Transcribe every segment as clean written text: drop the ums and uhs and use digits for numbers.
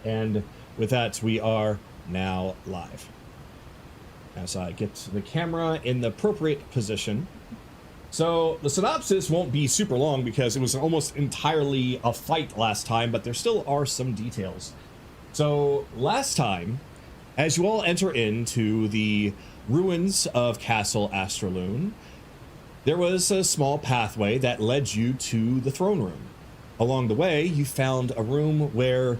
And with that, we are now live. As I get the camera in the appropriate position. So the synopsis won't be super long because it was almost entirely a fight last time, but there still are some details. So last time, as you all enter into the ruins of Castle Astraloon, there was a small pathway that led you to the throne room. Along the way, you found a room where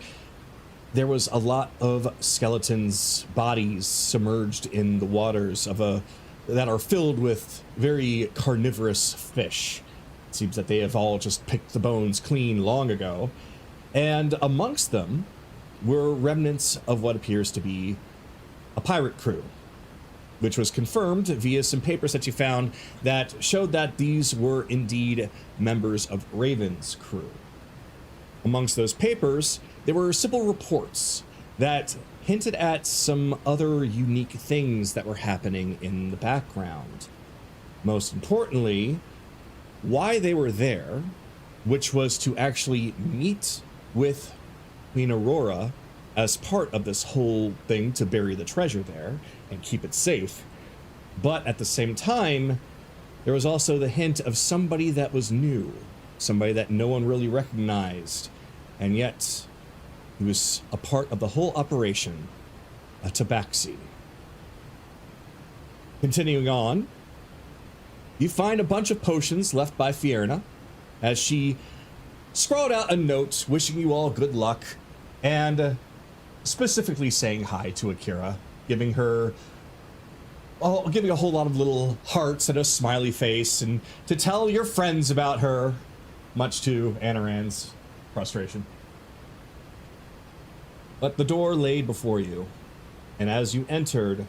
there was a lot of skeletons' bodies submerged in the waters that are filled with very carnivorous fish. It seems that they have all just picked the bones clean long ago. And amongst them were remnants of what appears to be a pirate crew, which was confirmed via some papers that you found that showed that these were indeed members of Raven's crew. Amongst those papers, there were simple reports that hinted at some other unique things that were happening in the background. Most importantly, why they were there, which was to actually meet with Queen Aurora as part of this whole thing to bury the treasure there and keep it safe. But at the same time, there was also the hint of somebody that was new, somebody that no one really recognized, and yet he was a part of the whole operation, a tabaxi. Continuing on, you find a bunch of potions left by Fierna as she scrawled out a note wishing you all good luck and specifically saying hi to Akira, giving a whole lot of little hearts and a smiley face, and to tell your friends about her, much to Anaran's frustration. But the door laid before you, and as you entered,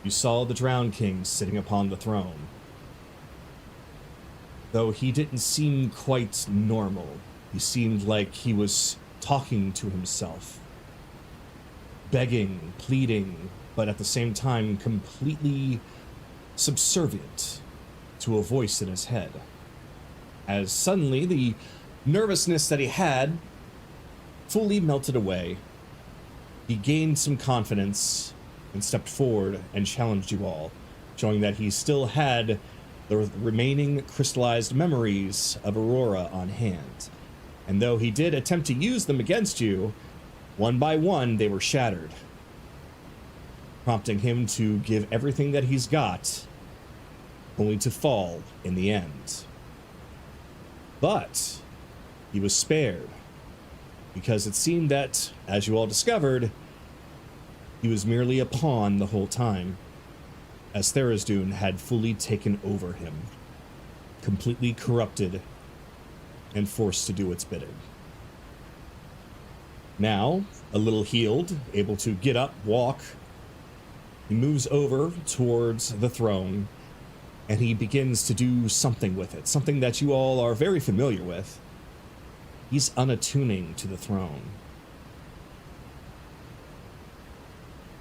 you saw the Drowned King sitting upon the throne. Though he didn't seem quite normal, he seemed like he was talking to himself, begging, pleading, but at the same time completely subservient to a voice in his head. As suddenly the nervousness that he had fully melted away, he gained some confidence and stepped forward and challenged you all, showing that he still had the remaining crystallized memories of Aurora on hand. And though he did attempt to use them against you, one by one they were shattered, prompting him to give everything that he's got, only to fall in the end. But he was spared, because it seemed that, as you all discovered, he was merely a pawn the whole time, as Tharizdun had fully taken over him, completely corrupted and forced to do its bidding. Now, a little healed, able to get up, walk, he moves over towards the throne, and he begins to do something with it, something that you all are very familiar with. He's unattuning to the throne.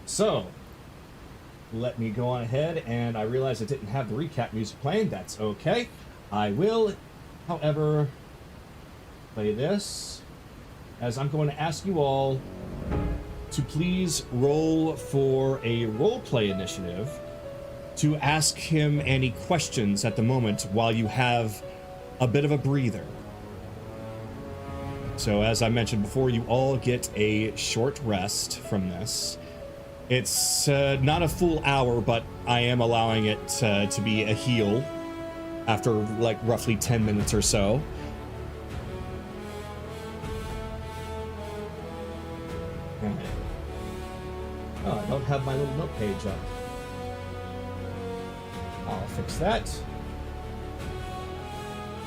So, let me go on ahead, and I realize I didn't have the recap music playing. That's okay. I will, however, play this, as I'm going to ask you all to please roll for a roleplay initiative to ask him any questions at the moment while you have a bit of a breather. So as I mentioned before, you all get a short rest from this. It's not a full hour, but I am allowing it to be a heal after like roughly 10 minutes or so. Oh, I don't have my little note page up. I'll fix that.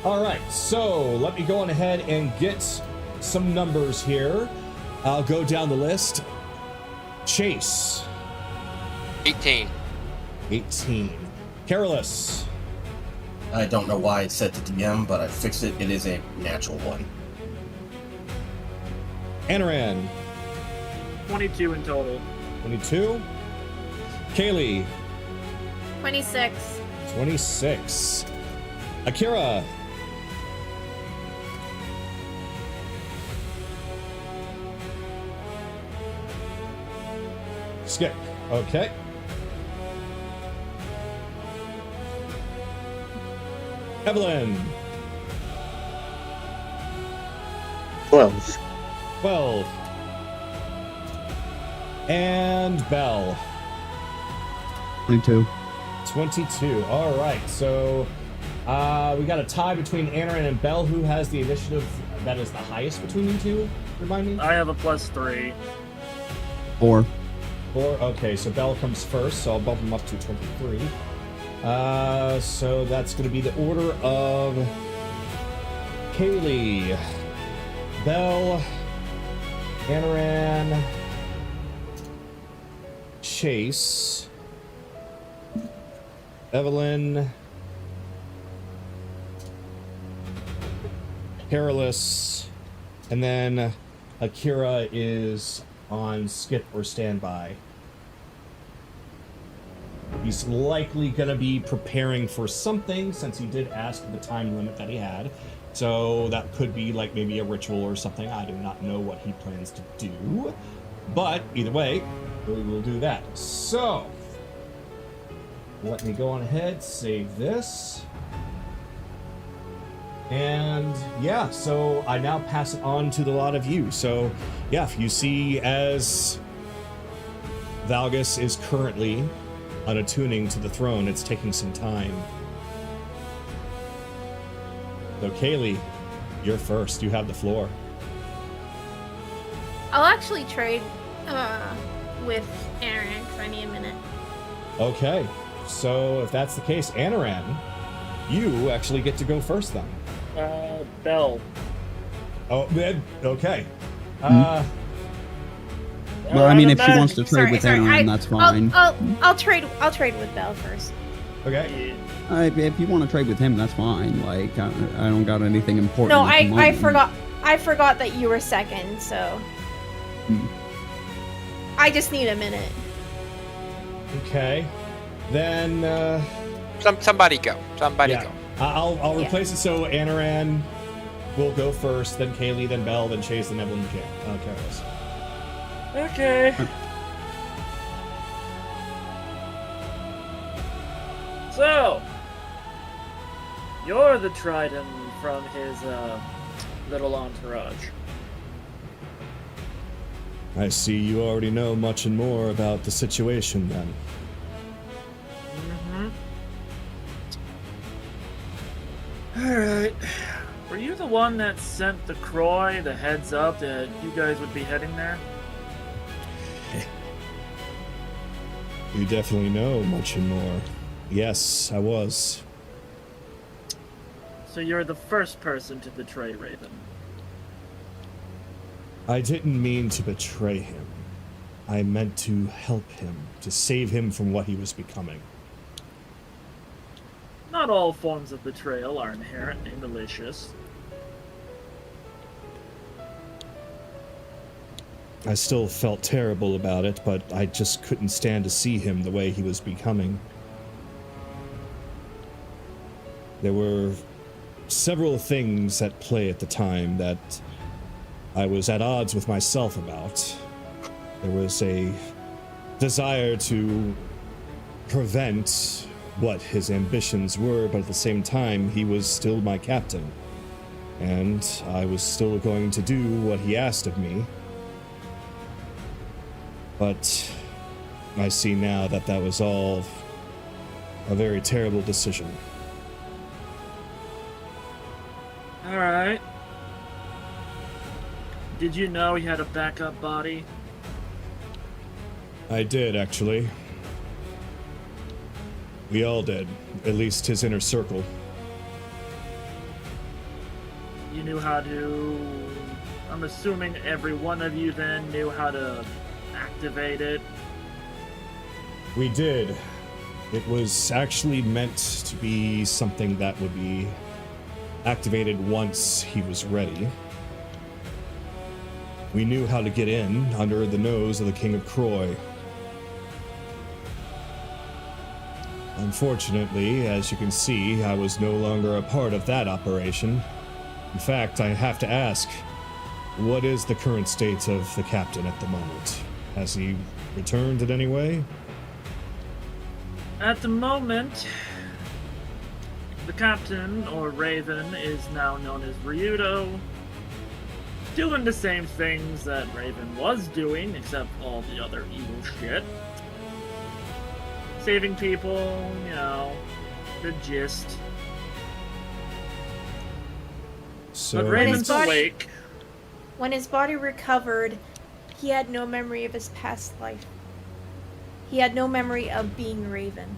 All right, so let me go on ahead and get some numbers here. I'll go down the list. Chase. 18. 18. Careless. I don't know why it's set to DM, but I fixed it. It is a natural one. Anaran. 22 in total. 22. Kaylee. 26. 26. Akira. Skip. Okay. Evelyn. 12. 12. And Belle. 22. 22. All right. So we got a tie between Anaran and Belle. Who has the initiative that is the highest between you two? Remind me. I have a +3. 4. 4. Okay, so Belle comes first, so I'll bump him up to 23. So that's going to be the order of Kaylee, Belle, Anaran, Chase, Evelyn, Perilous, and then Akira is on skip or standby. He's likely going to be preparing for something since he did ask the time limit that he had. So that could be like maybe a ritual or something. I do not know what he plans to do. But either way, we will do that. So let me go on ahead, save this. And yeah, so I now pass it on to the lot of you. So yeah, if you see as Valgus is currently unattuning to the throne, it's taking some time. So Kaylee, you're first. You have the floor. I'll actually trade with Aaron because I need a minute. Okay, so if that's the case, Anaran, you actually get to go first then. Belle. Oh, then, okay. Well, I mean, if she wants to trade with Aaron, that's fine. I'll trade with Belle first. Okay. If you want to trade with him, that's fine. Like, I don't got anything important. No, at the I moment. I forgot that you were second, so I just need a minute. Okay. Then Somebody go. Somebody yeah. go. I'll replace it so Anaran will go first, then Kaylee, then Belle, then Chase, then Evelyn Careless. Okay. So, you're the Trident from his little entourage. I see you already know much and more about the situation then. Alright. Were you the one that sent the Croy the heads up that you guys would be heading there? You definitely know much and more. Yes, I was. So you're the first person to betray Raven. I didn't mean to betray him. I meant to help him, to save him from what he was becoming. Not all forms of betrayal are inherently malicious. I still felt terrible about it, but I just couldn't stand to see him the way he was becoming. There were several things at play at the time that I was at odds with myself about. There was a desire to prevent what his ambitions were, but at the same time, he was still my captain. And I was still going to do what he asked of me. But I see now that that was all a very terrible decision. Alright. Did you know he had a backup body? I did, actually. We all did. At least his inner circle. You knew how to... I'm assuming every one of you then knew how to activate it. We did. It was actually meant to be something that would be activated once he was ready. We knew how to get in under the nose of the King of Croy. Unfortunately, as you can see, I was no longer a part of that operation. In fact, I have to ask, what is the current state of the captain at the moment? Has he returned in any way? At the moment, the captain, or Raven, is now known as Ryudo, doing the same things that Raven was doing, except all the other evil shit. Saving people, you know, the gist. So But Raven's body- awake. When his body recovered, he had no memory of his past life. He had no memory of being Raven.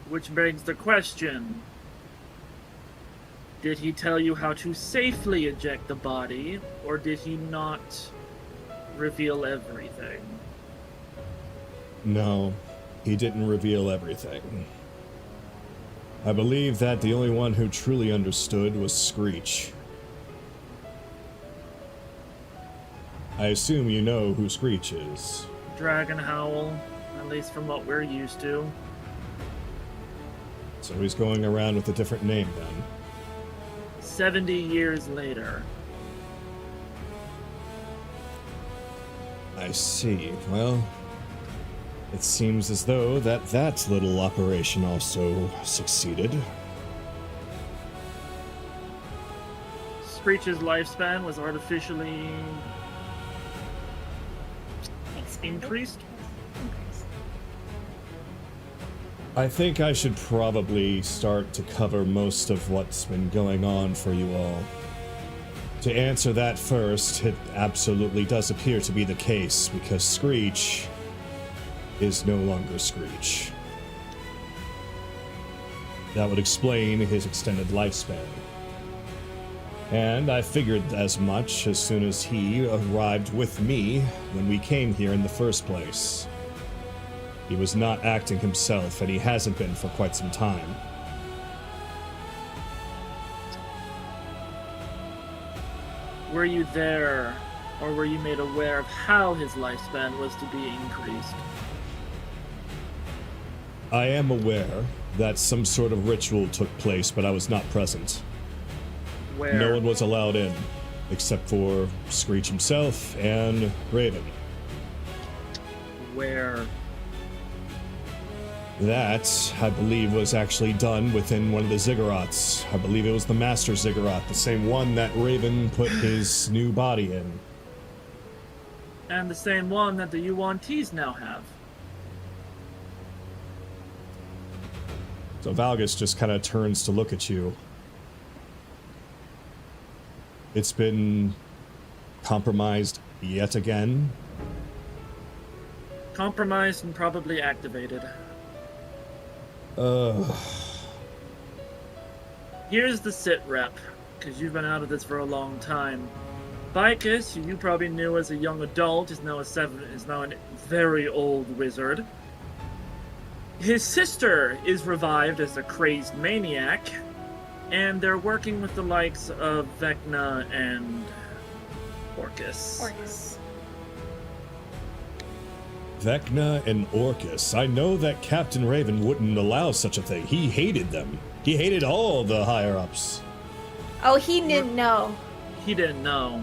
Which begs the question, did he tell you how to safely eject the body, or did he not reveal everything? No, he didn't reveal everything. I believe that the only one who truly understood was Screech. I assume you know who Screech is. Dragon Howl, at least from what we're used to. So he's going around with a different name then. 70 years later. I see. Well, it seems as though that little operation also succeeded. Screech's lifespan was artificially increased. I think I should probably start to cover most of what's been going on for you all. To answer that first, it absolutely does appear to be the case, because Screech is no longer Screech. That would explain his extended lifespan. And I figured as much as soon as he arrived with me when we came here in the first place. He was not acting himself, and he hasn't been for quite some time. Were you there, or were you made aware of how his lifespan was to be increased? I am aware that some sort of ritual took place, but I was not present. Where? No one was allowed in, except for Screech himself and Raven. Where? That, I believe, was actually done within one of the ziggurats. I believe it was the Master Ziggurat, the same one that Raven put his new body in. And the same one that the Yuan-Tis now have. So Valgus just kind of turns to look at you. It's been compromised yet again. Compromised and probably activated. Here's the sit rep, because you've been out of this for a long time. Vicus, who you probably knew as a young adult, is now a very old wizard. His sister is revived as a crazed maniac, and they're working with the likes of Vecna and Orcus. Vecna and Orcus. I know that Captain Raven wouldn't allow such a thing. He hated them. He hated all the higher-ups. Oh, he didn't know. He didn't know.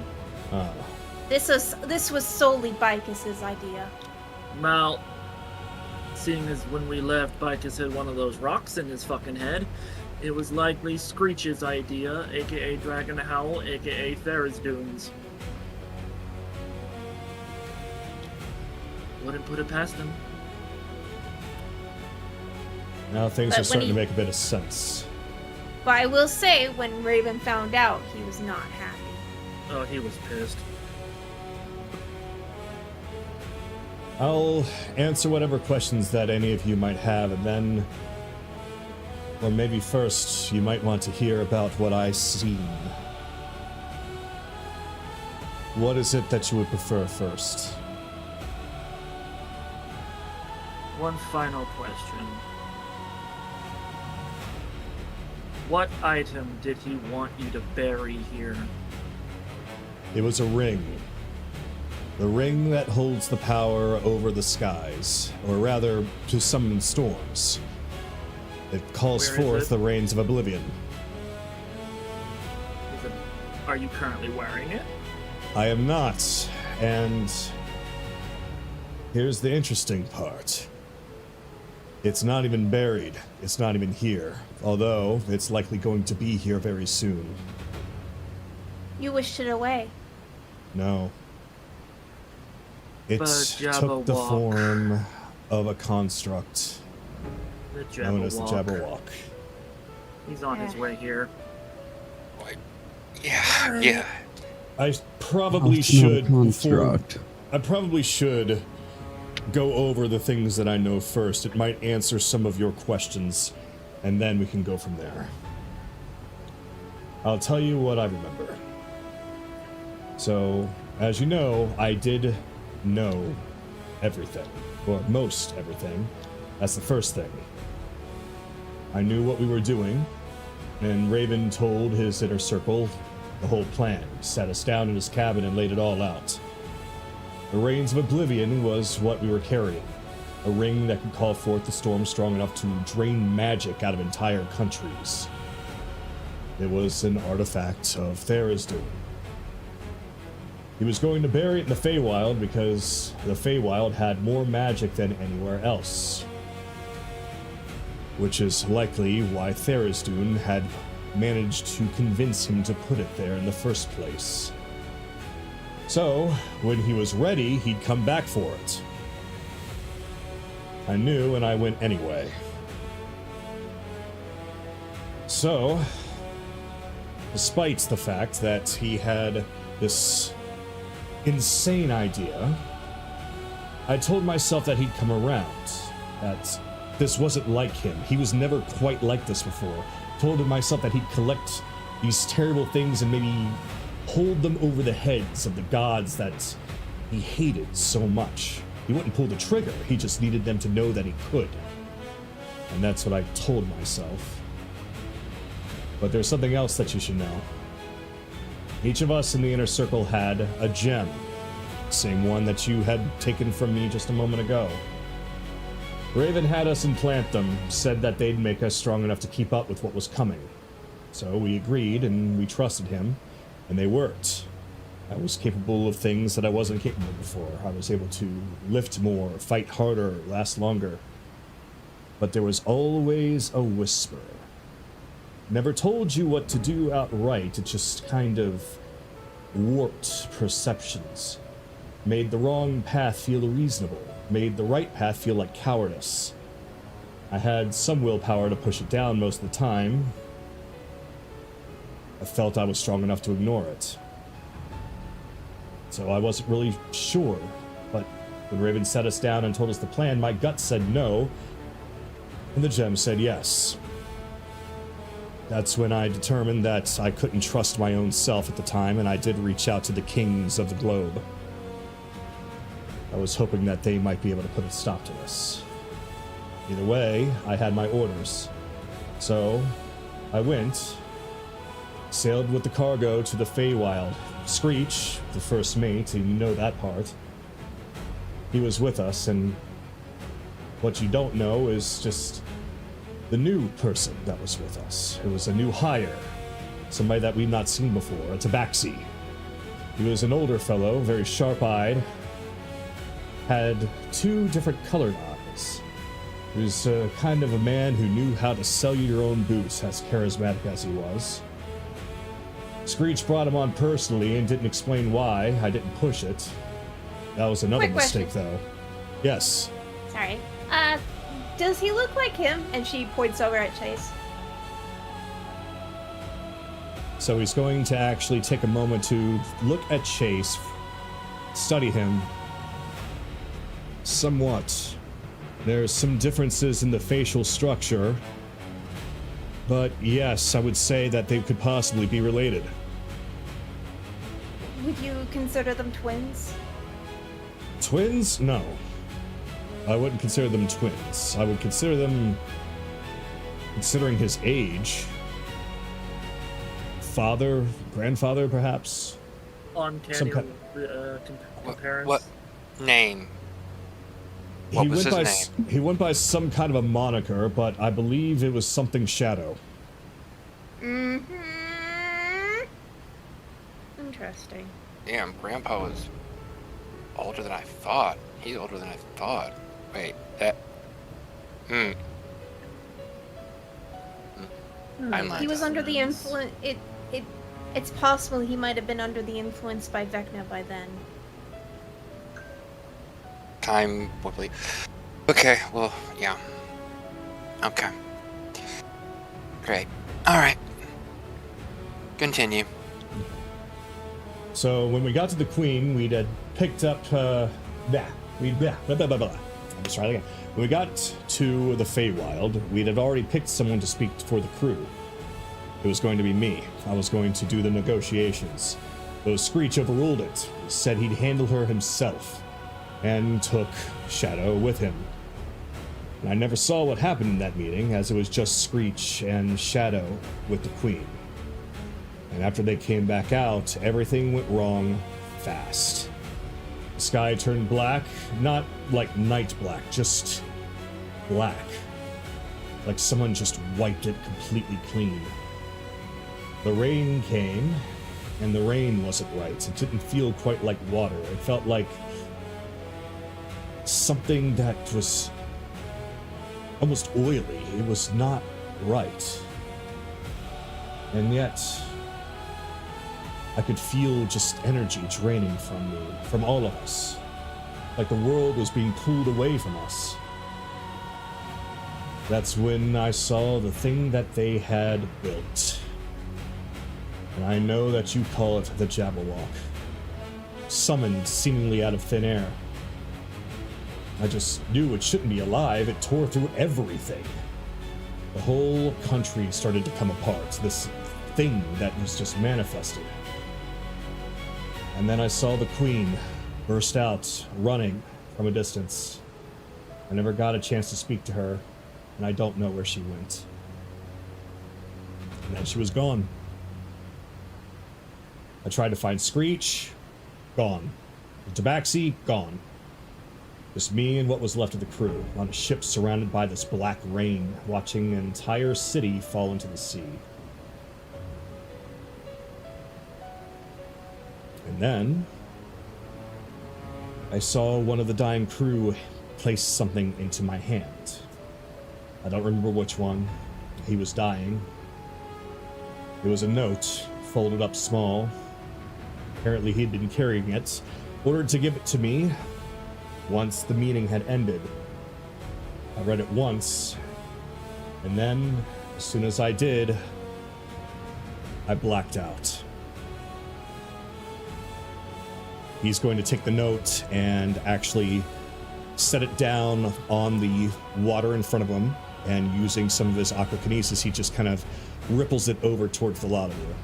Oh. This was solely Bicus's idea. Well, seeing as when we left, Vicus had one of those rocks in his fucking head, it was likely Screech's idea, aka Dragon Howl, aka Ferris Dunes. Wouldn't put it past him. Now things But are when starting he- to make a bit of sense. But I will say, when Raven found out, he was not happy. Oh, he was pissed. I'll answer whatever questions that any of you might have, and then... Or maybe first, you might want to hear about what I seen. What is it that you would prefer first? One final question. What item did he want you to bury here? It was a ring. The ring that holds the power over the skies, or rather, to summon storms. It calls Where is forth it? the rains of oblivion. Are you currently wearing it? I am not. And here's the interesting part. It's not even buried. It's not even here. Although, it's likely going to be here very soon. You wished it away. No. It But took the Jabberwock. form of a construct The known as the Jabberwock. Jabberwock. He's on his way here. Yeah. I probably House no should construct. I probably should go over the things that I know first. It might answer some of your questions, and then we can go from there. I'll tell you what I remember. So, as you know, I did know everything, or most everything. That's the first thing. I knew what we were doing, and Raven told his inner circle the whole plan. He sat us down in his cabin and laid it all out. The Reins of Oblivion was what we were carrying. A ring that could call forth the storm strong enough to drain magic out of entire countries. It was an artifact of Tharizdun. He was going to bury it in the Feywild because the Feywild had more magic than anywhere else. Which is likely why Tharizdun had managed to convince him to put it there in the first place. So, when he was ready, he'd come back for it. I knew, and I went anyway. So, despite the fact that he had this insane idea, I told myself that he'd come around, that this wasn't like him. He was never quite like this before. Told myself that he'd collect these terrible things and maybe hold them over the heads of the gods that he hated so much. He wouldn't pull the trigger, he just needed them to know that he could. And that's what I told myself. But there's something else that you should know. Each of us in the inner circle had a gem. Same one that you had taken from me just a moment ago. Raven had us implant them, said that they'd make us strong enough to keep up with what was coming. So we agreed, and we trusted him, and they worked. I was capable of things that I wasn't capable before. I was able to lift more, fight harder, last longer. But there was always a whisper. Never told you what to do outright, it just kind of warped perceptions. Made the wrong path feel reasonable. Made the right path feel like cowardice. I had some willpower to push it down most of the time. I felt I was strong enough to ignore it. So I wasn't really sure, but when Raven sat us down and told us the plan, my gut said no, and the gem said yes. That's when I determined that I couldn't trust my own self at the time, and I did reach out to the kings of the globe. I was hoping that they might be able to put a stop to this. Either way, I had my orders. So, I went, sailed with the cargo to the Feywild. Screech, the first mate, you know that part. He was with us, and what you don't know is just the new person that was with us. It was a new hire, somebody that we've not seen before, a tabaxi. He was an older fellow, very sharp-eyed, had two different colored eyes. He was kind of a man who knew how to sell you your own boots, as charismatic as he was. Screech brought him on personally and didn't explain why. I didn't push it. That was another Quick mistake, question. though. Yes. Sorry. Does he look like him? And she points over at Chase. So he's going to actually take a moment to look at Chase, study him somewhat. There's some differences in the facial structure, but yes, I would say that they could possibly be related. Would you consider them twins? Twins? No. I wouldn't consider them twins. I would consider them, considering his age, father, grandfather, perhaps? Uncanny Some kind- comparison. What name? What was his name? He went by some kind of a moniker, but I believe it was something Shadow. Mm-hmm. Interesting. Damn, Grandpa was Older than I thought. He's older than I thought. Wait, that... I'm He was like, under the influence. It's possible he might have been under the influence by Vecna by then. time wobbly. Okay, well, yeah. Okay. Great. Alright. Continue. So when we got to the Queen, we'd had picked up, Let me try it again. When we got to the Feywild, we had already picked someone to speak for the crew. It was going to be me. I was going to do the negotiations. Though Screech overruled it. He said he'd handle her himself, and took Shadow with him. And I never saw what happened in that meeting, as it was just Screech and Shadow with the Queen. And after they came back out, everything went wrong fast. The sky turned black, not like night black, just black. Like someone just wiped it completely clean. The rain came, and the rain wasn't right. It didn't feel quite like water. It felt like something that was almost oily. It was not right. And yet, I could feel just energy draining from me, from all of us. Like the world was being pulled away from us. That's when I saw the thing that they had built. And I know that you call it the Jabberwock. Summoned seemingly out of thin air. I just knew it shouldn't be alive. It tore through everything. The whole country started to come apart. This thing that was just manifested. And then I saw the Queen burst out, running from a distance. I never got a chance to speak to her, and I don't know where she went. And then she was gone. I tried to find Screech, gone. The Tabaxi, gone. Just me and what was left of the crew, on a ship surrounded by this black rain, watching an entire city fall into the sea. And then I saw one of the dying crew place something into my hand. I don't remember which one. He was dying. It was a note, folded up small. Apparently he'd been carrying it, ordered to give it to me once the meeting had ended. I read it once, and then, as soon as I did, I blacked out. He's going to take the note and actually set it down on the water in front of him, and using some of his aquakinesis, he just kind of ripples it over towards the lot of you.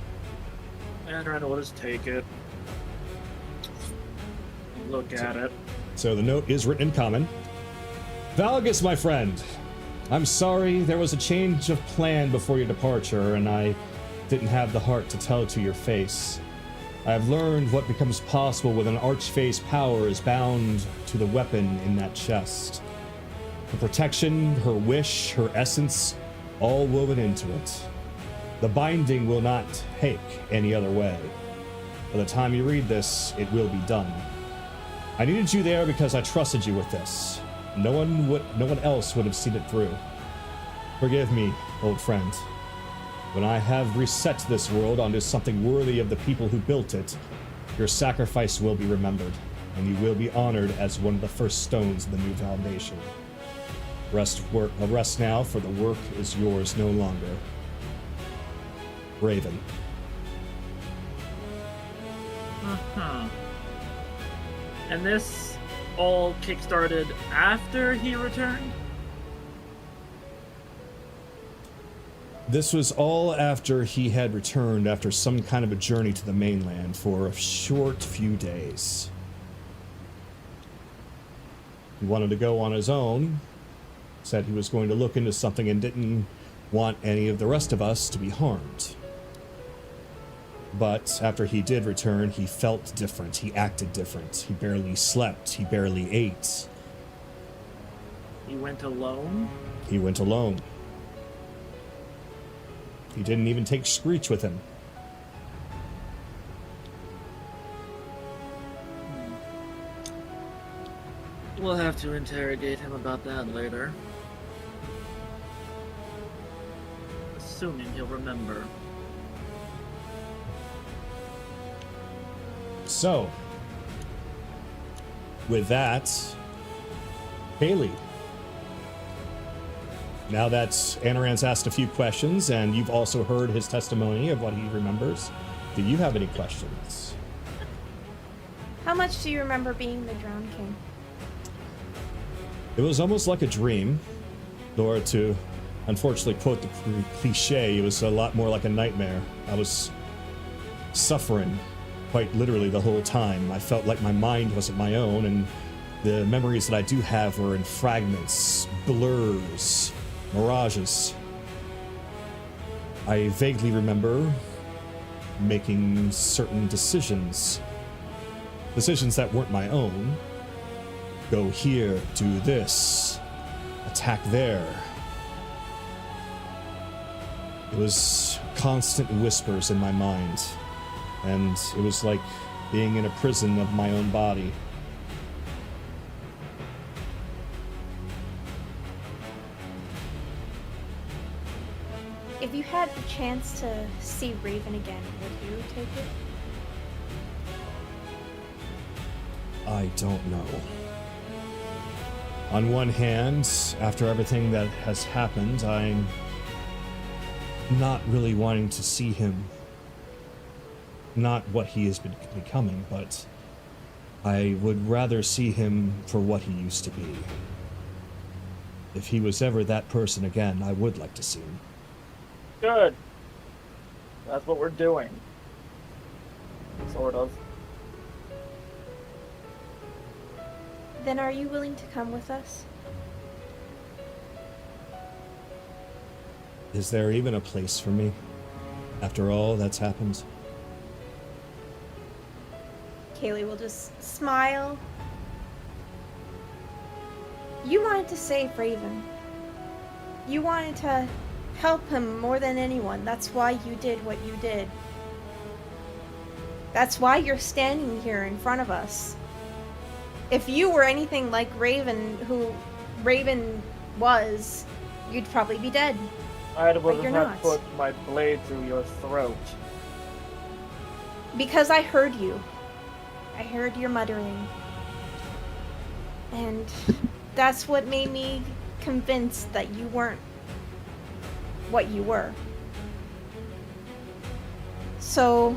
And Randall will just take it. Look at it. So the note is written in common. Valgus, my friend, I'm sorry there was a change of plan before your departure, and I didn't have the heart to tell it to your face. I have learned what becomes possible with an Archfae's power is bound to the weapon in that chest. Her protection, her wish, her essence, all woven into it. The binding will not take any other way. By the time you read this, it will be done. I needed you there because I trusted you with this. No one else would have seen it through. Forgive me, old friend. When I have reset this world onto something worthy of the people who built it, your sacrifice will be remembered, and you will be honored as one of the first stones in the new foundation. Rest now, for the work is yours no longer. Raven. Uh-huh. And this all kickstarted after he returned? This was all after he had returned after some kind of a journey to the mainland for a short few days. He wanted to go on his own, said he was going to look into something and didn't want any of the rest of us to be harmed. But after he did return, he felt different. He acted different. He barely slept. He barely ate. He went alone? He went alone. He didn't even take Screech with him. We'll have to interrogate him about that later. Assuming he'll remember. So, with that, Haley. Now that Anaran's asked a few questions and you've also heard his testimony of what he remembers, do you have any questions? How much do you remember being the Drowned King? It was almost like a dream, or to unfortunately quote the cliche, it was a lot more like a nightmare. I was suffering quite literally the whole time. I felt like my mind wasn't my own, and the memories that I do have were in fragments, blurs, mirages. I vaguely remember making certain decisions that weren't my own. Go here, do this, attack there. It was constant whispers in my mind, and it was like being in a prison of my own body. If you had the chance to see Raven again, would you take it? I don't know. On one hand, after everything that has happened, I'm not really wanting to see him. Not what he has been becoming, but I would rather see him for what he used to be. If he was ever that person again, I would like to see him. Good. That's what we're doing. Sort of. Then are you willing to come with us? Is there even a place for me after all that's happened? Kaylee will just smile. You wanted to save Raven. You wanted to help him more than anyone. That's why you did what you did. That's why you're standing here in front of us. If you were anything like Raven, who Raven was, you'd probably be dead. I would But have you're had not. put my blade through your throat. Because I heard you. I heard your muttering. And that's what made me convinced that you weren't what you were. So,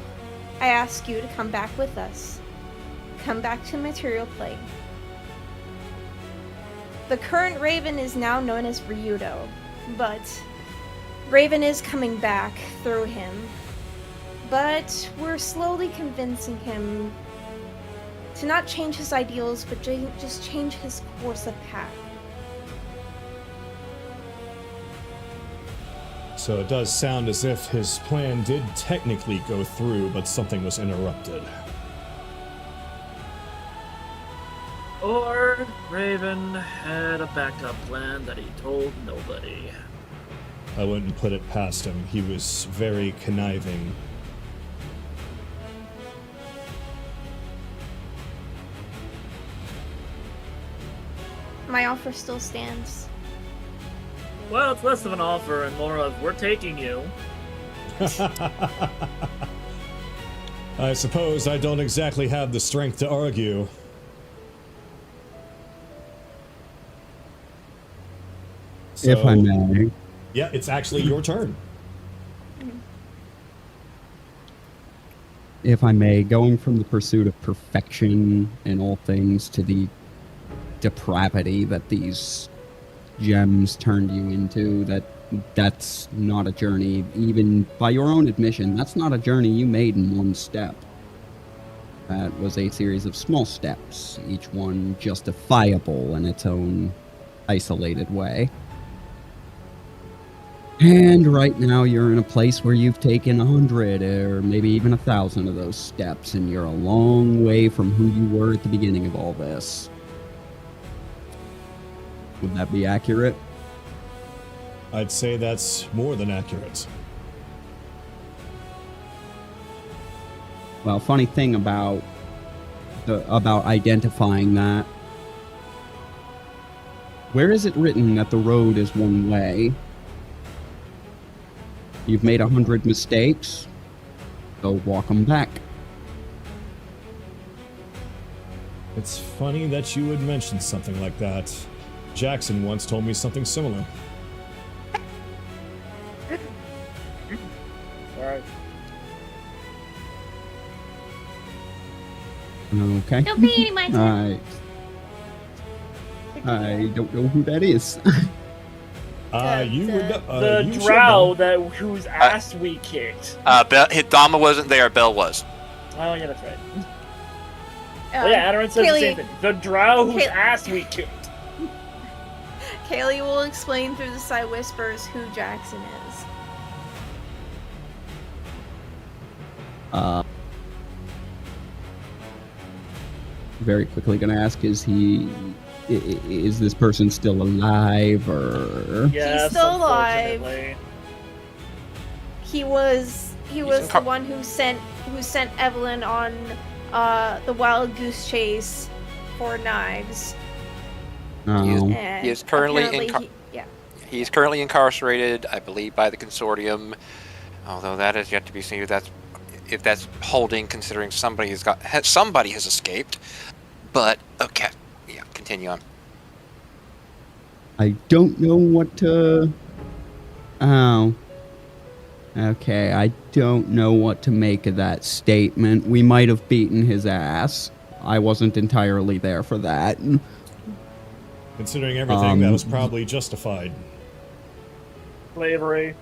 I ask you to come back with us. Come back to Material Plane. The current Raven is now known as Ryudo, but Raven is coming back through him. But we're slowly convincing him to not change his ideals, but just change his course of path. So it does sound as if his plan did technically go through, but something was interrupted. Or Raven had a backup plan that he told nobody. I wouldn't put it past him. He was very conniving. My offer still stands. Well, it's less of an offer and more of, we're taking you. I suppose I don't exactly have the strength to argue. If I may. Yeah, it's actually your turn. If I may, going from the pursuit of perfection in all things to the depravity that these gems turned you into, that's not a journey, even by your own admission, that's not a journey you made in one step. That was a series of small steps, each one justifiable in its own isolated way. And right now you're in a place where you've taken 100 or maybe even 1,000 of those steps, and you're a long way from who you were at the beginning of all this. Would that be accurate? I'd say that's more than accurate. Well, funny thing about identifying that Where is it written that the road is one way? You've made 100 mistakes, so walk them back. It's funny that you would mention something like that. Jackson once told me something similar. Alright. Okay. Don't pay any mind to him. I don't know who that is. You would The you should drow know. whose ass we kicked. Hidama wasn't there. Bell was. Oh, yeah, that's right. Well, yeah, Adarin said the Kaylee- same thing. The drow whose Kay- ass we kicked. Kaylee will explain through the side whispers who Jackson is. Very quickly gonna ask, is this person still alive, or... Yes, still alive. unfortunately. He was the one who sent Evelyn on the wild goose chase for knives. Oh. And He is currently apparently He's currently incarcerated, I believe, by the consortium. Although that is yet to be seen if that's holding, considering somebody has escaped. But okay, yeah, continue on. I don't know what to... Oh. Okay, I don't know what to make of that statement. We might have beaten his ass. I wasn't entirely there for that. Considering everything, that was probably justified. Slavery.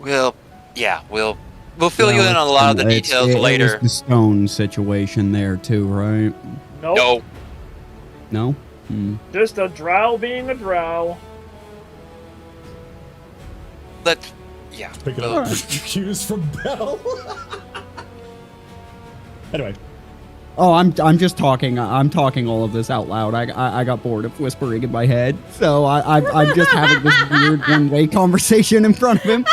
We'll fill you in on a lot of the details It later. was the stone situation there too, right? Nope. No, No? Hmm. Just a drow being a drow. let's yeah. Picking we'll- up cues from Bell. Anyway, Oh, I'm just talking. I'm talking all of this out loud. I got bored of whispering in my head, so I'm just having this weird one-way conversation in front of him.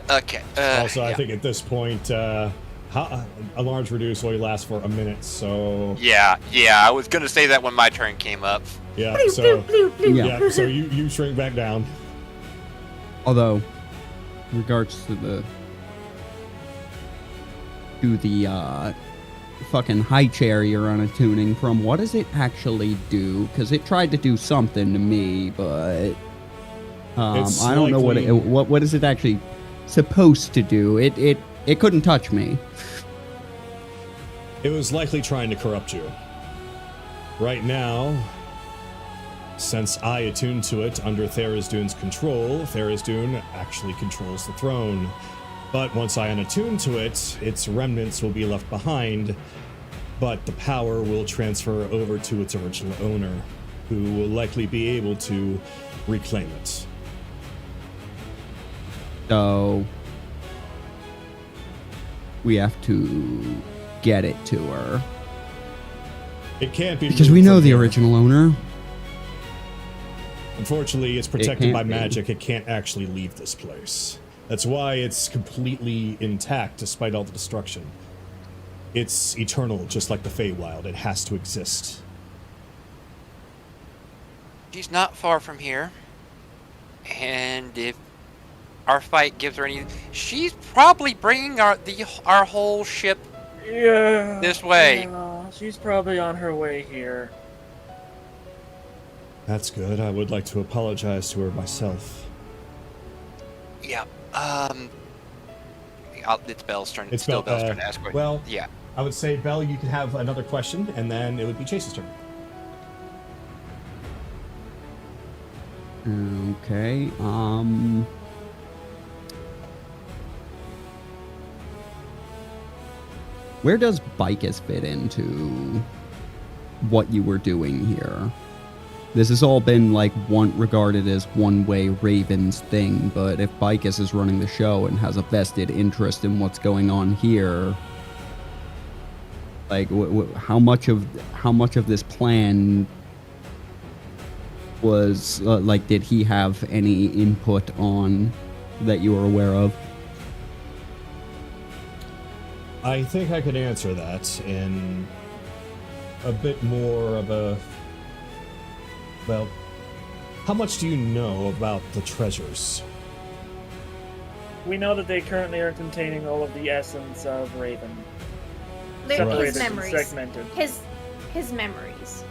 Okay. also, I yeah. think at this point, alarms reduce only last for a minute, so Yeah, I was gonna say that when my turn came up. yeah, so Yeah. yeah, so you shrink back down. Although, in regards to the fucking high chair you're on tuning from, what does it actually do? Because it tried to do something to me, but It's I don't know likely- what is it actually supposed to do. It couldn't touch me. It was likely trying to corrupt you. Right now, since I attuned to it under Therisdune's control, Therisdune actually controls the throne. But once I unattune to it, its remnants will be left behind, but the power will transfer over to its original owner, who will likely be able to reclaim it. So we have to get it to her. It can't be Because we moved know from the here. original owner. Unfortunately, it's protected can't by be. magic. It can't actually leave this place. That's why it's completely intact despite all the destruction. It's eternal, just like the Feywild. It has to exist. She's not far from here, and if our fight gives her any, she's probably bringing our whole ship. Yeah. This way. Yeah, she's probably on her way here. That's good. I would like to apologize to her myself. Yeah. It's Bell's turn. It's Still Bell- Bell's turn to ask questions. well- yeah. I would say, Belle, you could have another question, and then it would be Chase's turn. Okay. Where does Bicus fit into what you were doing here? This has all been like regarded as one-way Raven's thing, but if Bicus is running the show and has a vested interest in what's going on here, like how much of this plan was like, did he have any input on that you were aware of? I think I could answer that in a bit more of a Well, how much do you know about the treasures? We know that they currently are containing all of the essence of Raven. They're Right. his Separated and memories. segmented. His memories.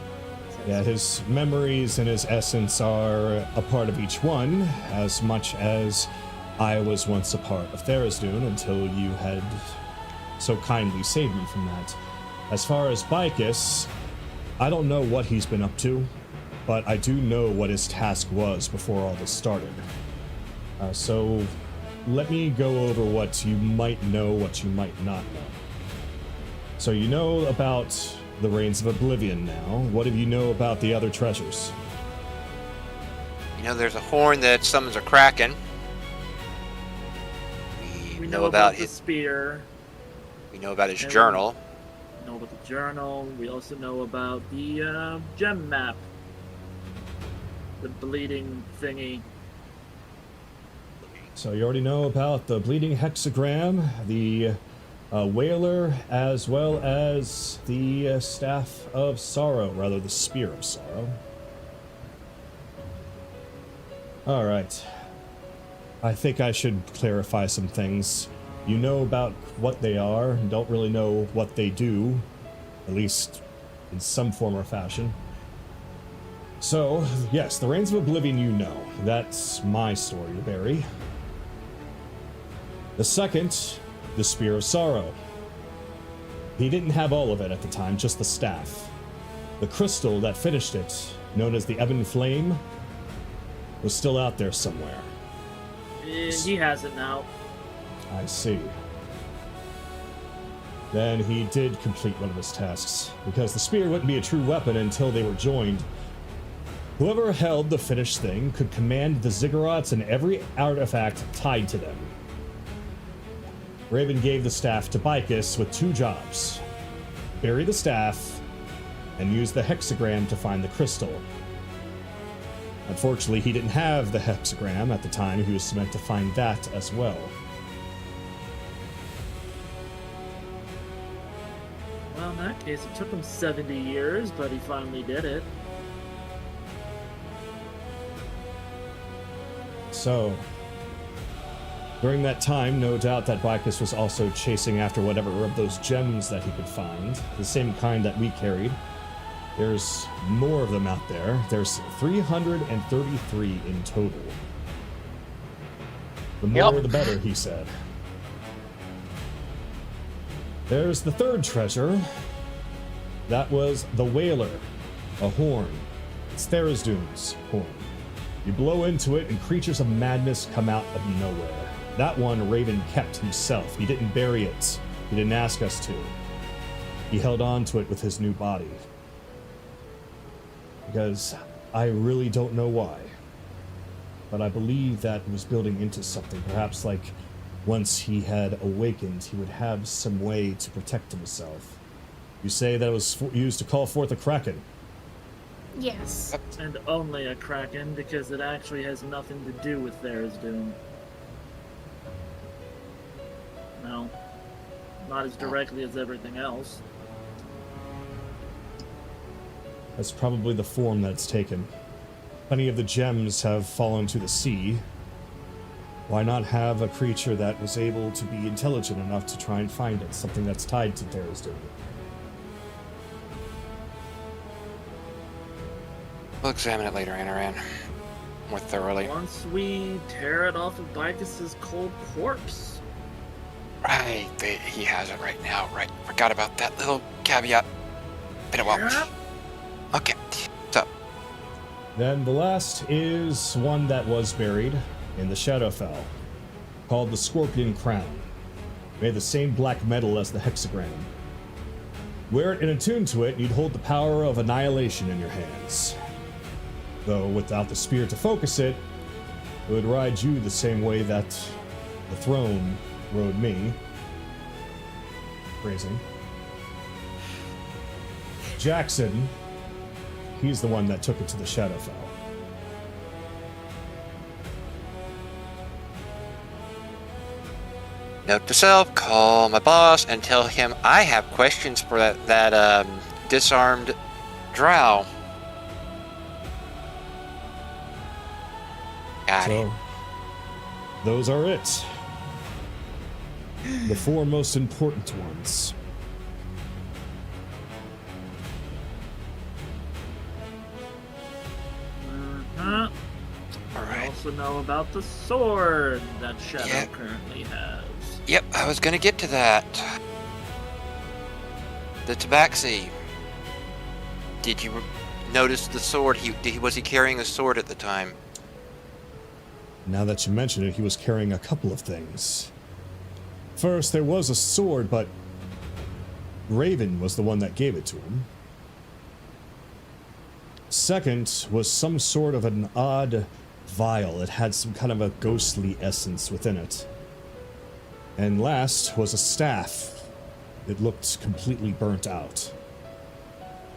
Yeah, his memories and his essence are a part of each one, as much as I was once a part of Therisdune until you had so kindly saved me from that. As far as Bicus, I don't know what he's been up to, but I do know what his task was before all this started. So let me go over what you might know, what you might not know. So you know about the Reigns of Oblivion now. What do you know about the other treasures? You know, there's a horn that summons a kraken. We know know about the his. spear. We know about his And journal. We know about the journal. We also know about the gem map. The bleeding thingy. So you already know about the bleeding hexagram, the whaler, as well as the staff of sorrow, rather the spear of sorrow. All right. I think I should clarify some things. You know about what they are, and don't really know what they do, at least in some form or fashion. So, yes, the Reigns of Oblivion you know. That's my story, Barry. The second, the Spear of Sorrow. He didn't have all of it at the time, just the staff. The crystal that finished it, known as the Ebon Flame, was still out there somewhere. He has it now. I see. Then he did complete one of his tasks, because the spear wouldn't be a true weapon until they were joined. Whoever held the finished thing could command the ziggurats and every artifact tied to them. Raven gave the staff to Bicus with two jobs. Bury the staff, and use the hexagram to find the crystal. Unfortunately, he didn't have the hexagram at the time. He was meant to find that as well. Well, in that case, it took him 70 years, but he finally did it. So, during that time, no doubt that Bicus was also chasing after whatever of those gems that he could find, the same kind that we carried. There's more of them out there. There's 333 in total. The more the better, he said. There's the third treasure. That was the Whaler, a horn. It's Therisdune's horn. You blow into it and creatures of madness come out of nowhere. That one Raven kept himself. He didn't bury it. He didn't ask us to. He held on to it with his new body. Because I really don't know why. But I believe that it was building into something. Perhaps like once he had awakened, he would have some way to protect himself. You say that it was used to call forth a kraken. Yes. And only a kraken, because it actually has nothing to do with Therisdune. No. Not as directly as everything else. That's probably the form that it's taken. Plenty of the gems have fallen to the sea. Why not have a creature that was able to be intelligent enough to try and find it? Something that's tied to Therisdune. We'll examine it later, Anaran. More thoroughly. Once we tear it off of Bicus's cold corpse. Right, he has it right now. Right, forgot about that little caveat. Been a while. Yep. Okay, so Then the last is one that was buried in the Shadowfell, called the Scorpion Crown. Made the same black metal as the hexagram. Wear it and attune to it, you'd hold the power of annihilation in your hands. Though without the spear to focus it, it would ride you the same way that the throne rode me. Phrasing. Jackson, he's the one that took it to the Shadowfell. note to self: call my boss and tell him I have questions for that disarmed drow. Got it. So, those are it. The 4 most important ones. Uh-huh. All I right. also know about the sword that Shadow Yeah. currently has. Yep, I was gonna get to that. The tabaxi. Did you notice the sword? Was he carrying a sword at the time? Now that you mention it, he was carrying a couple of things. First, there was a sword, but Raven was the one that gave it to him. Second was some sort of an odd vial. It had some kind of a ghostly essence within it. And last was a staff. It looked completely burnt out.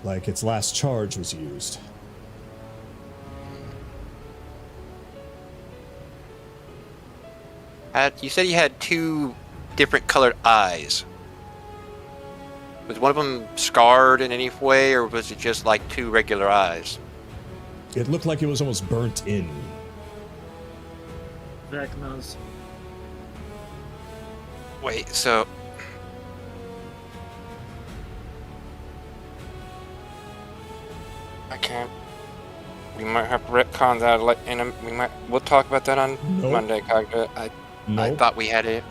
Like its last charge was used. You said he had 2 different colored eyes. Was one of them scarred in any way, or was it just like 2 regular eyes? It looked like it was almost burnt in. Vec knows. Wait, so... I can't... We might have to retcon that, we'll talk about that on Nope. Monday, Kagato. I Nope. thought we had it...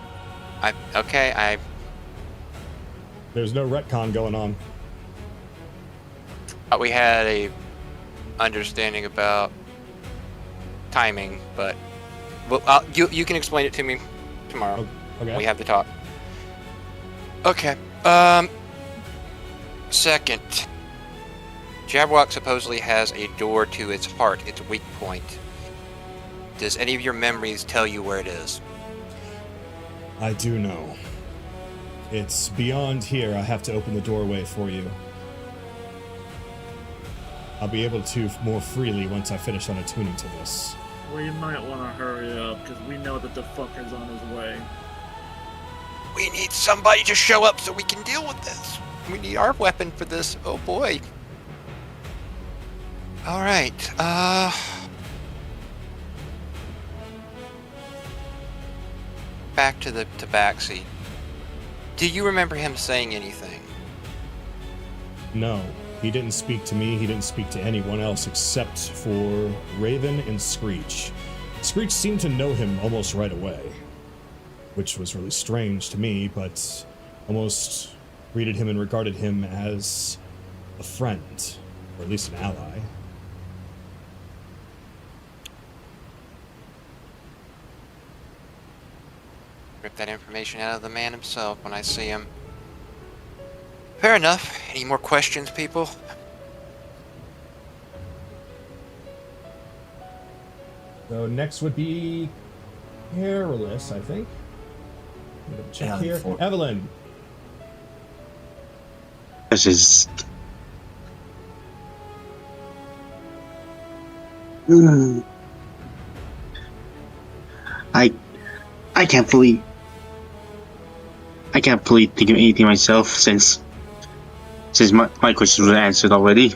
There's no retcon going on. thought we had a understanding about timing, but... Well, you can explain it to me tomorrow. Okay. We have the talk. Okay. Second, Jabberwock supposedly has a door to its heart, its weak point. Does any of your memories tell you where it is? I do know. It's beyond here. I have to open the doorway for you. I'll be able to more freely once I finish on attuning to this. Well, you might want to hurry up, because we know that the fucker's on his way. We need somebody to show up so we can deal with this. We need our weapon for this. Oh boy. Alright, back to the tabaxi. Do you remember him saying anything? No, he didn't speak to me. He didn't speak to anyone else except for Raven and Screech. Screech seemed to know him almost right away, which was really strange to me, but almost greeted him and regarded him as a friend, or at least an ally. Rip that information out of the man himself when I see him. Fair enough. Any more questions, people? So next would be Careless, I think. I'm gonna check Yeah, here. for- Evelyn. This is. I can't fully think of anything myself since my questions were answered already.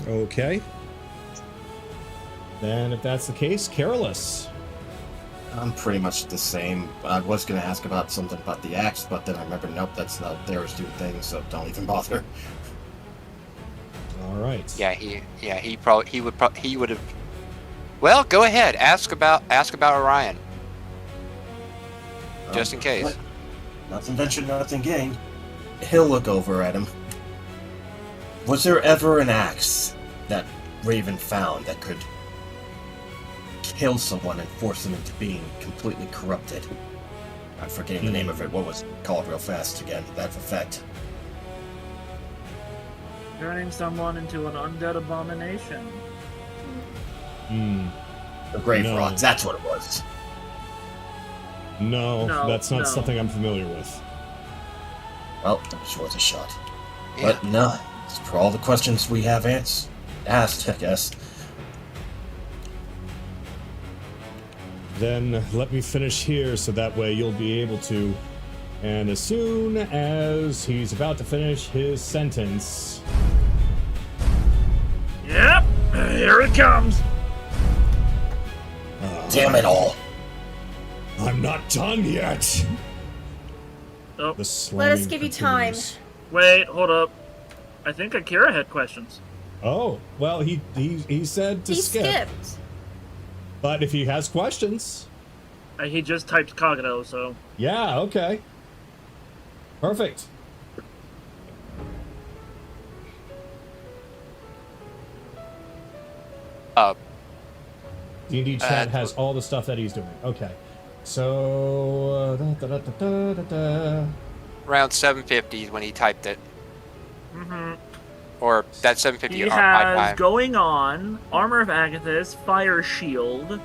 Okay. Then if that's the case, Careless. I'm pretty much the same. I was going to ask about something about the axe, but then I remember, nope, that's not theirs to do things, so don't even bother. All right. He would have. Well, go ahead. Ask about Orion, just in case. What? Nothing ventured, nothing gained. He'll look over at him. Was there ever an axe that Raven found that could kill someone and force them into being completely corrupted? I'm forgetting the name of it. What was it called real fast again? That effect. Turning someone into an undead abomination. The grave No. rods, that's what it was. No, No, that's not no. something I'm familiar with. Well, it's worth a shot. Yeah. But no, it's for all the questions we have asked, I guess. Then let me finish here so that way you'll be able to. And as soon as he's about to finish his sentence, Yep, here it comes. Damn it all. I'm not done yet. Oh, The Let us slamming give you time. continues. wait, hold up. I think Akira had questions. Oh, well, he said to He skip. skipped. But if he has questions, He just typed Kagato, so. yeah, okay. Perfect. D&D chat has all the stuff that he's doing. Okay. So... Around 750 when he typed it. Mm-hmm. Or that's 750 He on my has time. going on, Armor of Agathis, Fire Shield.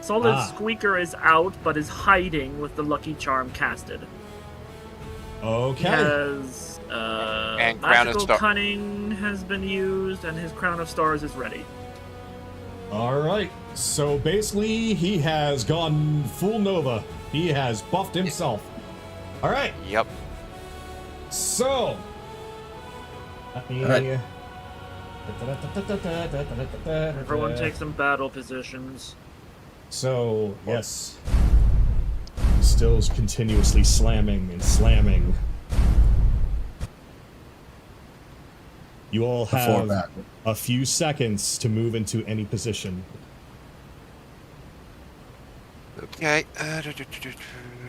Solid Squeaker is out, but is hiding with the Lucky Charm casted. He Okay. has, And Crown of Magical Star- Cunning has been used, and his Crown of Stars is ready. All right. So basically, he has gone full Nova. He has buffed himself. All right. Yep. So... Let me... All right. Everyone take some battle positions. So, yes. Still continuously slamming and slamming. You all Before have that. a few seconds to move into any position. Okay.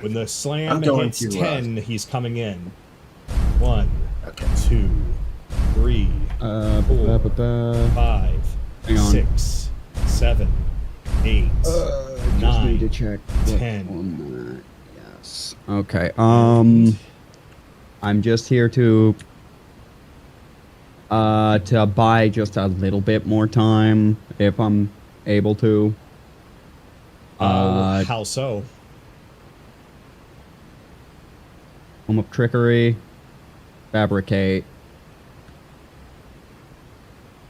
When the I'm slam going hits to, 10, he's coming in. 1, Okay. 2, 3, Hang 5, on. 6, 7, 8, Just 9, need to check. what 10. on that. Yes. Okay. I'm just here to buy just a little bit more time if I'm able to. How so? Home of Trickery, Fabricate.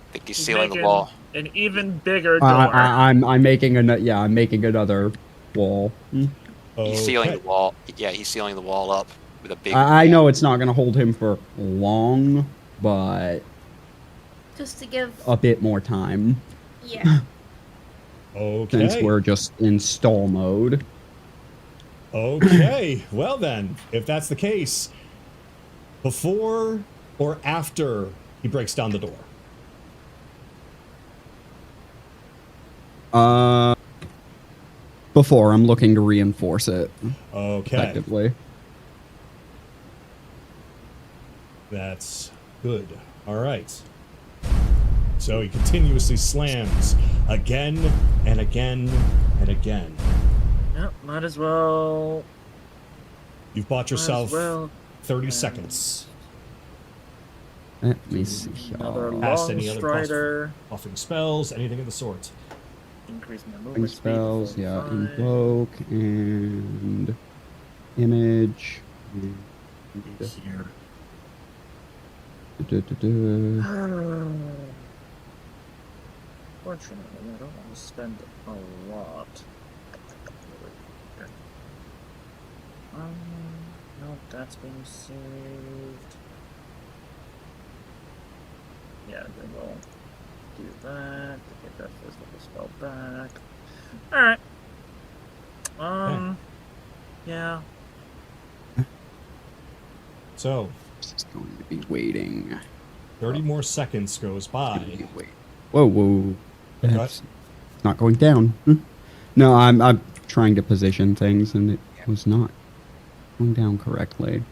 I think he's He's sealing the making wall. An even bigger door. I'm making I'm making another wall. He's sealing Okay. the wall. Yeah, he's sealing the wall up with a big. I know it's not gonna hold him for long, but Just to give. a bit more time Yeah. Okay. since we're just in stall mode. Okay, well then, if that's the case, before or after he breaks down the door? Before I'm looking to reinforce it Okay, effectively. that's good. All right. So he continuously slams again and again and again. Yep, might as well. You've bought Might as yourself well. 30 seconds. Let me see. Another Past long any other strider. Buffing spells, anything of the sort. Increase my Ring movement speed. to spells, yeah, 45. invoke and image. And, Here. Fortunately, I don't want to spend a lot. No, that's been saved. Yeah, then we'll do that to get that physical spell back. Alright. Yeah. So, It's going to be waiting. 30 more seconds goes by. Wait. Whoa. Okay. That's not going down. No, I'm trying to position things and it was not going down correctly.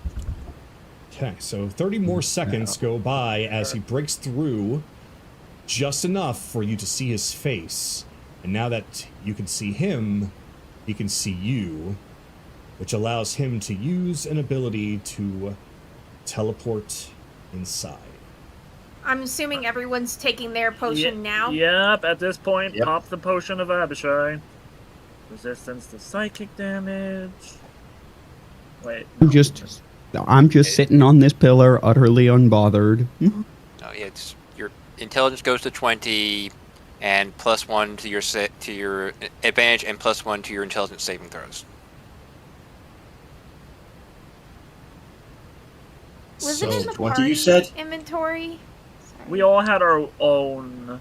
Okay, so 30 more seconds go by as he breaks through just enough for you to see his face. And now that you can see him, he can see you, which allows him to use an ability to teleport inside. I'm assuming everyone's taking their potion now. Yep, at this point, Yep. pop the potion of Abishai. Resistance to psychic damage. Wait. I'm just sitting on this pillar, utterly unbothered. No, it's your intelligence goes to 20, and +1 to your advantage, and +1 to your intelligence saving throws. Was So, it in the 20 party you said? inventory? Sorry. We all had our own.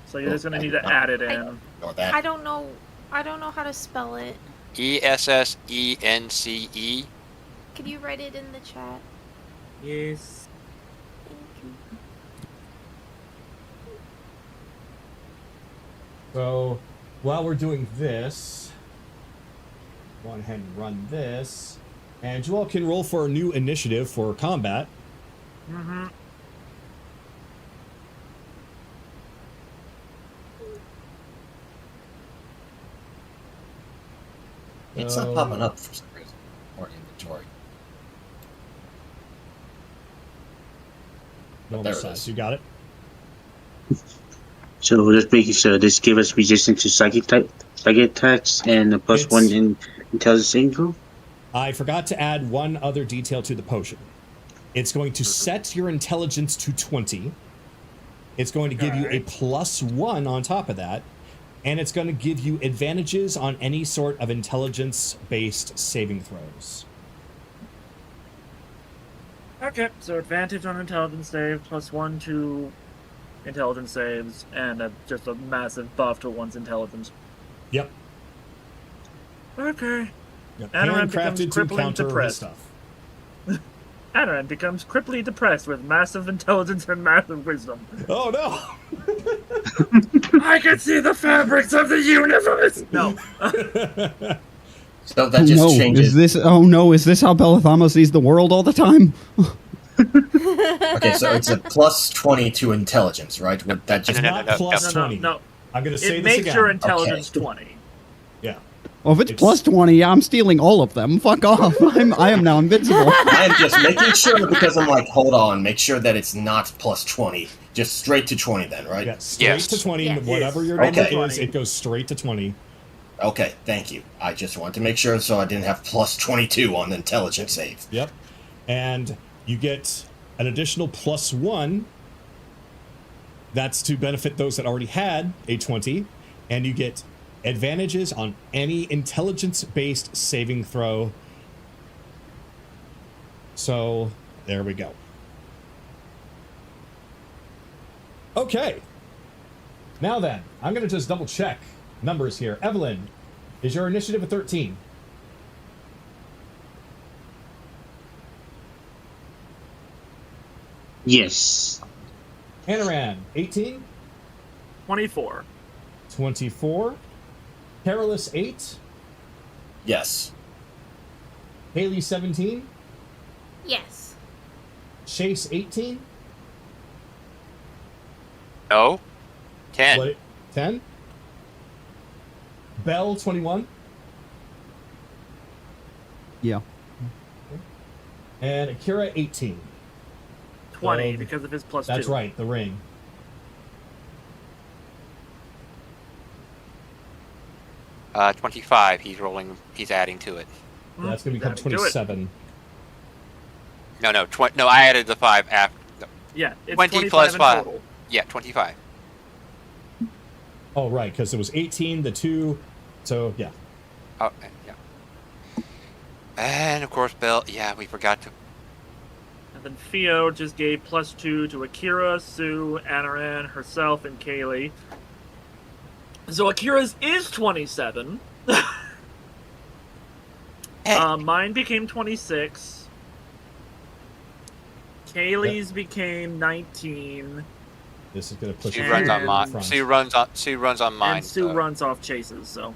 So you're just gonna need to add it in. Or that. I don't know. I don't know how to spell it. ESSENCE. Could you write it in the chat? Yes. Thank you. So, while we're doing this, go on ahead and run this. And you all can roll for a new initiative for combat. Mm-hmm. It's not popping up for some reason. Or inventory. Normal there it size. is. You got it? So just making sure this give us resistance to psychic attacks and a plus It's- 1 in intelligence saving throw. I forgot to add one other detail to the potion. It's going to set your intelligence to 20. It's going to give you a +1 on top of that. And it's going to give you advantages on any sort of intelligence-based saving throws. Okay, so advantage on intelligence save, +1 to intelligence saves, and just a massive buff to one's intelligence. Yep. Okay. Yep. Anoran becomes Handcrafted to crippling counter his depressed. stuff. Anoran becomes cripply depressed with massive intelligence and massive wisdom. Oh no! I can see the fabrics of the universe! No. So that just changes. Is this how Belethama sees the world all the time? Okay, so it's a +20 to intelligence, right? Would that just No, Not no, plus No, 20. no. I'm going to say It this makes again. your intelligence Okay. 20. Yeah. Well, if it's It's- +20, I'm stealing all of them. Fuck off. I am now invincible. I am just making sure because I'm like, hold on, make sure that it's not +20. Just straight to 20 then, right? Yeah, straight Yes. to 20. Yes. Whatever your Okay. number is, it goes straight to 20. Okay, thank you. I just wanted to make sure so I didn't have +22 on the intelligence save. Yep. And you get an additional +1. That's to benefit those that already had a 20. And you get advantages on any intelligence-based saving throw. So, there we go. Okay. Now then, I'm going to just double check numbers here. Evelyn, is your initiative a 13? Yes. Anoran, 18? 24. 24. Perilous, 8. Yes. Haley, 17. Yes. Chase, 18. No. 10. What- 10. Bell, 21. Yeah. And Akira, 18. 20 Um, because of his +2. That's right, the ring. Uh, 25. He's rolling. He's adding to it. That's going to become Adding to it. 27. No, no. No, I added the 5 after. No. Yeah, it's 20 25 plus in 5. total. Yeah, 25. Oh, right, because it was 18, the 2. So, yeah. Oh, yeah. And of course, Bill. Yeah, we forgot to. And then Theo just gave +2 to Akira, Sue, Anoran, herself, and Kaylee. So Akira's is 27. Mine became 26. Kaylee's became 19. This is going to push Sue it runs on And- mine. front. Sue runs on mine. And Sue so, runs off Chase's, so.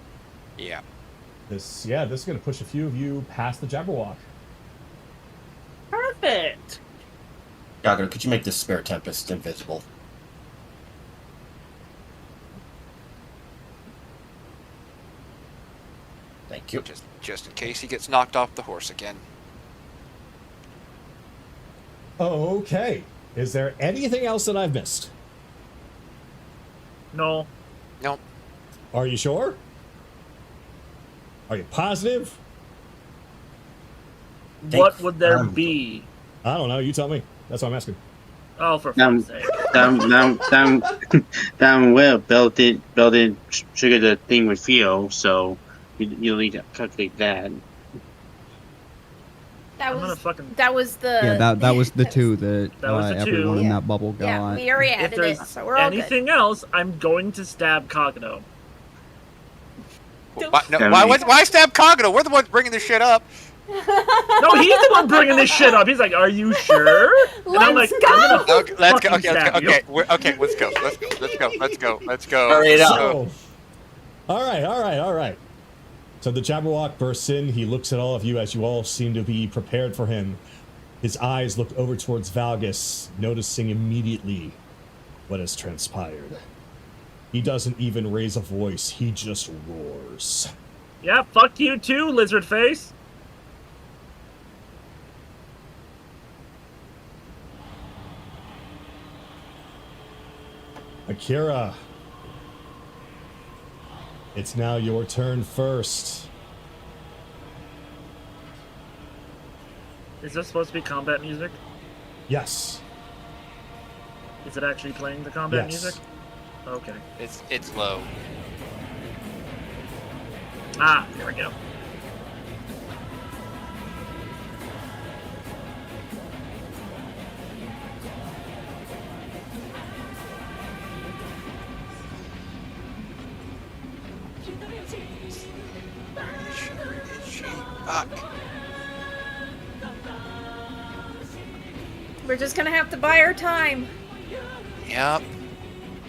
Yeah. This is going to push a few of you past the Jabberwock. Perfect! Kagato, could you make this Spare Tempest invisible? Thank you. Just in case he gets knocked off the horse again. Okay. Is there anything else that I've missed? No. Nope. Are you sure? Are you positive? What would there I'm- be? I don't know. You tell me. That's what I'm asking. Oh, for Um, fuck's sake. Damn well, Bell did trigger the thing with Theo, so you'll need to calculate that. That I'm gonna was fucking. that was the Yeah, that was the 2 that, That was the 2. everyone in Yeah. that bubble got. Yeah, we already If added it, there's so we're all good. anything else, I'm going to stab Kagato. Why stab Kagato? We're the ones bringing this shit up. No, he's the one bringing this shit up. He's like, "Are you sure?" And I'm like, Let's go. Okay, let's go. Okay, Fucking let's go. Okay, let's go. Let's go. Hurry it up. So, all right. So the Jabberwock bursts in. He looks at all of you as you all seem to be prepared for him. His eyes look over towards Valgus, noticing immediately what has transpired. He doesn't even raise a voice. He just roars. Yeah, fuck you too, lizard face. Akira, it's now your turn first. Is this supposed to be combat music? Yes. Is it actually playing the combat Yes. music? Okay. It's low. Ah, here we go. Fuck. We're just gonna have to buy our time. Yep.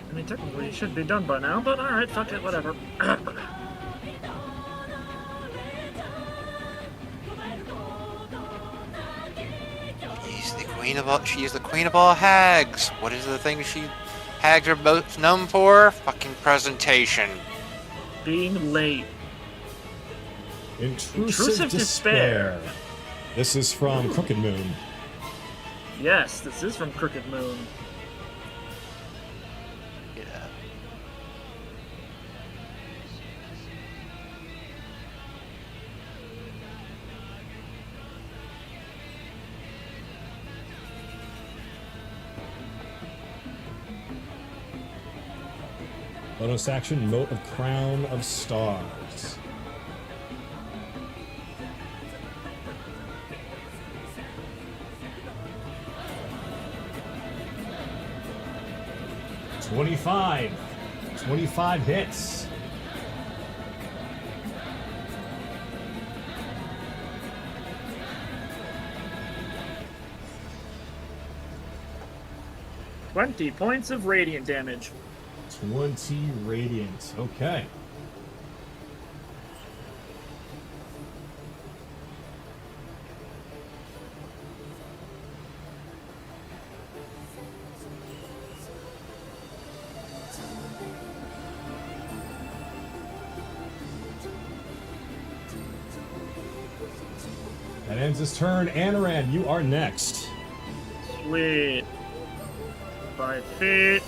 I mean, technically it should be done by now, but alright, fuck it, whatever. She's the queen of all hags. What is the thing hags are most known for? Fucking presentation. Being late. Intrusive despair. This is from Crooked Moon. Yes, this is from Crooked Moon. Yeah. Bonus action, Mote of Crown of Stars. $25 hits. $20 points of radiant damage. 20 radiant. Okay. That ends his turn. Anaran, you are next. Sweet. 5 feet.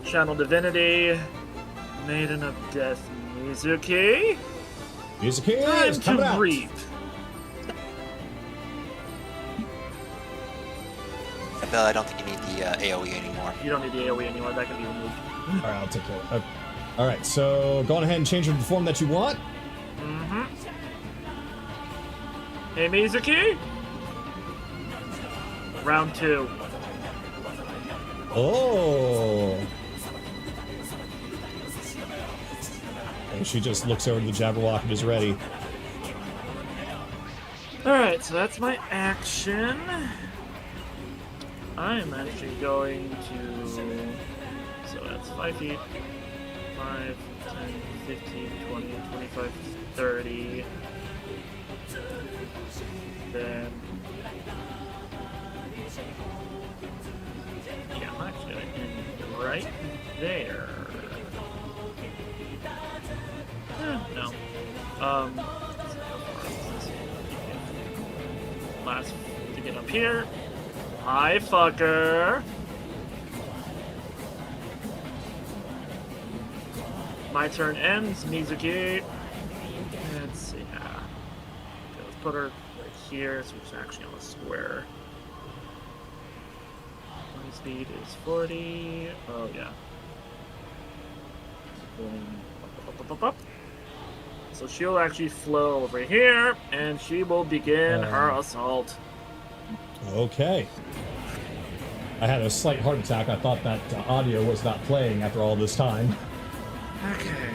Channel Divinity. Maiden of Death. Mizuki. Mizuki Time is coming to out. reap. Bill, I don't think you need the AoE anymore. You don't need the AoE anymore. That can be removed. All right, I'll take care of it. All right, so go on ahead and change it to the form that you want. Mm-hmm. Hey, Mizuki. Round 2. Oh. And she just looks over to the Jabberwock and is ready. Alright, so that's my action. I'm actually going to... So that's 5 feet. 5, 10, 15, 20, 25, 30. Then... Yeah, I'm actually going to end right there. No. Last to get up here. Hi, fucker. My turn ends, Mizuki. Let's see. Okay, let's put her right here, so she's actually on a square. My speed is 40. Oh, yeah. Up. So she'll actually flow over here, and she will begin her assault. Okay. I had a slight heart attack. I thought that audio was not playing after all this time. Okay.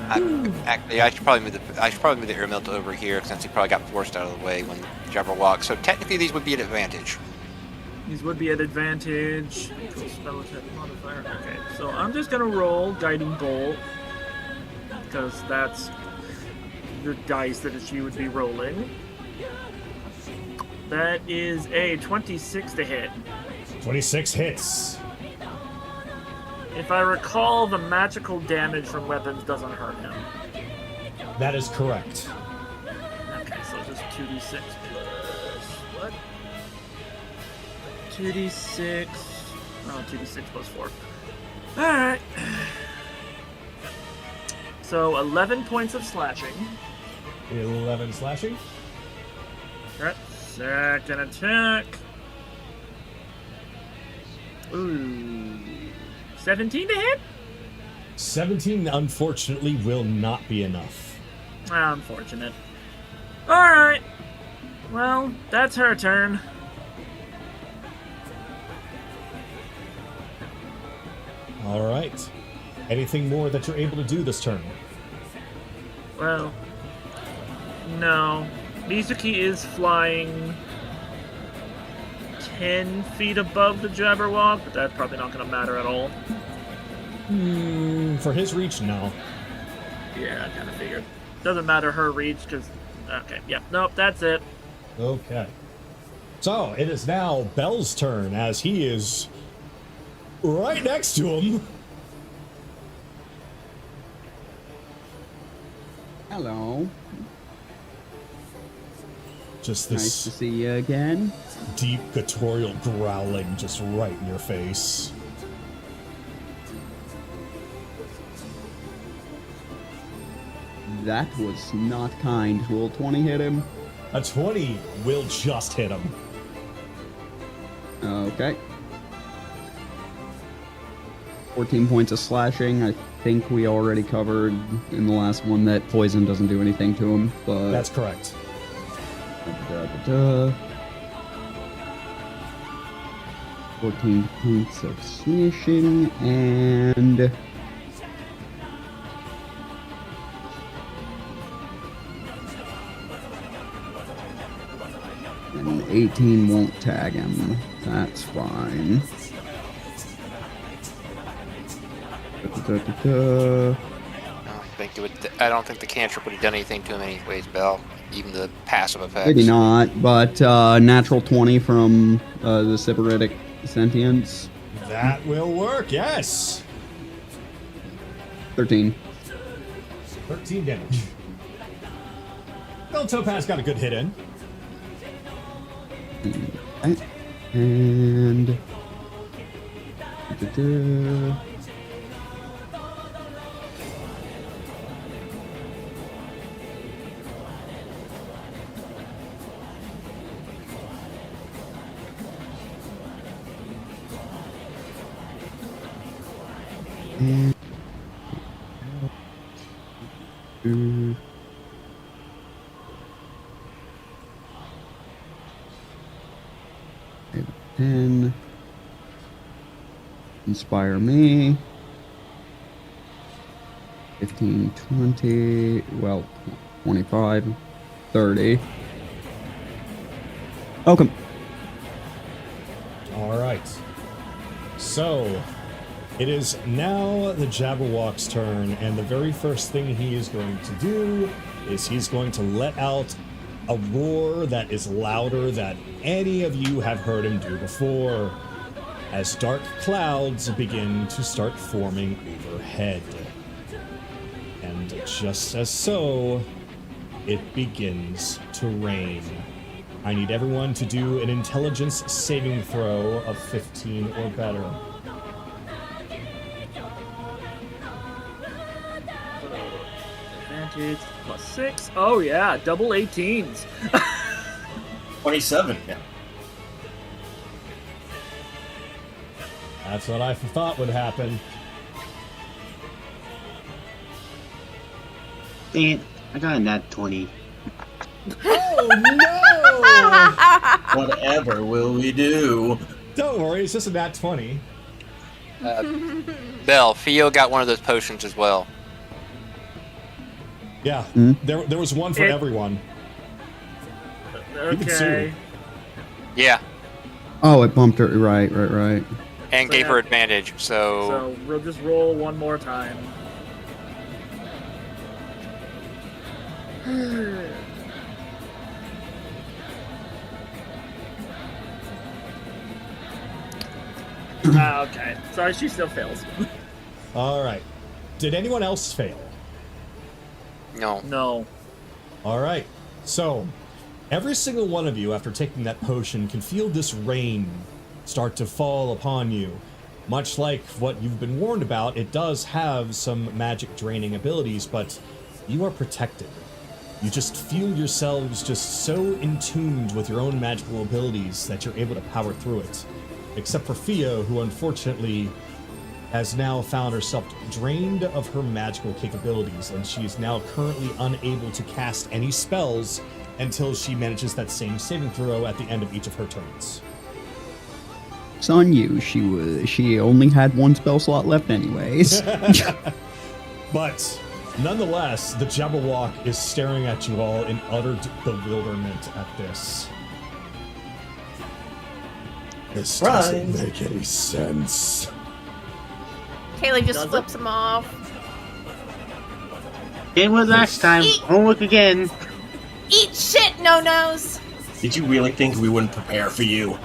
Actually, I should probably move the air melt over here since he probably got forced out of the way when Jabberwock. So technically, these would be an advantage. These would be an advantage. Equal spell attack modifier. Okay, so I'm just gonna roll Guiding Bolt because that's the dice that she would be rolling. That is a 26 to hit. 26 hits. If I recall, the magical damage from weapons doesn't hurt him. That is correct. Okay, so just 2d6 plus what? 2d6. Oh, 2d6 plus 4. Alright. So 11 points of slashing. 11 slashing. Alright, second attack. Ooh. 17 to hit? 17, unfortunately, will not be enough. Unfortunate. Alright. Well, that's her turn. All right. Anything more that you're able to do this turn? Well, no. Mizuki is flying 10 feet above the Jabberwock, but that's probably not going to matter at all. For his reach, no. Yeah, I kind of figured. Doesn't matter her reach, because... Okay, yep, nope, that's it. Okay. So, it is now Bell's turn, as he is right next to him. Hello. Just Nice to this see you again. deep guttural growling just right in your face. That was not kind. Will 20 hit him? A 20 will just hit him. Okay. 14 points of slashing. I think we already covered in the last one that poison doesn't do anything to him, but... That's correct. 14 points of slashing, and... And 18 won't tag him. That's fine. I don't think the cantrip would have done anything to him anyways, Bell. Even the passive effects. Maybe not, but natural 20 from the Sybaritic Sentience. That will work, yes. 13. 13 damage. Bell Topaz got a good hit in. Okay. And... And 10. Inspire me. 15, 20, well, 25, 30. Welcome. All right. So, it is now the Jabberwock's turn, and the very first thing he is going to do is he's going to let out a roar that is louder than any of you have heard him do before, as dark clouds begin to start forming overhead. And just as so, it begins to rain. I need everyone to do an intelligence saving throw of 15 or better. Advantage plus 6. Oh yeah, double 18s. 27. Yeah. That's what I thought would happen. Dang it, I got a nat 20. Oh no! Whatever will we do? Don't worry, it's just a nat 20. Bell, Theo got one of those potions as well. Yeah, Hmm? there was one for It- everyone. You can sue. Okay. Yeah, Oh, it bumped her. Right. and So gave yeah. her advantage. So we'll just roll one more time. Okay. Sorry, she still fails. All right. Did anyone else fail? No. No. All right. So, every single one of you, after taking that potion, can feel this rain start to fall upon you. Much like what you've been warned about, it does have some magic draining abilities, but you are protected. You just feel yourselves just so in tuned with your own magical abilities that you're able to power through it. Except for Fio, who unfortunately has now found herself drained of her magical capabilities, and she's now currently unable to cast any spells until she manages that same saving throw at the end of each of her turns. It's on you. She only had one spell slot left, anyways. But nonetheless, the Jabberwock is staring at you all in utter bewilderment at this. This doesn't Right. make any sense. Kaylee just Does it? flips him off. Same with last time. Homework again. Eat shit, no-nos! Did you really think we wouldn't prepare for you?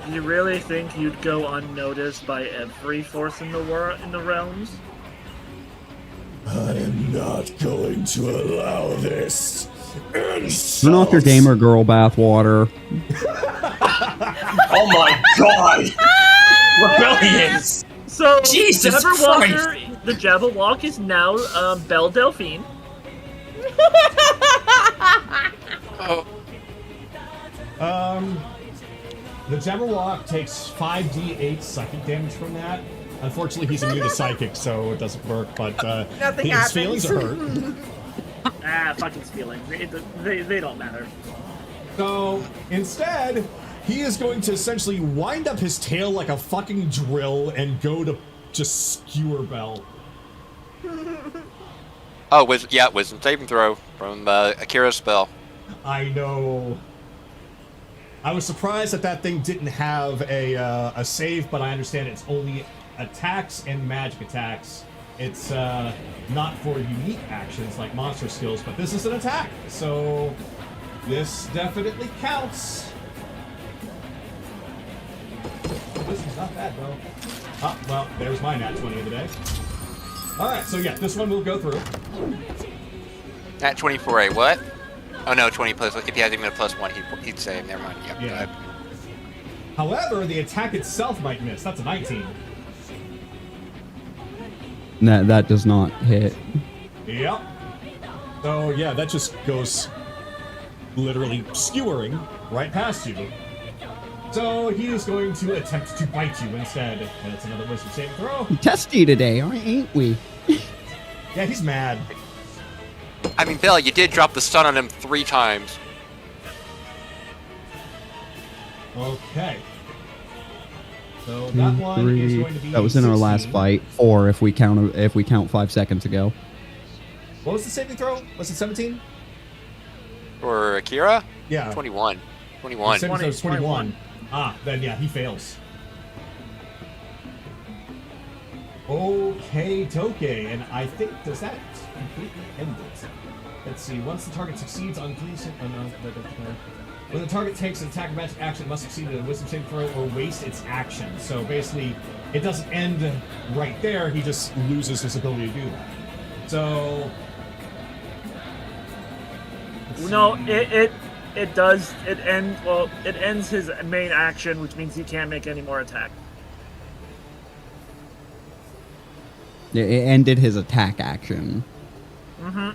Do you really think you'd go unnoticed by every force in the realms? I am not going to allow this. Turn off your gamer girl bathwater. Oh my god! Rebellions! So, Jesus the Jabberwock is now Belle Delphine. Oh, The Jabberwock takes 5d8 psychic damage from that. Unfortunately, he's immune to psychic, so it doesn't work, but Nothing his happens. feelings are hurt. Fuck his feelings. They don't matter. So, instead, he is going to essentially wind up his tail like a fucking drill and go to just skewer Belle. oh, wisdom saving throw from Akira's spell. I know. I was surprised that thing didn't have a save, but I understand it's only attacks and magic attacks. It's not for unique actions like monster skills, but this is an attack, so this definitely counts. This is not bad, though. Oh, well, there's my nat 20 of the day. Alright, so yeah, this one will go through. At 24, a what? Oh no, 20 plus. If he has even a +1, he'd save. Never mind. Yep. Yeah. However, the attack itself might miss. That's a 19. That does not hit. Yep. So yeah, that just goes literally skewering right past you. So he is going to attempt to bite you instead. And it's another wisdom saving throw. Testy today, ain't we? Yeah, he's mad. I mean, Belle, you did drop the stun on him 3 times. Okay. So that one is going to be. That was in our 16. last fight. 4 if we count 5 seconds ago. What was the saving throw? Was it 17? For Akira? Yeah. 21. The 21. saving throw is 21. 21. Ah, then yeah, he fails. Okay, Toke, and I think, does that completely end it? Let's see, once the target succeeds on completion, oh no, when the target takes an attack or magic action, it must succeed in a wisdom saving throw or waste its action. So basically, it doesn't end right there, he just loses his ability to do that. So... No, it does. It ends his main action, which means he can't make any more attack. It ended his attack action. Mm-hmm.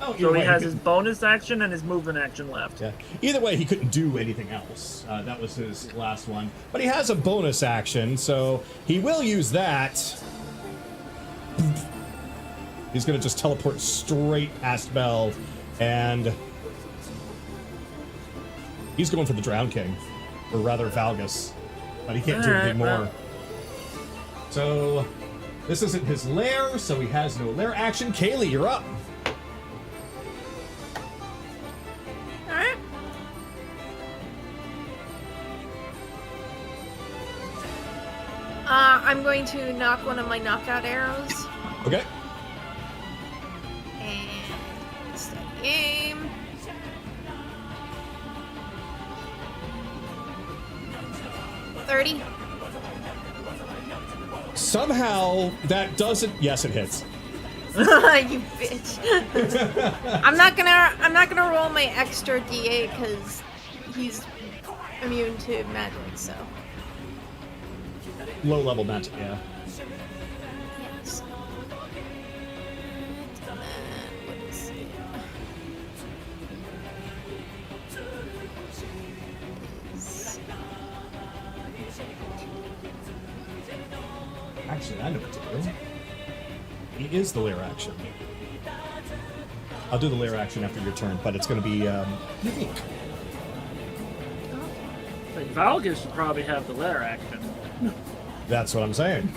Oh, So he way, has could- his bonus action and his movement action left. Yeah. Either way, he couldn't do anything else. That was his last one. But he has a bonus action, so he will use that. He's going to just teleport straight past Belle, and he's going for the Drown King, or rather Valgus. But he can't do anything more. So This isn't his lair, so he has no lair action. Kaylee, you're up. Alright. I'm going to knock one of my knockout arrows. Okay. And steady aim. $30. Somehow that doesn't. Yes, it hits. You bitch. I'm not gonna roll my extra D8 because he's immune to magic, so. Low level magic, yeah. Yes. And then, what is it? Actually, I know what to do. He is the lair action. I'll do the lair action after your turn, but it's going to be unique. Like, Valgus should probably have the lair action. That's what I'm saying.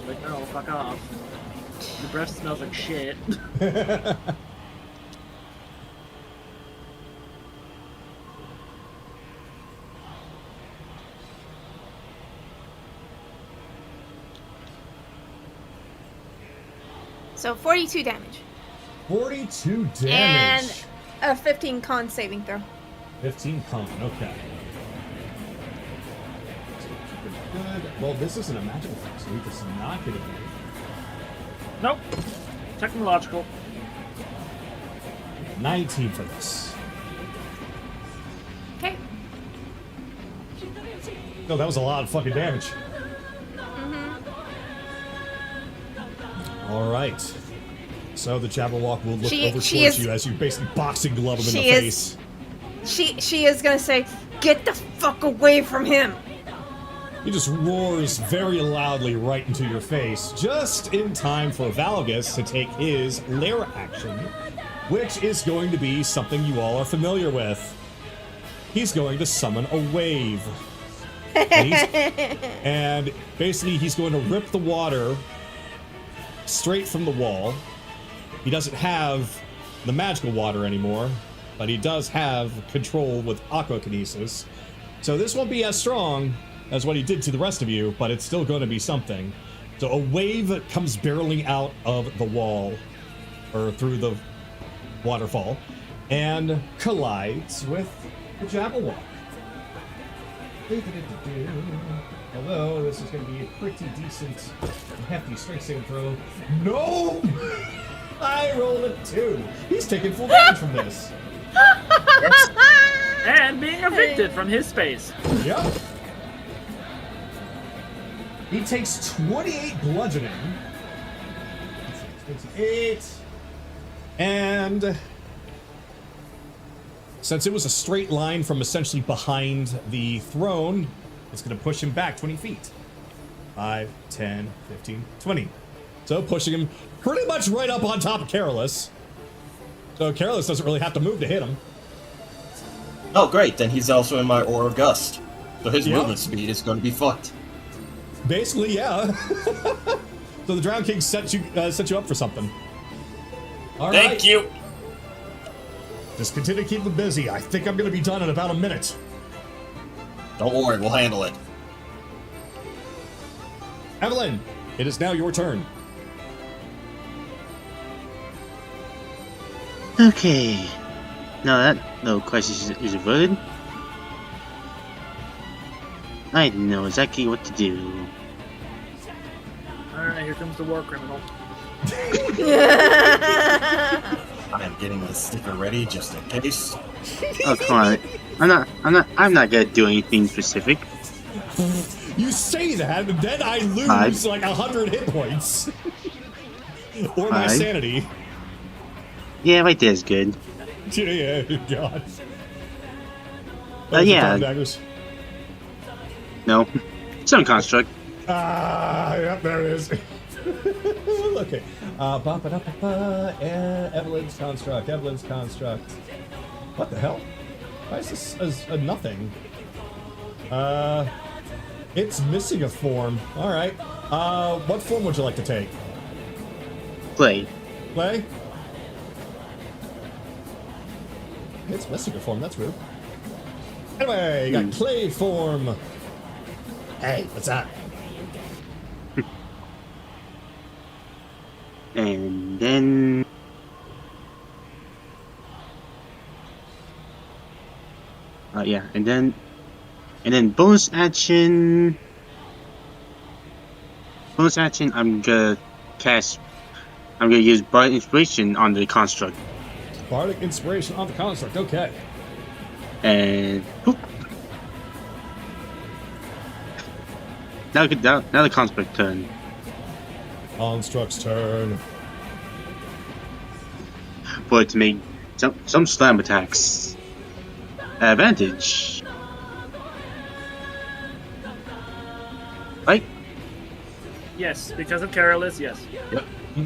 Like, no, fuck off. Your breath smells like shit. So 42 damage. 42 damage. And a 15 con saving throw. 15 con, okay. Good. Well, this isn't a magical thing, so we just not get it. Nope. Technological. 19 for this. Okay. No, that was a lot of fucking damage. All right. So the Jabberwock will look over towards you as you basically boxing glove him in the face. She is gonna say, "Get the fuck away from him!" He just roars very loudly right into your face, just in time for Valgus to take his lair action, which is going to be something you all are familiar with. He's going to summon a wave. And basically he's going to rip the water straight from the wall. He doesn't have the magical water anymore, but he does have control with aquakinesis. So this won't be as strong as what he did to the rest of you, but it's still going to be something. So a wave comes barreling out of the wall, or through the waterfall, and collides with the Jabberwock. Although this is going to be a pretty decent, hefty strength saving throw. No! I rolled a 2. He's taking full damage from this. And being evicted from his space. Yep. He takes 28 bludgeoning. 28. And since it was a straight line from essentially behind the throne, it's going to push him back 20 feet. 5, 10, 15, 20. So pushing him pretty much right up on top of Carolus. So Carolus doesn't really have to move to hit him. Oh, great. Then he's also in my Aura of Gust. So his movement speed is going to be fucked. Basically, yeah. So the Drown King set you up for something. All right. Thank you. Just continue to keep them busy. I think I'm going to be done in about a minute. Don't worry, we'll handle it. Evelyn, it is now your turn. Okay. Now that no crisis is averted, I know exactly what to do. Alright, here comes the war criminal. I am getting the sticker ready just in case. Oh come on! I'm not gonna do anything specific. You say that, and then I lose like 100 hit points. Or my sanity. Yeah, right there's good. Yeah, God. Yeah. Daggers. No, some construct. Yep, there it is. Okay. Evelyn's construct. Evelyn's construct. What the hell? Why is this as a nothing? It's missing a form. All right. What form would you like to take? Play. Play? It's missing a form. That's weird. Anyway, you got clay form. Hey, what's that? And then... yeah, and then bonus action. Bonus action. I'm gonna use Bardic Inspiration on the construct. Bardic Inspiration on the construct. Okay. And whoop. Now the construct turn. Construct's turn. For it to make some slam attacks. Advantage. Right? Yes, because of Careless, yes.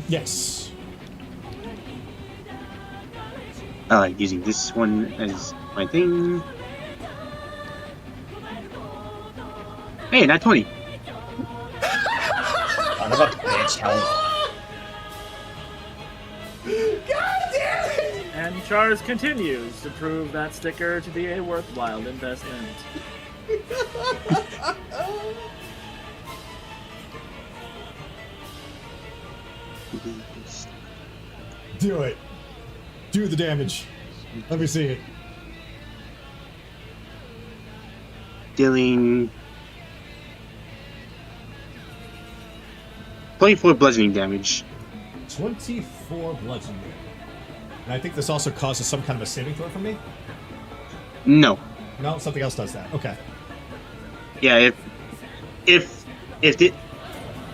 Yes. I like using this one as my thing. Hey, not 20. Son of a bitch, hell. And Charles continues to prove that sticker to be a worthwhile investment. Do it. Do the damage. Let me see it. Dealing 24 bludgeoning damage. 24 bludgeoning. And I think this also causes some kind of a saving throw from me? No. No, something else does that. Okay. Yeah, if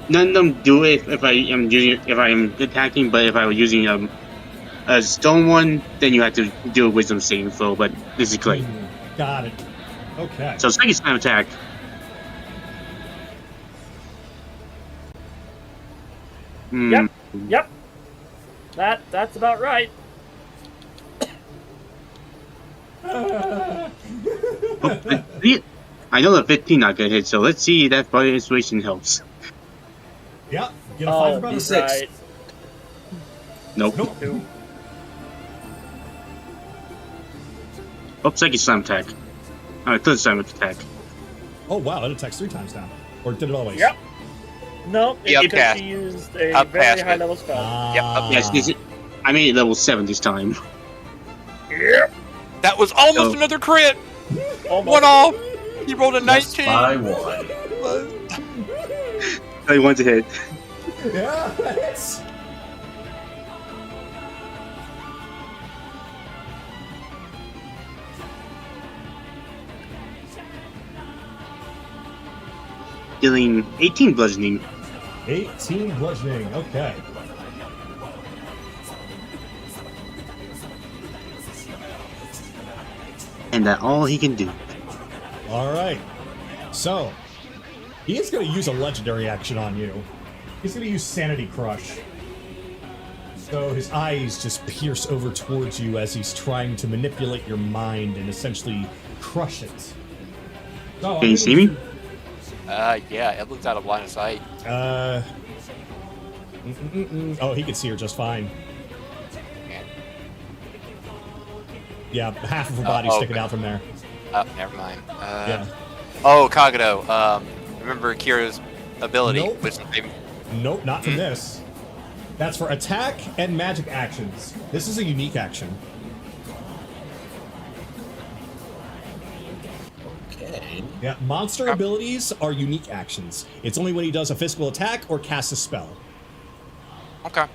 none of them do it if I am attacking, but if I were using a stone one, then you have to do a wisdom saving throw, but this is great. Got it. Okay. So second time attack. Yep. That's about right. I know that 15 not gonna hit, so let's see if that Bardic Inspiration helps. Yeah. Get a 5 for D6. Right. Nope. Nope. Oh, second slam attack. Alright, third slam attack. Oh, wow. It attacks 3 times now. Or did it always? Yep. Nope, Yeah, because upcast. she used a Upcast very it. high level spell. Yep, Yes, I made it level 7 this time. Yep. That was almost Oh. another crit. Almost. 1 off. He rolled a Lost 19. by 1. I want to hit. Yeah. It's... Dealing 18 bludgeoning. 18 bludgeoning. Okay. And that's all he can do. All right. So, he is going to use a legendary action on you. He's going to use Sanity Crush. So his eyes just pierce over towards you as he's trying to manipulate your mind and essentially crush it. So, Can you see me? Yeah, Evelyn's out of line of sight. Oh, he can see her just fine. Yeah, half of her body's oh, sticking okay. out from there. Oh, never mind. Yeah. Oh, Kagato. Remember Kira's ability? Nope. Wisdom saving- Nope, not from this. That's for attack and magic actions. This is a unique action. Okay. Yeah, monster abilities are unique actions. It's only when he does a physical attack or casts a spell. Okay.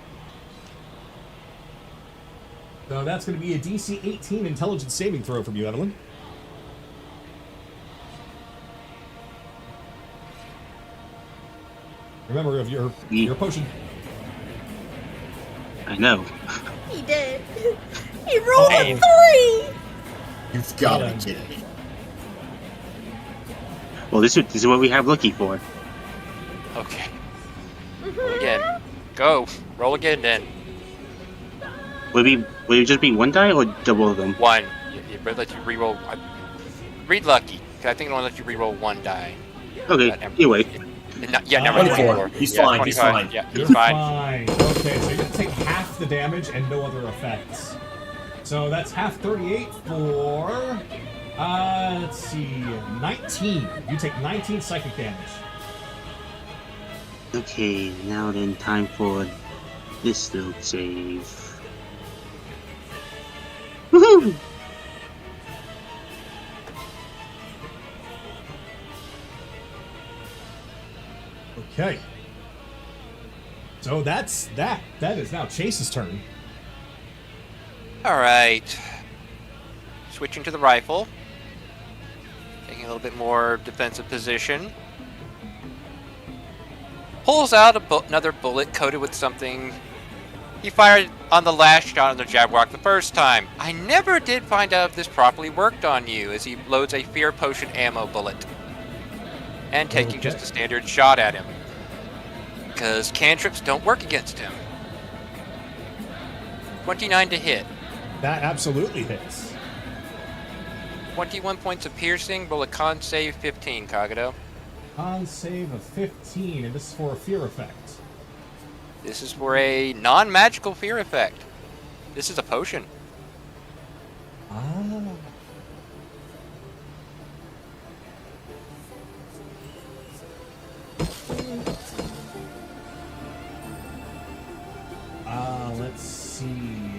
So that's going to be a DC 18 intelligence saving throw from you, Evelyn. Remember, of your potion. I know. He did. He rolled Hey. a 3! You've got to be kidding me. Well, this is what we have Lucky for. Okay. Roll again. Go. Roll again then. Would it just be one die or double of them? 1. It let you reroll. Read lucky. 'Cause I think it only lets you reroll 1 die. Okay, anyway. Never mind. 24. He's fine, he's 25. fine. Yeah, You're he's fine. Okay, so you're gonna take half the damage and no other effects. So that's half 38 for, let's see, 19. You take 19 psychic damage. Okay, now then, time for this little save. Woohoo! Okay. So that's that. That is now Chase's turn. Alright. Switching to the rifle. Taking a little bit more defensive position. Pulls out another bullet coated with something. He fired on the last shot on the Jabberwock the first time. I never did find out if this properly worked on you, as he loads a fear potion ammo bullet. And taking just a standard shot at him. Because cantrips don't work against him. 29 to hit. That absolutely hits. 21 points of piercing, roll a con save 15, Kagato. Con save of 15, and this is for a fear effect. This is for a non-magical fear effect. This is a potion. Ah. Let's see.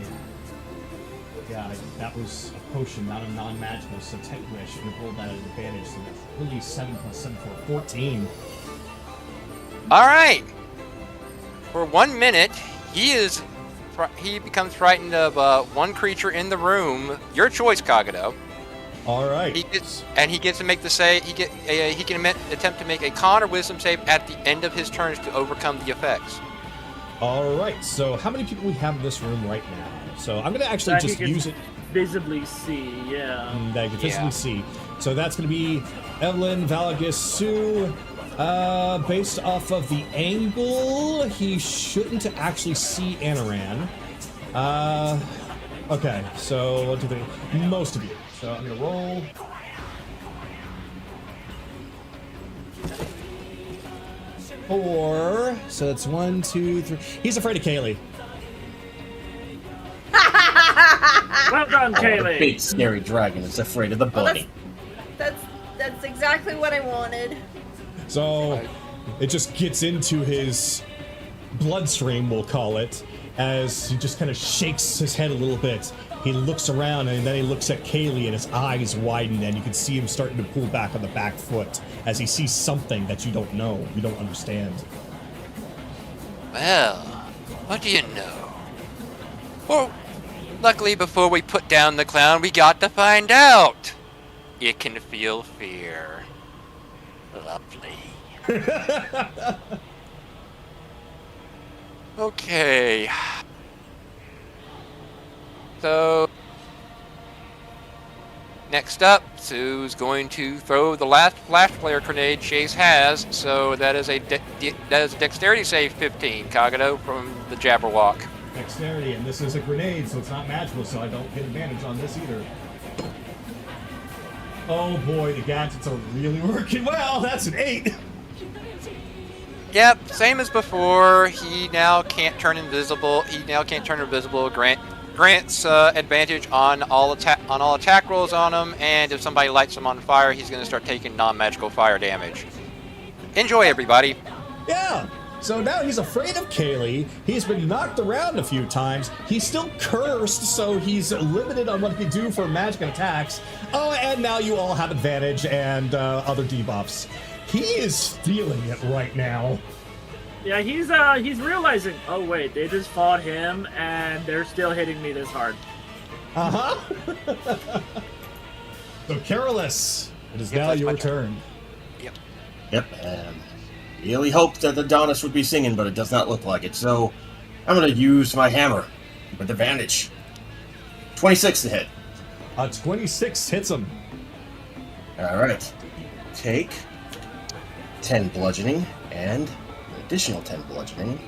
Yeah, that was a potion, not a non-magical, so technically I shouldn't have rolled that at advantage, so that's really 7 plus 7 for 14. Alright! For 1 minute, he becomes frightened of one creature in the room. Your choice, Kagato. Alright. He gets to make the save. He can attempt to make a con or wisdom save at the end of his turns to overcome the effects. Alright, so how many people we have in this room right now? So I'm going to actually That just you can use it. visibly see, yeah. That you can visibly Yeah. see. So that's going to be Evelyn, Valagus, Sue. Based off of the angle, he shouldn't actually see Anaran. Okay, so what do they? Most of you. So I'm going to roll. Four. So that's 1, 2, 3. He's afraid of Kaylee. Well done, The Kaylee! big scary dragon is afraid of the Well, bunny. that's exactly what I wanted. So it just gets into his bloodstream, we'll call it, as he just kind of shakes his head a little bit. He looks around and then he looks at Kaylee and his eyes widen and you can see him starting to pull back on the back foot as he sees something that you don't know, you don't understand. Well, what do you know? Well, luckily before we put down the clown, we got to find out. It can feel fear. Lovely. Okay. So, next up, Sue's going to throw the last flash player grenade Chase has. So that is a dexterity save 15, Kagato, from the Jabberwock. Dexterity, and this is a grenade, so it's not magical, so I don't get advantage on this either. Oh boy, the gadgets are really working well. That's an 8. Yep, same as before. He now can't turn invisible. Grants advantage on all attack rolls on him, and if somebody lights him on fire, he's going to start taking non-magical fire damage. Enjoy, everybody. Yeah. So now he's afraid of Kaylee. He's been knocked around a few times. He's still cursed, so he's limited on what he can do for magic attacks. Oh, and now you all have advantage and other debuffs. He is feeling it right now. Yeah, he's realizing, oh wait, they just fought him and they're still hitting me this hard. Uh-huh. So, Carolus, it is Yep, now that's your my turn. Yep, really hoped that Adonis would be singing, but it does not look like it, so I'm going to use my hammer with advantage. 26 to hit. 26 hits him. Alright. Take 10 bludgeoning and an additional 10 bludgeoning.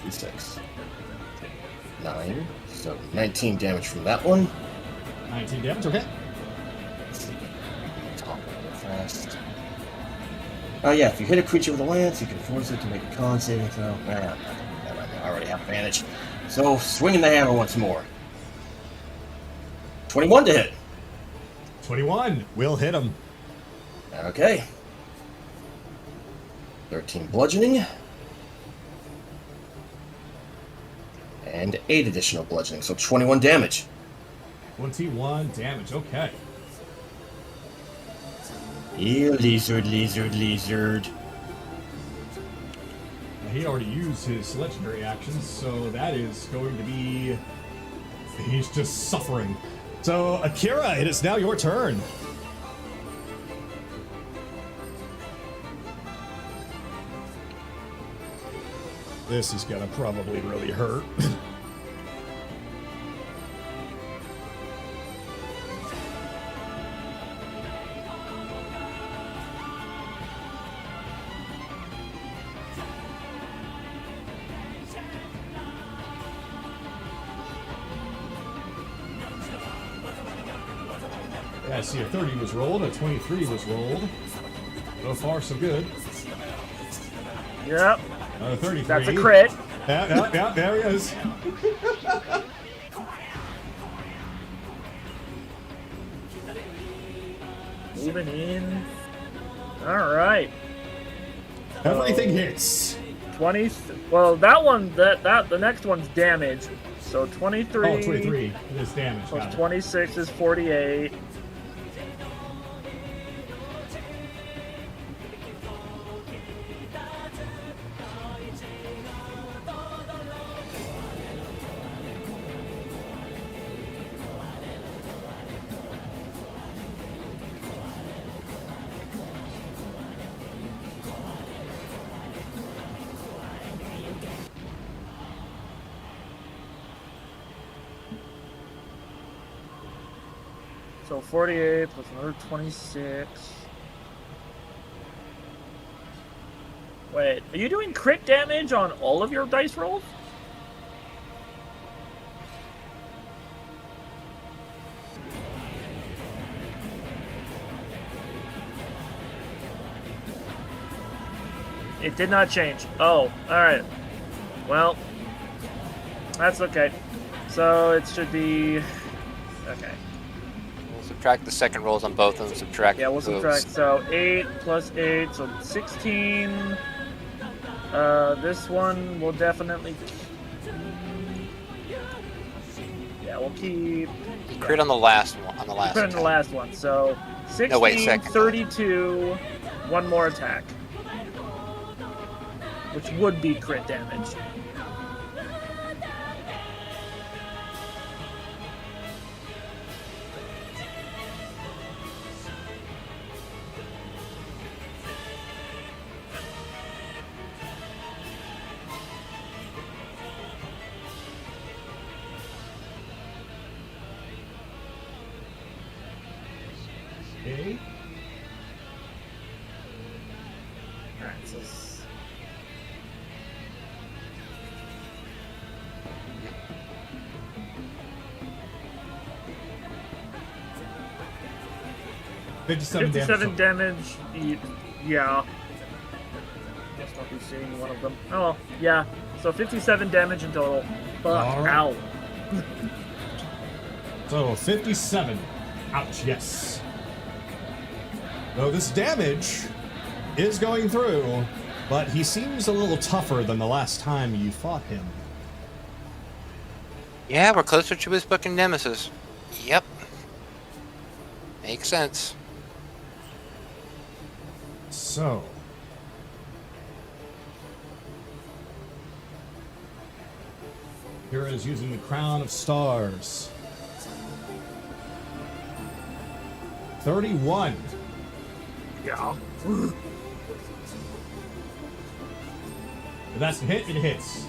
D6. 9. So 19 damage from that one. 19 damage, okay. Talk real fast. Oh yeah, if you hit a creature with a lance, you can force it to make a con saving throw. I already have advantage. So, swinging the hammer once more. 21 to hit. 21 will hit him. Okay. 13 bludgeoning. And 8 additional bludgeoning, so 21 damage. 21 damage, okay. Yeah, lizard. Now, he already used his legendary actions, so that is going to be... He's just suffering. So, Akira, it is now your turn. This is gonna probably really hurt. Yeah, I see a 30 was rolled, a 23 was rolled. So far, so good. Yep. 33. That's a crit. Yeah, there he is. Moving in. Alright. Everything hits. 20. Well, that one, the next one's damage. So 23. Oh, 23. It is damage. Plus Got it. 26 is 48. So 48 plus another 26. Wait, are you doing crit damage on all of your dice rolls? It did not change. Oh, alright. Well, that's okay. So it should be... Okay. We'll subtract the second rolls on both and subtract Yeah, we'll those. subtract. So 8 plus 8, so 16. This one will definitely... Yeah, we'll keep... Crit on the last one. On the last Put in the attack. last one. So 16, No, wait, second. 32, one more attack. Which would be crit damage. Okay. Alright, so... 57 damage. Yeah. Must not be seeing one of them. Oh, well, yeah. So 57 damage in total. Fuck. All right. Ow. So 57. Ouch, yes. Though this damage is going through, but he seems a little tougher than the last time you fought him. Yeah, we're closer to his fucking nemesis. Yep. Makes sense. So. Kira is using the Crown of Stars. 31. Yeah. If that's a hit, it hits.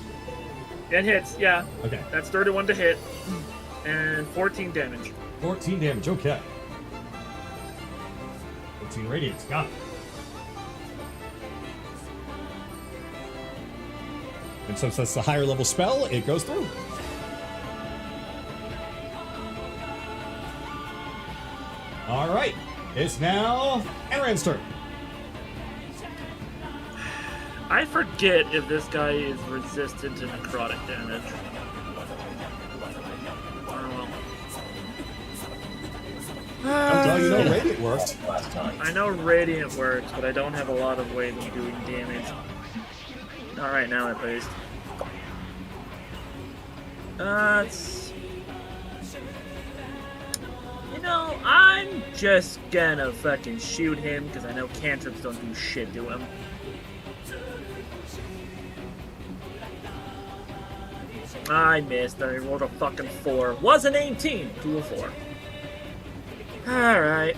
It hits, yeah. Okay. That's 31 to hit. And 14 damage. 14 damage, okay. 14 radiance, got it. And since that's the higher level spell, it goes through. Alright, it's now Enran's turn. I forget if this guy is resistant to necrotic damage. Oh Well, you know, well. Radiant worked. Last time. I know Radiant works, but I don't have a lot of ways of doing damage. Not right now, at least. You know, I'm just gonna fucking shoot him, because I know cantrips don't do shit to him. I missed. I rolled a fucking 4. Was an 18 to a 4. Alright.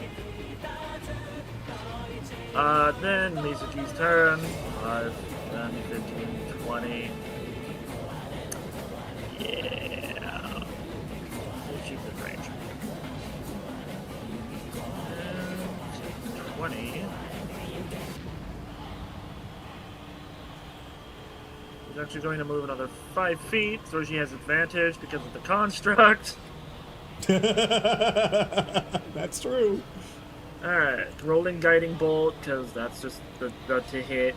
Then Mizuki's turn. 5, 10, 15, 20. Yeah. Let's shoot the range. 20. He's actually going to move another 5 feet, so she has advantage because of the construct. That's true. Alright, rolling guiding bolt, because that's just the to hit.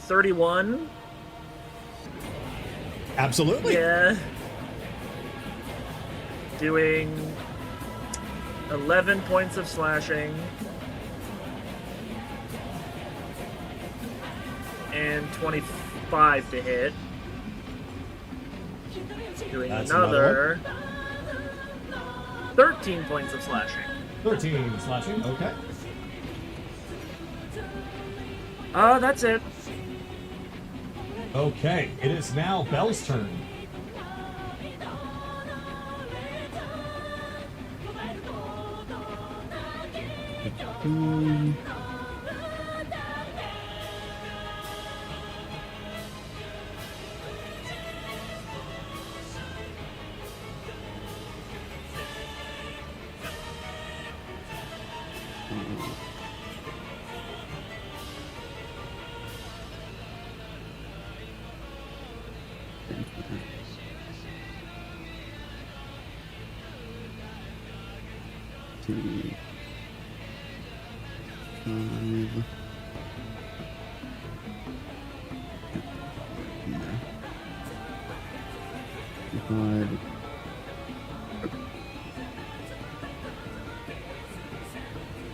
31. Absolutely. Yeah. Doing 11 points of slashing. And 25 to hit. Doing That's another 13 points of slashing. 13 slashing. Okay. That's it. Okay. It is now Belle's turn.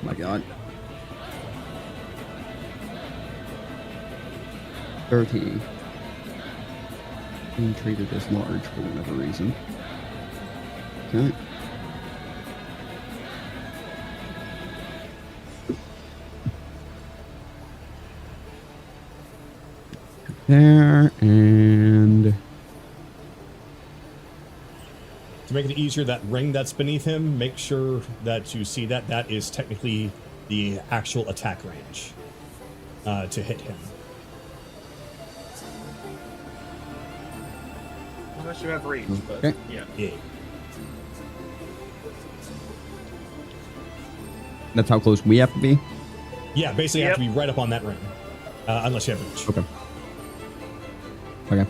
My God. 30. Being treated as large for whatever reason. Okay. There, and To make it easier, that ring that's beneath him, make sure that you see that. That is technically the actual attack range to hit him. Unless you have reach, but Okay. yeah. Yeah. That's how close we have to be? Yeah, basically you have to Yep. be right up on that ring. Unless you have reach. Okay. Okay.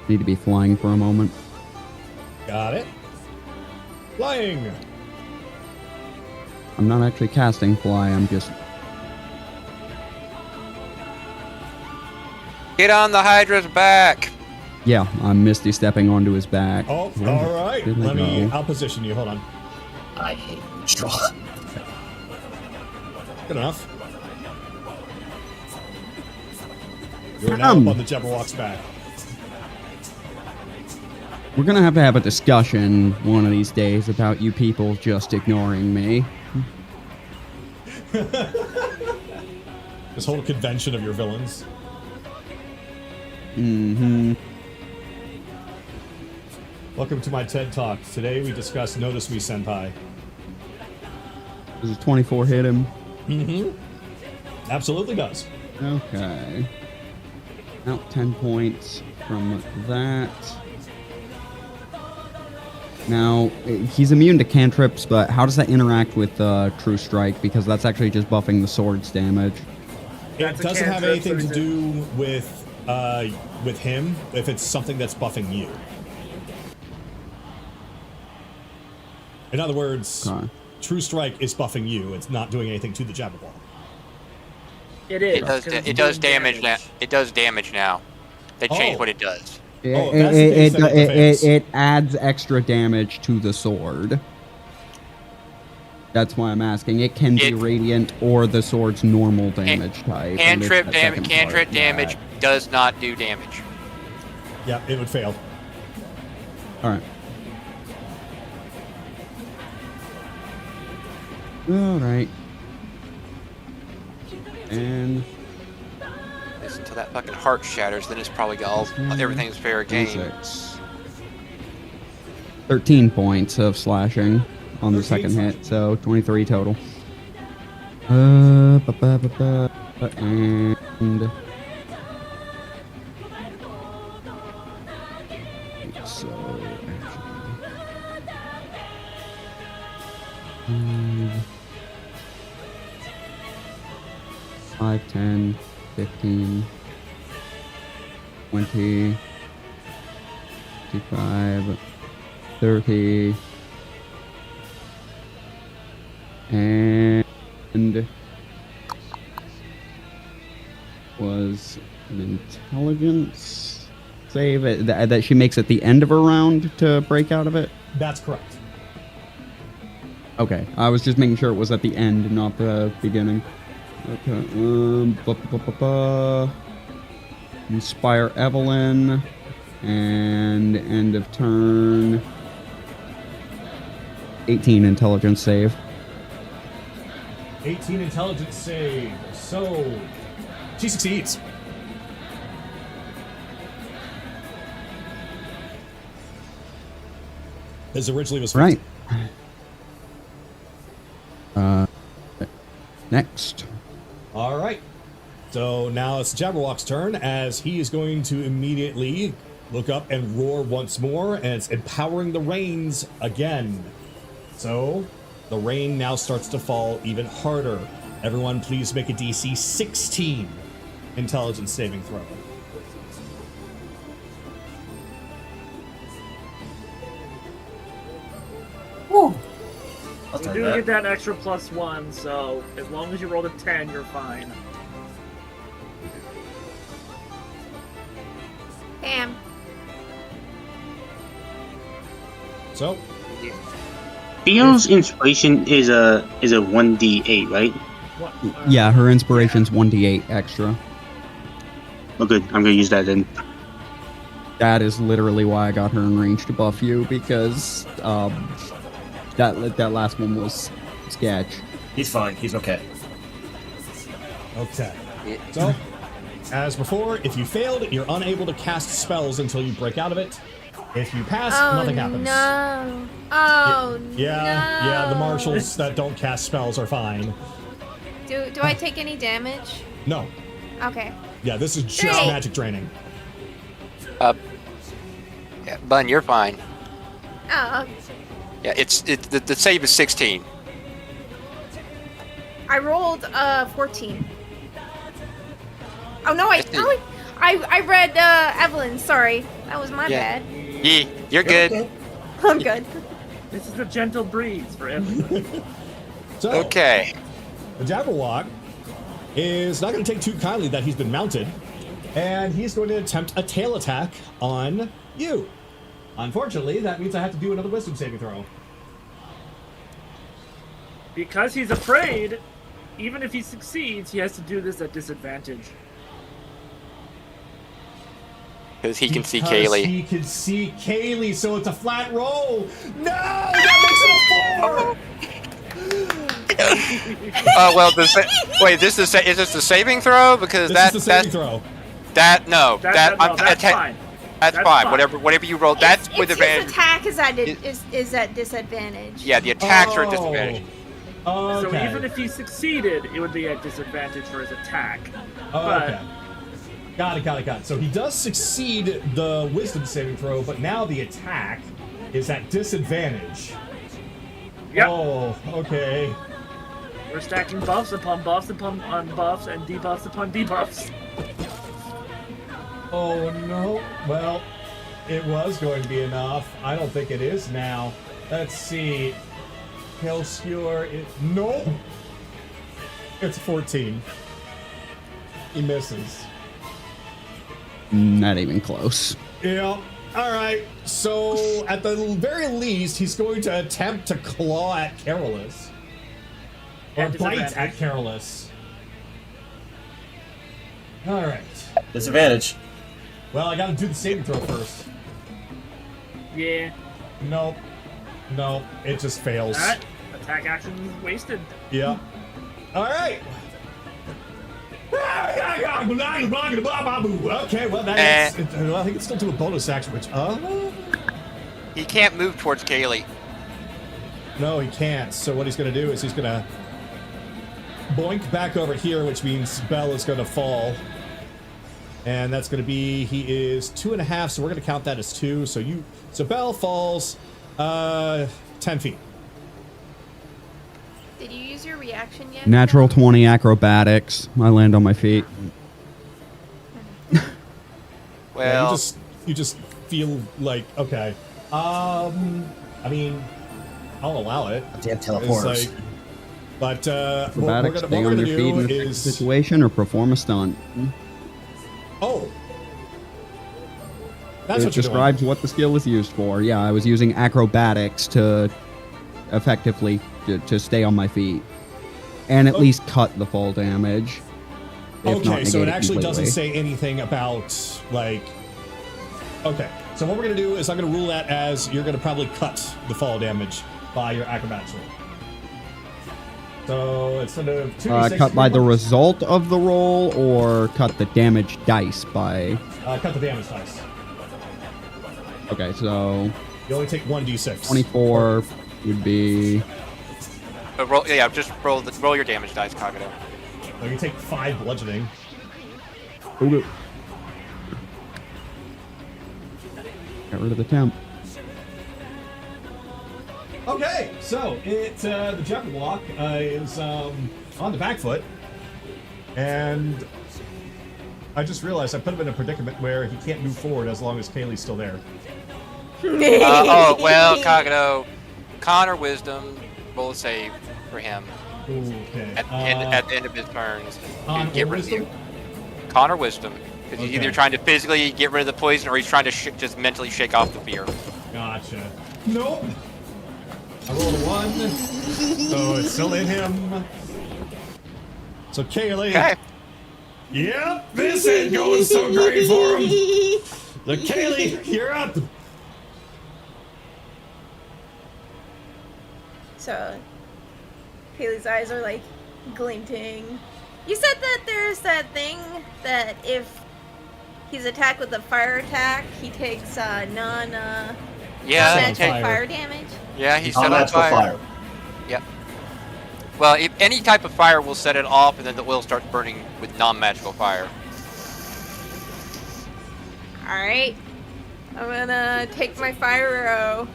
Need to be flying for a moment. Got it. Flying! I'm not actually casting fly, I'm just... Get on the Hydra's back! Yeah, I'm misty stepping onto his back. Oh, Where all right. did I Let me... go? I'll position you. Hold on. I hate draw. Good enough. You're now up on the Jabberwock's back. We're gonna have a discussion one of these days about you people just ignoring me. This whole convention of your villains. Mm-hmm. Welcome to my TED Talk. Today we discuss Notice Me, Senpai. Does a 24 hit him? Mm-hmm. Absolutely does. Okay. Out 10 points from that. Now, he's immune to cantrips, but how does that interact with True Strike? Because that's actually just buffing the sword's damage. It That's a doesn't have cantrip, anything so to he's do with him if it's something that's buffing you. In other words, Okay. True Strike is buffing you. It's not doing anything to the Jabberwock. It is. It does. 'cause it's It does doing damage now. It does damage now. They changed Oh. what it does. Oh, if that's the case, then it defends. It adds extra damage to the sword. That's why I'm asking. It can be It- radiant or the sword's normal damage type. and it's Cantrip the damage. second Cantrip part damage that- does not do damage. Yeah, it would fail. All right. All right. And Listen until that fucking heart shatters, then it's probably all everything's fair game. 26. 13 points of slashing on the 13 second hit, so 23 total. And so actually, 5, 10, 15, 20, 25, 30, and was an intelligence save that she makes at the end of her round to break out of it? That's correct. Okay, I was just making sure it was at the end, not the beginning. Okay, Inspire Evelyn, and end of turn. 18 intelligence save. 18 intelligence save. So she succeeds. This originally was 50. Right. Next. All right. So now it's Jabberwock's turn, as he is going to immediately look up and roar once more, and it's empowering the rains again. So the rain now starts to fall even harder. Everyone, please make a DC 16 intelligence saving throw. I'll You take do that. get that extra +1, so as long as you roll a 10, you're fine. Bam. So Theo's inspiration is a 1d8, right? What, Yeah, her inspiration's 1d8 extra. Oh, good. I'm gonna use that then. That is literally why I got her in range to buff you, because that last one was sketch. He's fine. He's okay. okay. So as before, if you failed, you're unable to cast spells until you break out of it. If you pass, Oh nothing happens. no! Oh Yeah, no! yeah, the marshals that don't cast spells are fine. Do I take any damage? No. Okay. Yeah, this is just Great. magic draining. Yeah, Bun, you're fine. Oh, Yeah, the save is 16. I rolled 14. Oh no! I read Evelyn. Sorry, that was my Yeah. bad. Yeah, you're good. Okay. I'm good. This is a gentle breeze for everyone. So, Okay. the Jabberwock is not going to take too kindly that he's been mounted, and he's going to attempt a tail attack on you. Unfortunately, that means I have to do another wisdom saving throw. Because he's afraid, even if he succeeds, he has to do this at disadvantage. Because he can see Because Kaylee. He can see Kaylee, so it's a flat roll. No, that makes it a 4. Oh well. Wait, is this the saving throw? Because This is the saving throw. That's fine. That's That's fine. fine. Whatever you roll, that's with His advantage. attack is at disadvantage. Yeah, the attacks are at disadvantage. Okay. So even if he succeeded, it would be at disadvantage for his attack. Okay. Got it. So he does succeed the wisdom saving throw, but now the attack is at disadvantage. Yep. Oh, okay. We're stacking buffs upon buffs upon buffs and debuffs upon debuffs. Oh no. Well, it was going to be enough. I don't think it is now. Let's see. Hail Skewer. Nope. It's 14. He misses. Not even close. Yeah. All right. So at the very least, he's going to attempt to claw at Carolus. Or At bite disadvantage. at Carolus. All right. Disadvantage. Well, I got to do the saving throw first. Yeah. Nope. Nope. It just fails. Alright. Attack action wasted. Yeah. All right. Okay, well, that's, well, I think it's still do a bonus action, which, He can't move towards Kaylee. no, he can't. So what he's going to do is he's going to boink back over here, which means Bell is going to fall. And that's going to be, he is 2.5, so we're going to count that as 2. So Bell falls 10 feet. Did you use your reaction yet? Natural 20 acrobatics. I land on my feet. Well, Yeah, you just feel like, okay. I mean, I'll allow it. Damn It's teleporters. like, but what we're Acrobatics, gonna, stay what we're on gonna your feet in do a is, situation or perform a stunt. oh, that's It what you're describes what the skill is used for. Yeah, I was using acrobatics to effectively to stay on my feet and at Oh. least cut the fall damage. doing. if not Okay, so it negate actually doesn't completely. say anything about like. Okay, so what we're gonna do is I'm gonna rule that as you're gonna probably cut the fall damage by your acrobatics roll. So instead of 2d6, Cut by the result of the roll or cut the damage dice by. cut the damage dice. Okay, so You only take 1d6. 24 would be. roll, just roll your damage dice, Kagato. So you take 5 bludgeoning. Ooh. Get rid of the temp. Okay, so the Jabberwock is on the back foot, and I just realized I put him in a predicament where he can't move forward as long as Kaylee's still there. Oh, well, Kagato, con or wisdom, roll a save for him Okay. at the end of his turns. Con to get or rid wisdom? of you. Con or wisdom. Because he's Okay. either trying to physically get rid of the poison or he's trying to just mentally shake off the fear. Gotcha. Nope. I rolled a 1, so it's still in him. So Kaylee. Okay. Yep, this ain't going so great for him. The Kaylee, you're up. So, Haley's eyes are like glinting. You said that there's that thing that if he's attacked with a fire attack, he takes Yeah, non-magical fire. fire damage. yeah, he's set on Magical fire. Yep. Well, if any type of fire will set it off, and then the oil starts burning with non-magical fire. Alright. I'm gonna take my fire arrow.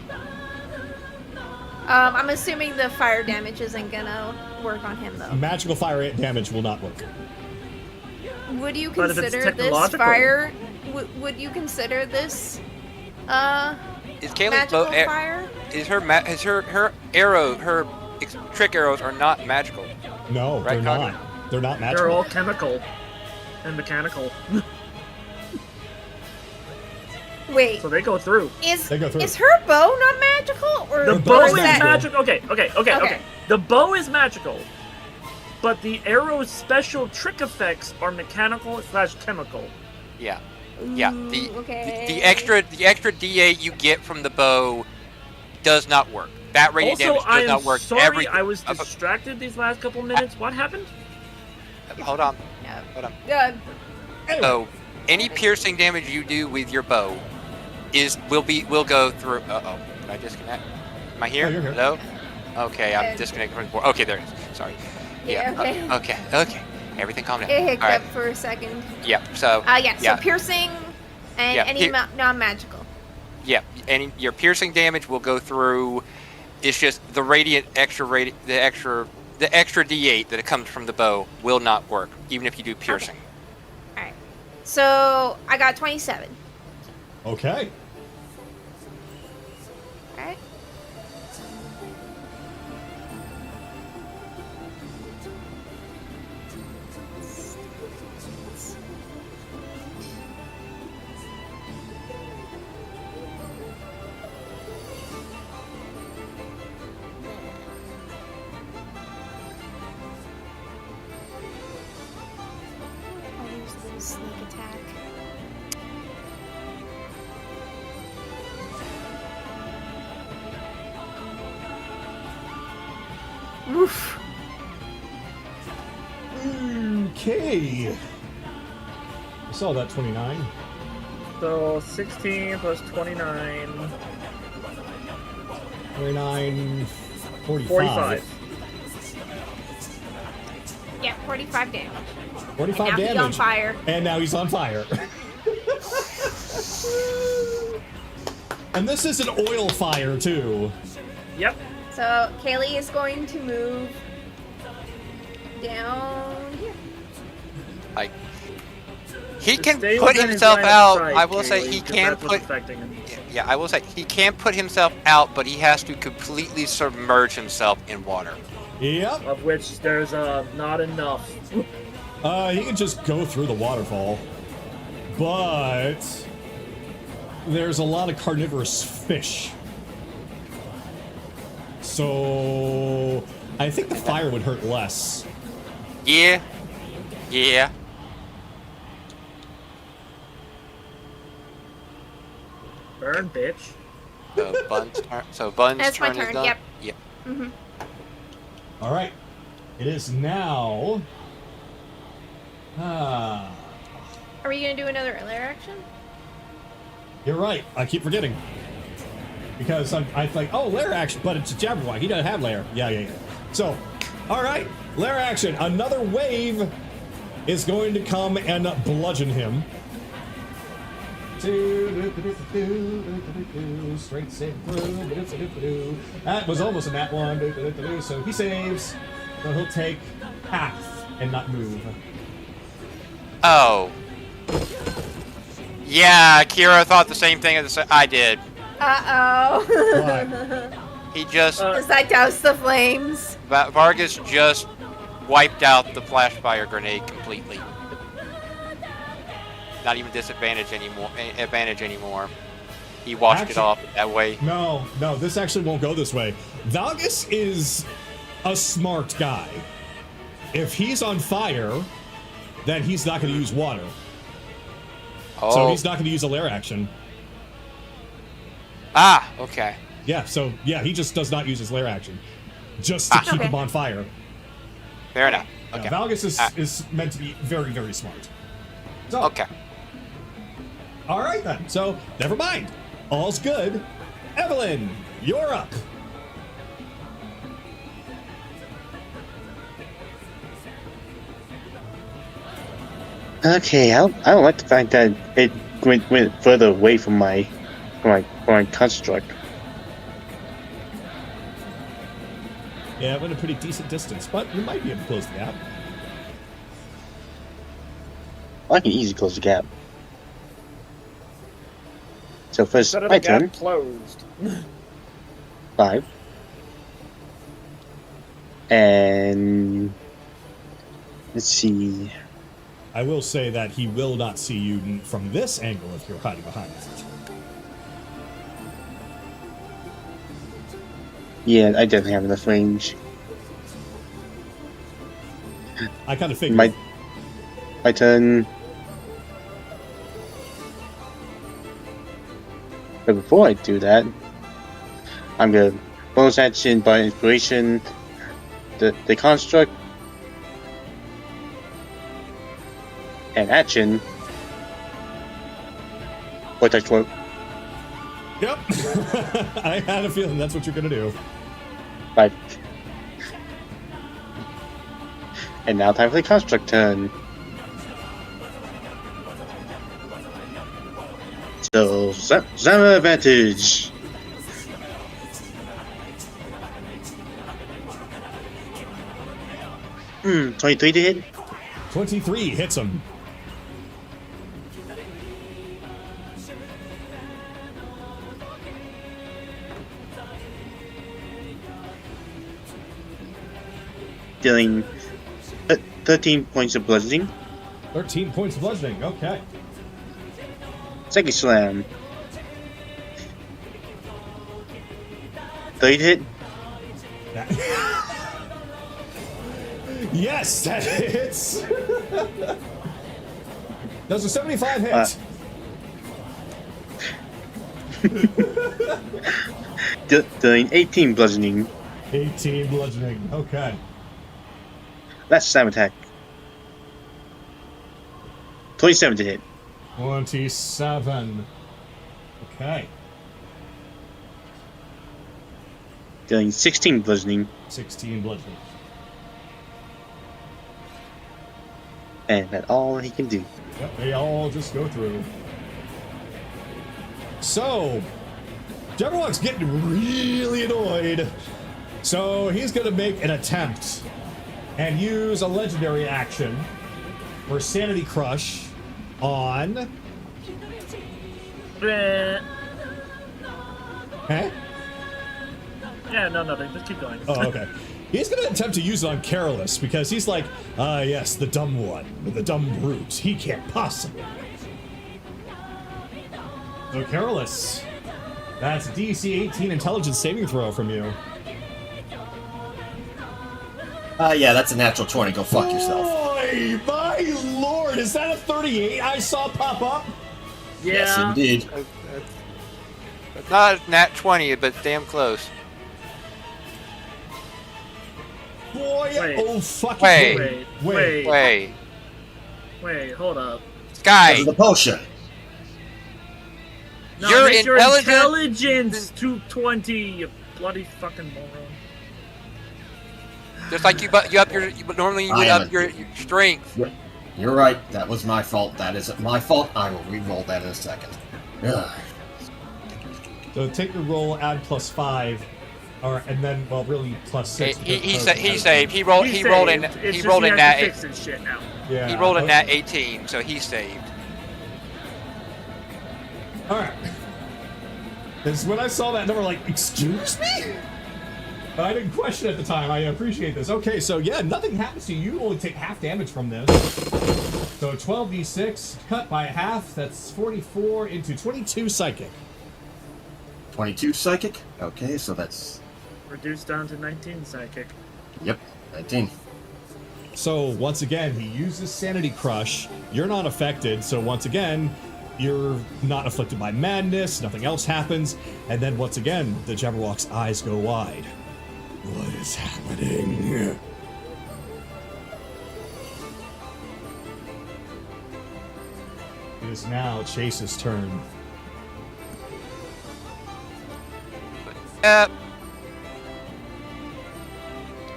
I'm assuming the fire damage isn't gonna work on him though. Magical fire damage will not work. Would you But if it's consider this technological- fire? Would you consider this Is Kaylee's magical bow? fire? Is her arrow? Her trick arrows are not magical. No, Right, they're Connie? not. They're not magical. They're all chemical and mechanical, Wait, so they go through. They go through. is her bow not magical or The Her bow bow is is that? magical. magical. Okay. The bow is magical, but the arrow's special trick effects are mechanical / chemical. Yeah. Yeah. Ooh, The okay. the extra D8 you get from the bow does not work. That radiant Also, damage I does am not work. sorry I was uh, distracted these last couple minutes. What happened? Hold on. Yeah. Hold on. Anyway, So, any piercing damage you do with your bow will go through. Uh-oh. Did I disconnect? Am I here? Oh, you're here. Hello? Okay, Yeah. I'm disconnected from the board. Okay, there it is. Sorry. Yeah, okay. Okay. Everything calm down. It hiccuped All right. for a second. Yeah. So. Yeah. So Yeah. piercing and Yeah, any non-magical. Yeah. Any your piercing damage will go through. It's just the the extra D8 that comes from the bow will not work, even if you do piercing. All right. So I got 27. okay. All right. attack. Oof. Okay. I saw that 29. So 16 plus 29. 29, 45. 45. Yeah, 45 damage. 45 and now damage. he's on fire. And now he's on fire. And this is an oil fire, too. Yep. So Kaylee is going to move down here. Like, he Just can stay put within his himself line of out. sight, I will say Kaylee, he 'cause can that's what's put. affecting him. Yeah, I will say he can put himself out, but he has to completely submerge himself in water. Yep. Of which there's not enough. He can just go through the waterfall. But there's a lot of carnivorous fish. So I think the fire would hurt less. Yeah. Yeah. Burn, bitch. So Bun's That's my turn is turn, done. yep. Yep. Mm-hmm. All right. It is now. Are we gonna do another lair action? You're right. I keep forgetting. Because I think, oh, lair action, but it's a Jabberwock. He doesn't have lair. Yeah. So, all right. Lair action. Another wave is going to come and bludgeon him. Straight save through. That was almost a nat one. So he saves. So he'll take half and not move. Oh. Yeah, Kira thought the same thing as I did. Uh-oh. He just Does that douse the flames? Vargas just wiped out the flash fire grenade completely. Not even disadvantage anymore. Advantage anymore. He washed it off that way. No, this actually won't go this way. Vargas is a smart guy. If he's on fire, then he's not going to use water. Oh. So he's not going to use a lair action. Ah, okay. Yeah, so yeah, he just does not use his lair action. Just to keep him on fire. Fair enough. Yeah, Okay. Vargas is meant to be very, very smart. So, Okay. all right then. So, never mind. All's good. Evelyn, you're up. Okay, I don't like the fact that it went further away from my construct. Yeah, it went a pretty decent distance, but you might be able to close the gap. I can easily close the gap. So first, Set of my the gap turn. closed. 5. And let's see. I will say that he will not see you from this angle if you're hiding behind it. Yeah, I definitely have enough range. I kind of figured. My turn. But before I do that, I'm gonna bonus action by inspiration the construct and action vortex warp. Yep. I had a feeling that's what you're gonna do. 5. And now time for the construct turn. So, Zama advantage. Hmm, 23 to hit. 23 hits him. Dealing 13 points of bludgeoning. 13 points of bludgeoning. Okay. Second slam. 30 to hit. Yes, that hits. Does a 75 hit? Doing 18 bludgeoning. 18 bludgeoning. Okay. That's slam attack. 27 to hit. 27. Okay. Doing 16 bludgeoning. 16 bludgeoning. And that's all he can do. Yep, they all just go through. So, Jabberwock's getting really annoyed. So he's going to make an attempt and use a legendary action for Sanity Crush on... Bleh. Huh? Yeah, no, nothing. Just keep going. Oh, okay. He's going to attempt to use it on Carolus because he's like, yes, the dumb one, the dumb brute. He can't possibly. So, Carolus, that's DC 18 intelligence saving throw from you. Yeah, that's a natural 20. Go fuck yourself. Boy, my lord, is that a 38 I saw pop up? Yeah. Yes, indeed. Not nat 20, but damn close. Boy, Wait. oh fucking Wait. Wait, hold up. Sky, Because of the potion. No, Your make your intelligence- intelligence to 20, you bloody fucking moron. just like you up your, normally you would I am up your strength. You're right. That was my fault. That isn't my fault. I will re-roll that in a second. Ugh. So take the roll, add +5, or and then really +6. He saved. He rolled in. It's He just rolled he in has to nat. fix his shit now. Yeah. He rolled in okay. nat 18, so he saved. All right. Because when I saw that number, like, excuse me? But I didn't question at the time. I appreciate this. Okay, so yeah, nothing happens to you. You only take half damage from this. So 12d6 cut by half. That's 44 into 22 psychic. 22 psychic. Okay, so that's... Reduced down to 19 psychic. Yep, 19. So once again, he uses Sanity Crush. You're not affected. So once again, you're not afflicted by madness. Nothing else happens. And then once again, the Jabberwock's eyes go wide. What is happening? It is now Chase's turn.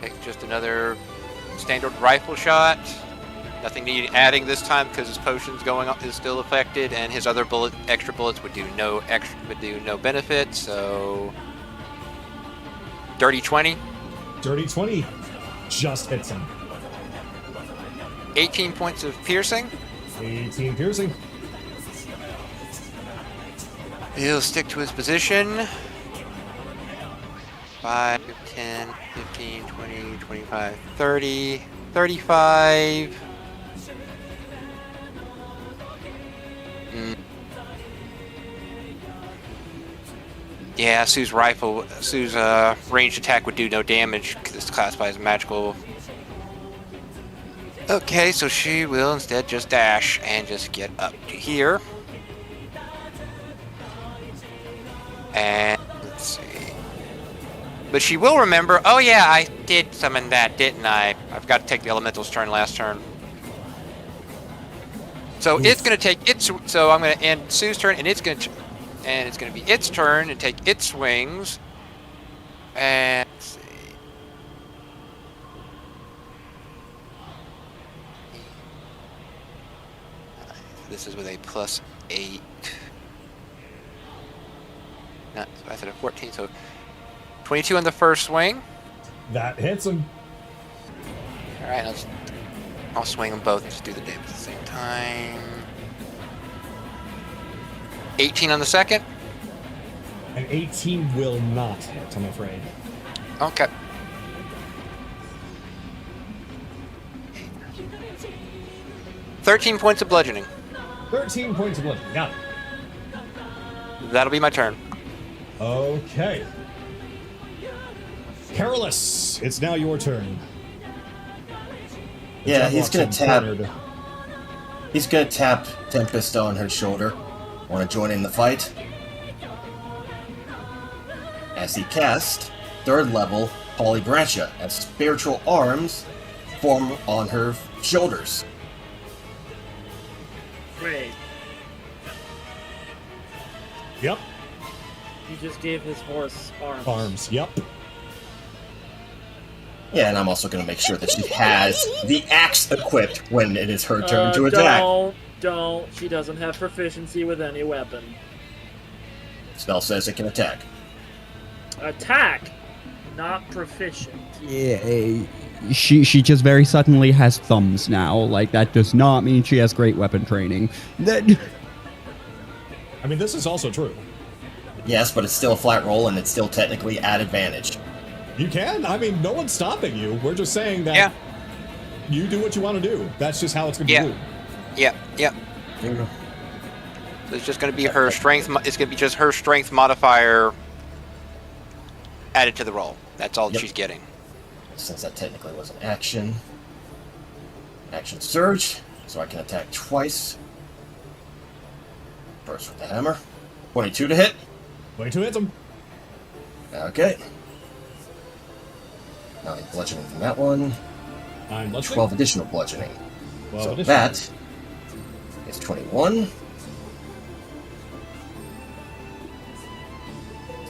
Take just another standard rifle shot. Nothing needed adding this time because his potion's is still affected, and his other extra bullets would do no benefit. So, dirty 20. Dirty 20 just hits him. 18 points of piercing. 18 piercing. He'll stick to his position. 5, 10, 15, 20, 25, 30, 35. Yeah, Sue's ranged attack would do no damage because it's classified as magical. Okay, so she will instead just dash and just get up to here. And let's see. But she will remember, oh yeah, I did summon that, didn't I? I've got to take the elemental's turn last turn. So it's going to take its, so I'm going to end Sue's turn, and it's going to be its turn and take its swings. And let's see. This is with a +8. Not, so I said a 14, so 22 on the first swing. That hits him. All right, I'll swing them both and just do the damage at the same time. 18 on the second. An 18 will not hit, I'm afraid. Okay. $13 points of bludgeoning. 13 points of bludgeoning. Got it. That'll be my turn. Okay. Carolus, it's now your turn. Yeah, he's gonna Jabberwock's tap. cornered. He's gonna tap Tempest on her shoulder. Want to join in the fight? As he casts 3rd level Polybranchia, as spiritual arms form on her shoulders. Wait, Yep. he just gave his horse arms. Arms. Yep. Yeah, and I'm also going to make sure that she has the axe equipped when it is her turn to attack. Don't. She doesn't have proficiency with any weapon. Spell says it can attack. Attack, not proficient. Yeah, she just very suddenly has thumbs now. Like, that does not mean she has great weapon training. That. I mean, this is also true. Yes, but it's still a flat roll, and it's still technically at advantage. You can. I mean, no one's stopping you. We're just saying that Yeah. you do what you want to do. That's just how it's going to Yeah. be. Yep. Yep. It's just going to be her strength. It's going to be just her strength modifier added to the roll. That's all Yep. she's getting. Since that technically was an action. Action surge, so I can attack twice. First with the hammer. 22 to hit. 22 hits him. Okay. Now I'm bludgeoning from that one. I'm bludgeoning. 12 additional bludgeoning. 12 So additional. that is 21.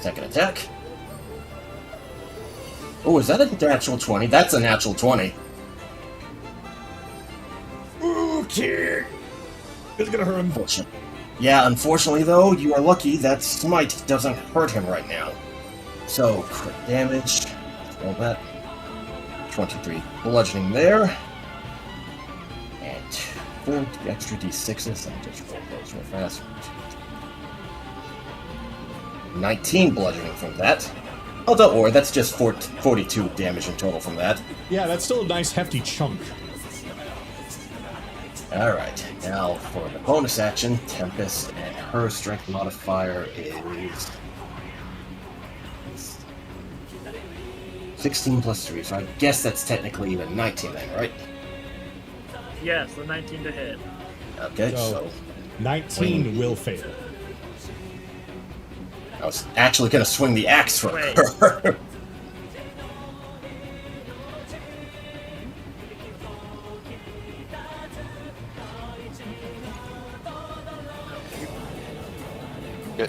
Second attack. Oh, is that a natural 20? That's a natural 20. Okay. It's going to hurt him. Unfortunately. Yeah, unfortunately though, you are lucky that smite doesn't hurt him right now. So, crit damage. Roll that. 23 bludgeoning there. And 4 extra d6s. I'll just roll those real fast. 19 bludgeoning from that. Oh, don't worry, that's just 42 damage in total from that. Yeah, that's still a nice hefty chunk. Alright, now for the bonus action, Tempest, and her strength modifier is 16 plus 3, so I guess that's technically even 19 then, right? Yes, the 19 to hit. Okay, so 19 will fail. I was actually going to swing the axe for Wait. her.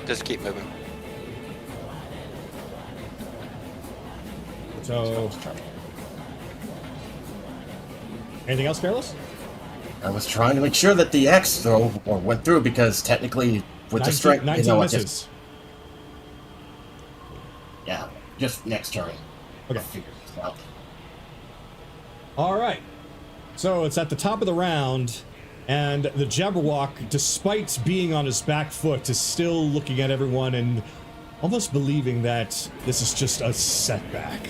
Just keep moving. So, anything else, Careless? I was trying to make sure that the axe throw went through because technically with the strength, 19 you know, misses. yeah, just next turn. Okay. Figure this out. All right. So it's at the top of the round, and the Jabberwock, despite being on his back foot, is still looking at everyone and almost believing that this is just a setback.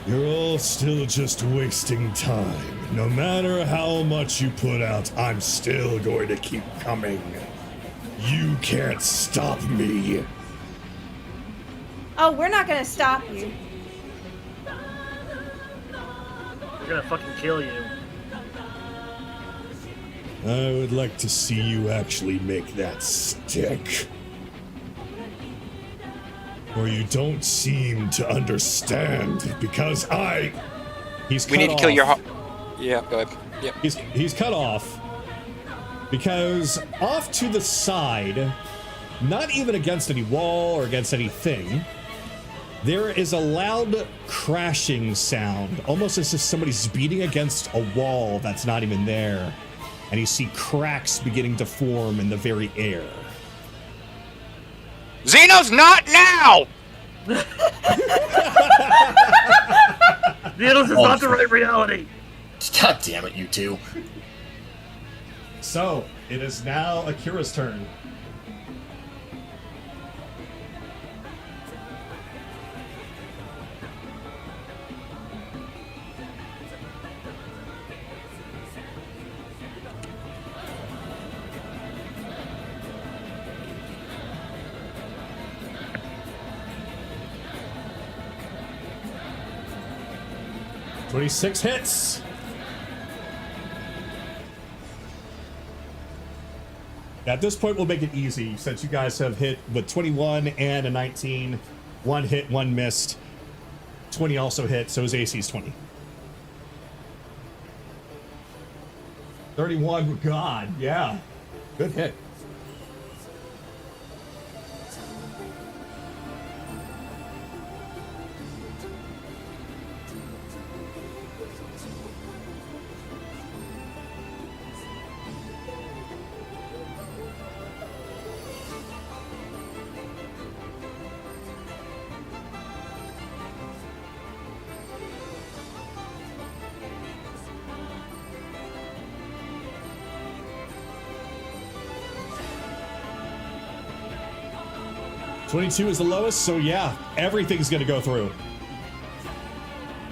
You're all still just wasting time. No matter how much you put out, I'm still going to keep coming. You can't stop me. Oh, we're not gonna stop you. We're gonna fucking kill you. I would like to see you actually make that stick. Or you don't seem to understand, because He's cut We need to kill off. your. Yeah, go ahead. Yep. He's cut off because off to the side, not even against any wall or against anything, there is a loud crashing sound, almost as if somebody's beating against a wall that's not even there, and you see cracks beginning to form in the very air. Xeno's not now! Needles is not the right reality. God damn it, you two. So, it is now Akira's turn. "26 hits. At this point, we'll make it easy since you guys have hit with 21 and a 19. One hit, one missed. 20 also hit, so his AC is 20. 31, God, yeah. Good hit. $22 is the lowest, so yeah, everything's gonna go through.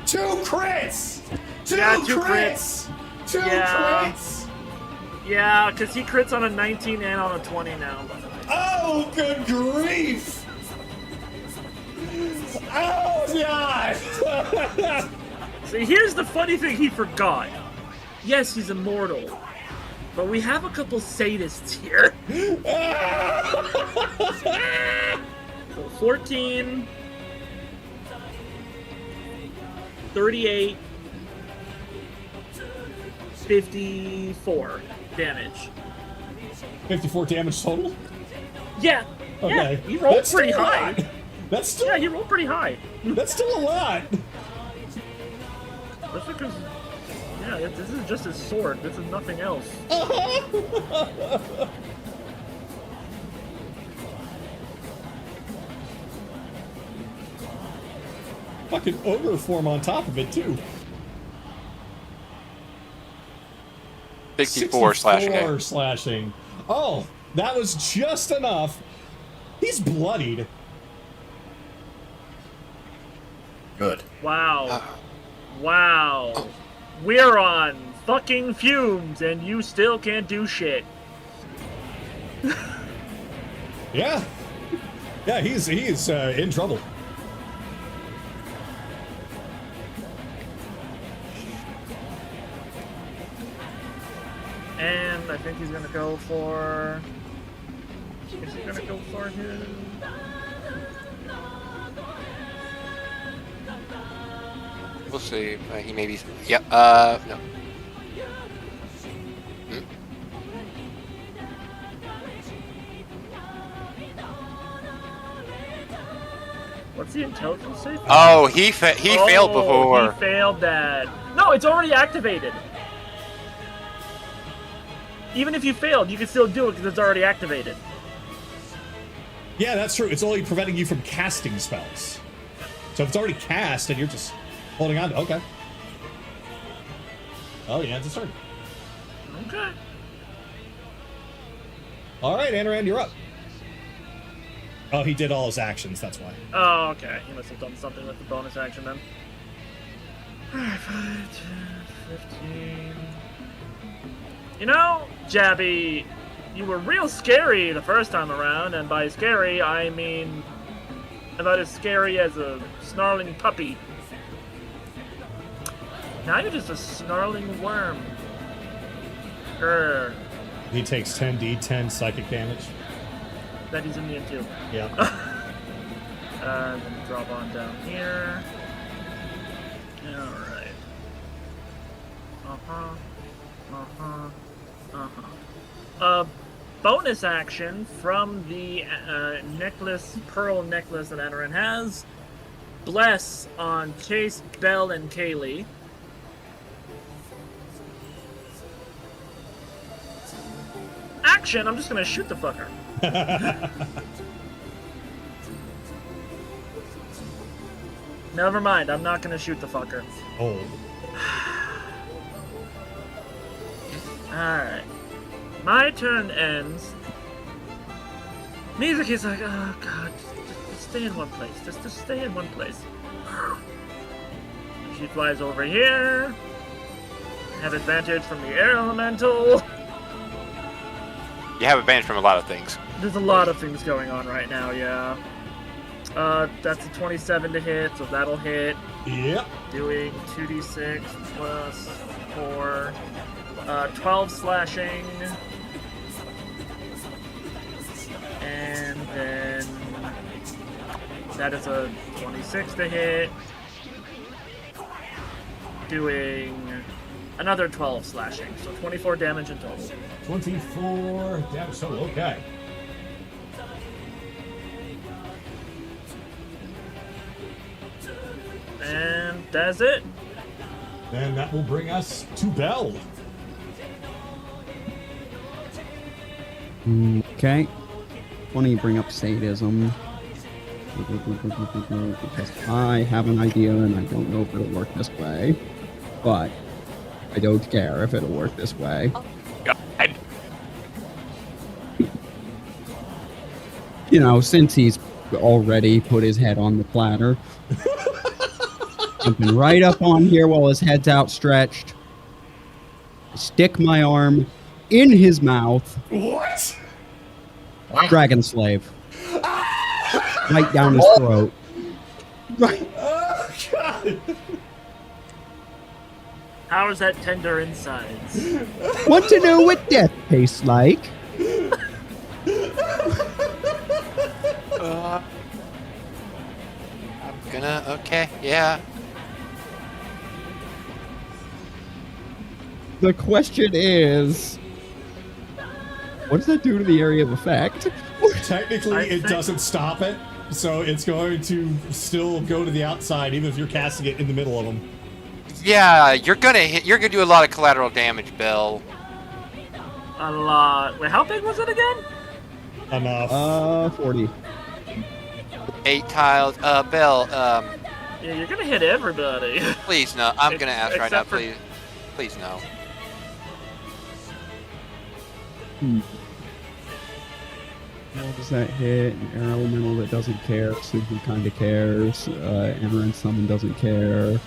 2 crits! 2 crits! 2 crits! Yeah, because he crits on a 19 and on a 20 now. Oh, good grief! Oh, God! See, here's the funny thing he forgot. Yes, he's immortal, but we have a couple sadists here. So 14, 38, 54 damage. 54 damage total? Yeah. Okay. Yeah, he rolled That's pretty still a high. lot. That's still, Yeah, he rolled pretty high. that's still a lot. That's because, yeah, this is just his sword. This is nothing else. Fucking ogre form on top of it, too. 64 slashing. 64 slashing. Oh, that was just enough. He's bloodied. Good. Wow. Wow. We're on fucking fumes and you still can't do shit. Yeah. Yeah, he's in trouble. And I think he's gonna go for... Is he gonna go for his... We'll see. He may be. Yeah. No. Hmm? What's the intelligence save? Oh, he failed before. He failed that. No, it's already activated. Even if you failed, you can still do it because it's already activated. Yeah, that's true. It's only preventing you from casting spells. So if it's already cast and you're just holding on to okay. Oh yeah, it's a turn. Okay. All right, Anoran, you're up. Oh, he did all his actions, that's why. Oh, okay. He must have done something with the bonus action then. Alright, 5, 10, 15. You know, Jabby, you were real scary the first time around, and by scary, I mean about as scary as a snarling puppy. Now you're just a snarling worm. Grr. He takes 10d10 psychic damage. That he's immune to. Yeah. And then drop on down here. Alright. Bonus action from the necklace, pearl necklace that Anoran has. Bless on Chase, Belle, and Kaylee. Action, I'm just gonna shoot the fucker. Never mind, I'm not gonna shoot the fucker. Oh. Alright. My turn ends. Mizuki's like, oh god, just stay in one place. Just stay in one place. She flies over here. Have advantage from the air elemental. You have advantage from a lot of things. There's a lot of things going on right now, yeah. That's a 27 to hit, so that'll hit. Yep. Doing 2d6 plus 4. 12 slashing. And that is a 26 to hit. Doing another 12 slashing, so 24 damage in total. 24 damage. So okay. And that's it. Then that will bring us to Bell. Okay. Why don't you bring up sadism? Because I have an idea and I don't know if it'll work this way. But I don't care if it'll work this way. God. You know, since he's already put his head on the platter. Jumping right up on here while his head's outstretched. Stick my arm in his mouth. What? Dragon slave. Right down his throat. Right. Oh, God. How is that tender insides? Want to know what death tastes like? I'm gonna. Okay, yeah. The question is, what does that do to the area of effect? Technically, it doesn't stop it, so it's going to still go to the outside, even if you're casting it in the middle of them. Yeah, you're gonna hit. You're gonna do a lot of collateral damage, Bill. A lot. Wait, how big was it again? Enough. 40. 8 tiles. Bill. Yeah, you're gonna hit everybody. Please no. I'm gonna ask right now. Except for- Please, please no. How does that hit? Air elemental that doesn't care. Super kind of cares. Amaranth summon doesn't care.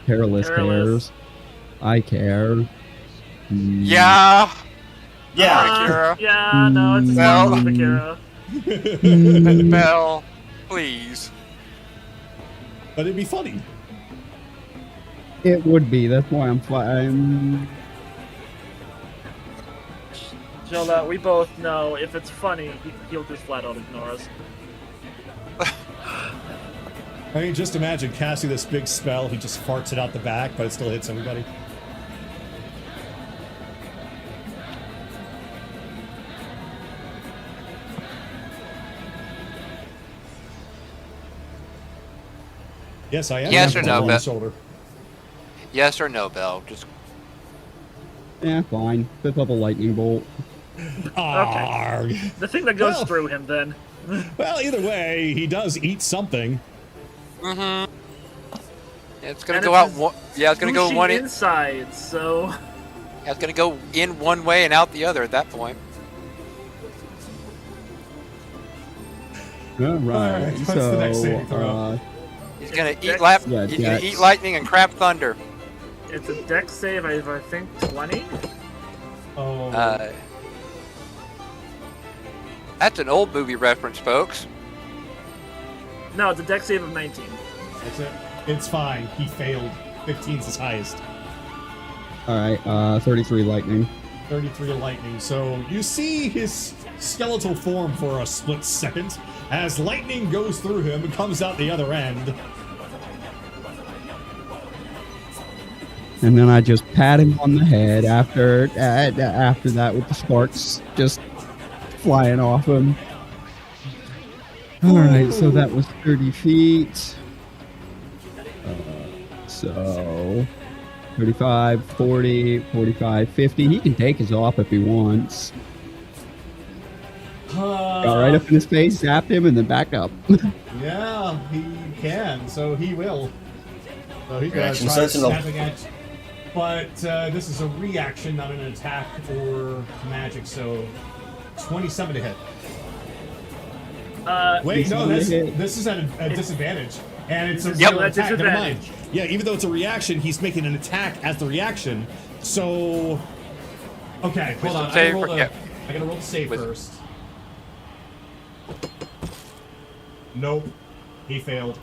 Perilous Perilous. cares. I care. Yeah. Yeah. Kira. Yeah, no, it's Well- not Kira. Bill, please. But it'd be funny. It would be. That's why I'm fine. Jola, we both know if it's funny, he'll just flat out ignore us. I mean, just imagine casting this big spell, he just farts it out the back, but it still hits everybody. Yes, I am. Yes or no, on the Beth? shoulder. Yes or no, Bill? Just Yeah, fine. 5th level lightning bolt. Arrgh. The thing that goes Well- through him, then. Well, either way, he does eat something. Mm-hmm. It's gonna And go it's out. his Yeah, it's gonna go Sushi one. inside, so. Yeah, it's gonna go in one way and out the other at that point. Alright, What's the next saving throw? so, He's gonna eat Dex- Yeah, He's gonna Dex. eat lightning and crap thunder. It's a dex save, I think 20? Oh. That's an old movie reference, folks. No, it's a dex save of 19. That's it. It's fine. He failed. 15's his highest. Alright, 33 lightning. 33 lightning. So you see his skeletal form for a split second as lightning goes through him and comes out the other end. And then I just pat him on the head after that with the sparks just flying off him. Alright, so that was 30 feet. So 35, 40, 45, 50. He can take his off if he wants. Got right up in his face, zapped him, and then back up. Yeah, he can, so he will. So he's gonna Reaction try sentinel. snapping at. But this is a reaction, not an attack or magic, so 27 to hit. Wait, no, this is at a disadvantage. And it's a Yep. real attack, never mind. Disadvantage. Yeah, even though it's a reaction, he's making an attack as the reaction. So, okay, hold on. Wisdom I save, gotta roll the save Wisdom. first. Nope, he failed.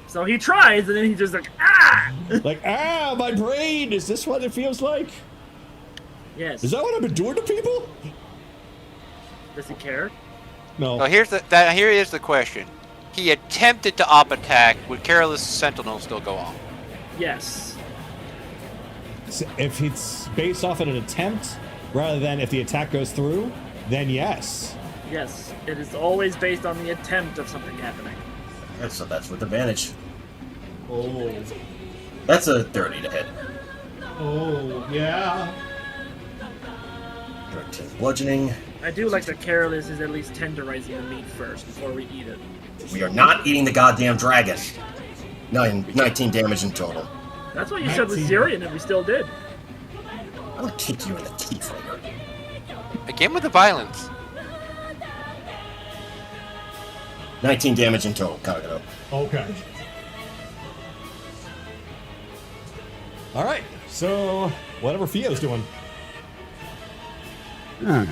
So he tries, and then he just like, ah! Like, my brain! Is this what it feels like? Yes. Is that what I've been doing to people? Does he care? No. So here is the question. He attempted to op attack. Would Careless Sentinel still go off? Yes. If it's based off of an attempt, rather than if the attack goes through, then yes. Yes. It is always based on the attempt of something happening. And so that's with advantage. Oh. That's a 30 to hit. Oh, yeah. 13 bludgeoning. I do like that Careless is at least tenderizing the meat first before we eat it. We are not eating the goddamn dragon. 19 damage in total. That's what you said with 19. Syrian, and we still did. I'm gonna kick you in the teeth later. Again with the violence. 19 damage in total, Kagato. Okay. All right. So, whatever Theo's doing. All right.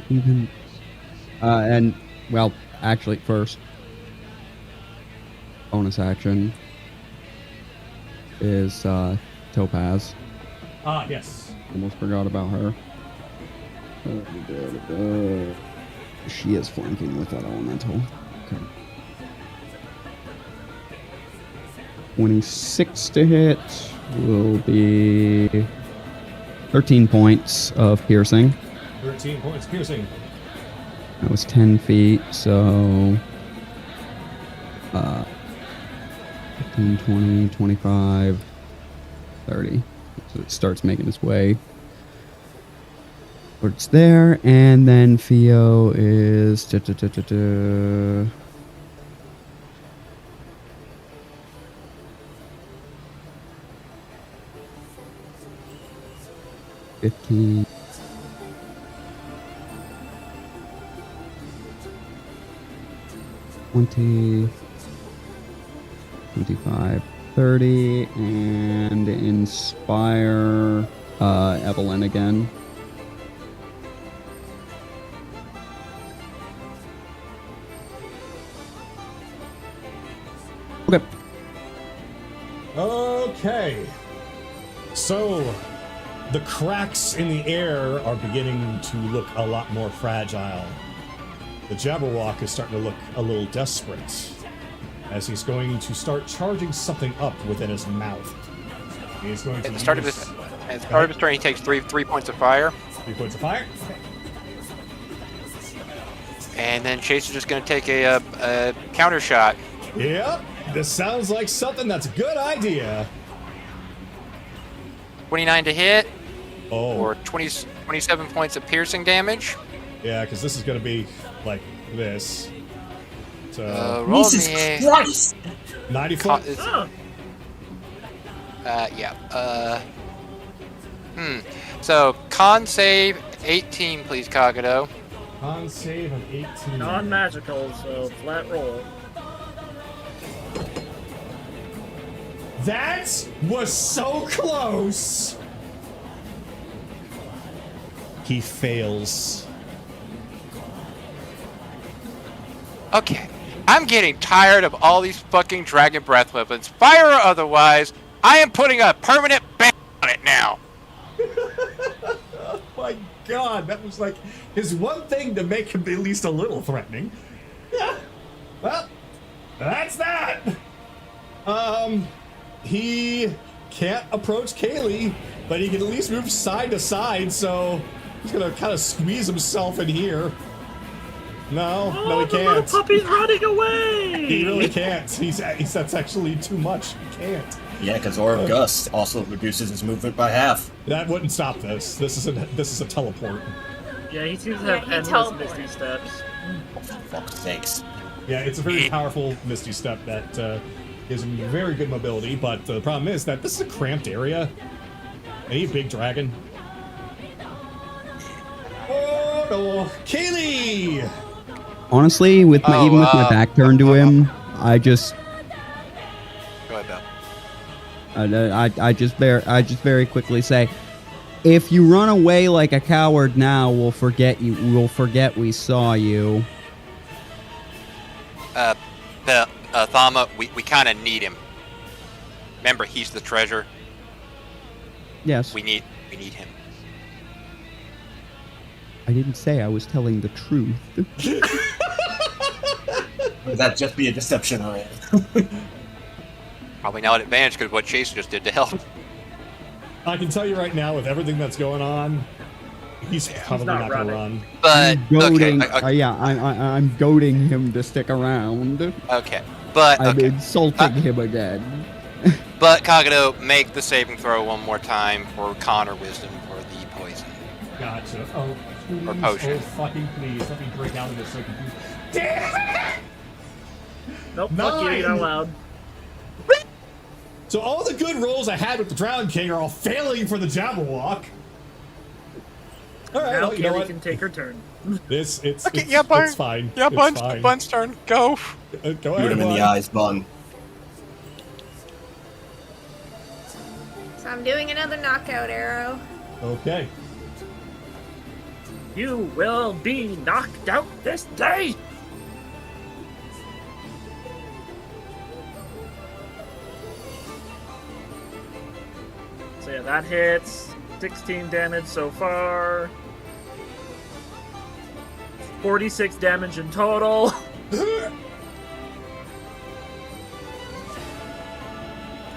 Even. And well, actually, first bonus is Topaz. Ah, yes. Almost forgot about her. She is flanking with that elemental. Okay. 26 to hit will be 13 points of piercing. 13 points piercing. That was 10 feet, so 15, 20, 25, 30. So it starts making its way towards there, and then Theo is 15. 20, 25, 30, and inspire Evelyn again. Okay. Okay. So, the cracks in the air are beginning to look a lot more fragile. The Jabberwock is starting to look a little desperate as he's going to start charging something up within his mouth. He's going to At the start of his turn, he takes three points of fire, 3 points of fire. and then Chase is just going to take a counter shot. Yep, this sounds like something that's a good idea. 29 to hit, Oh, or 27 points of piercing damage. yeah, because this is going to be like this. So, Roll Jesus me a- Christ! 90 Con- foot. it's- Oh, yeah. So, con save 18, please, Kagato. Con save of 18. non-magical, so flat roll. That was so close! He fails. Okay. I'm getting tired of all these fucking dragon breath weapons. Fire or otherwise, I am putting a permanent ban on it now. Oh my god, that was like his one thing to make him at least a little threatening. Yeah. Well, that's that. He can't approach Kaylee, but he can at least move side to side, so he's gonna kind of squeeze himself in here. No, no, he The little can't. puppy's running away! He really can't. He's that's actually too much. He can't. Yeah, because Aura of Gust also reduces his movement by half. That wouldn't stop this. This is a teleport. Yeah, he seems to Yeah, have he endless teleports. misty steps. Oh, for fuck's sakes. Yeah, it's a very powerful Misty Step that gives him very good mobility, but the problem is that this is a cramped area. Hey, big dragon. Oh no, Kaylee! Honestly, with my even with my back turned to him, I just Go ahead, Bill. I just very quickly say, if you run away like a coward now, we'll forget you. We'll forget we saw you. Thama, we kind of need him. Remember, he's the treasure. Yes. We need him. I didn't say I was telling the truth. Would that just be a deception, Ryan? Probably now at advantage because what Chase just did to help. I can tell you right now, with everything that's going on, he's probably not not going to running. run. But I'm goading, okay, yeah, I'm goading him to stick around. okay. But I'm okay. insulting him again. But Kagato, make the saving throw one more time for con or wisdom for the poison. Gotcha. Oh, please. Or potion. Oh, fucking please. Let me drink out of this so I can do... Damn! Nope, fuck you, you're not allowed. So all the good rolls I had with the Drowned King are all failing for the Jabberwock. All right, Now well, you know Kelly what? can take her turn. It's Bun. fine. Yeah, It's Bun's fine. Bun's turn. Go. Go Shoot ahead, him in the Bun. eyes, Bun. So I'm doing another knockout arrow. Okay. You will be knocked out this day! So yeah, that hits. 16 damage so far. 46 damage in total.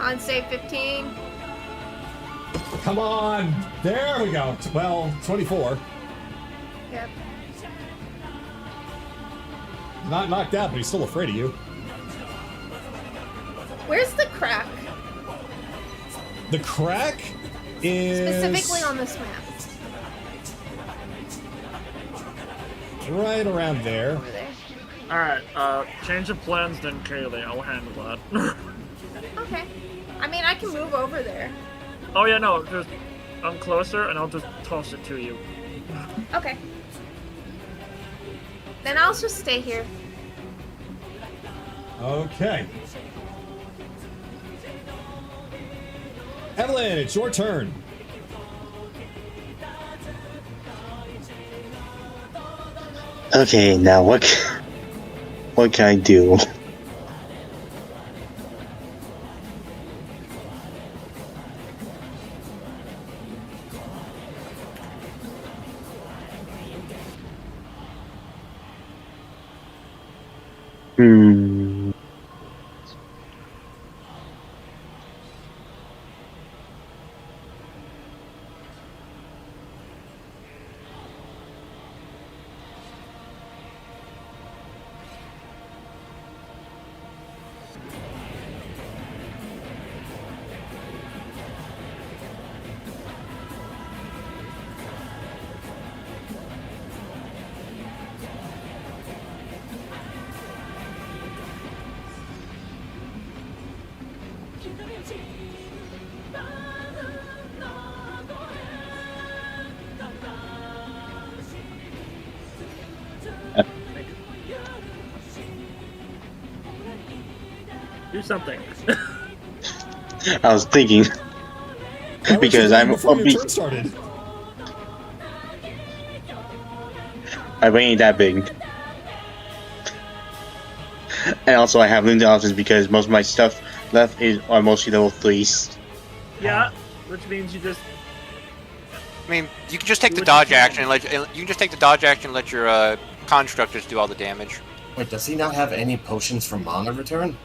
On save 15. Come on. There we go. Well, 24. Yep. Not knocked out, but he's still afraid of you. Where's the crack? The crack is... Specifically on this map. right around there. Over there. Alright, change of plans then, Kaylee. I'll handle that. Okay. I mean, I can move over there. Oh yeah, no, just I'm closer and I'll just toss it to you. Okay. Then I'll just stay here. Okay. Evelyn, it's your turn. Okay, now what can I do? Hmm. Do something. I was thinking Why weren't you because ready I'm before your turn started. my brain ain't that big, and also I have limited options because most of my stuff left are mostly level 3s. Yeah, which means you just I mean, you can just take the dodge action and let your constructors do all the damage. Wait, does he not have any potions for mana return?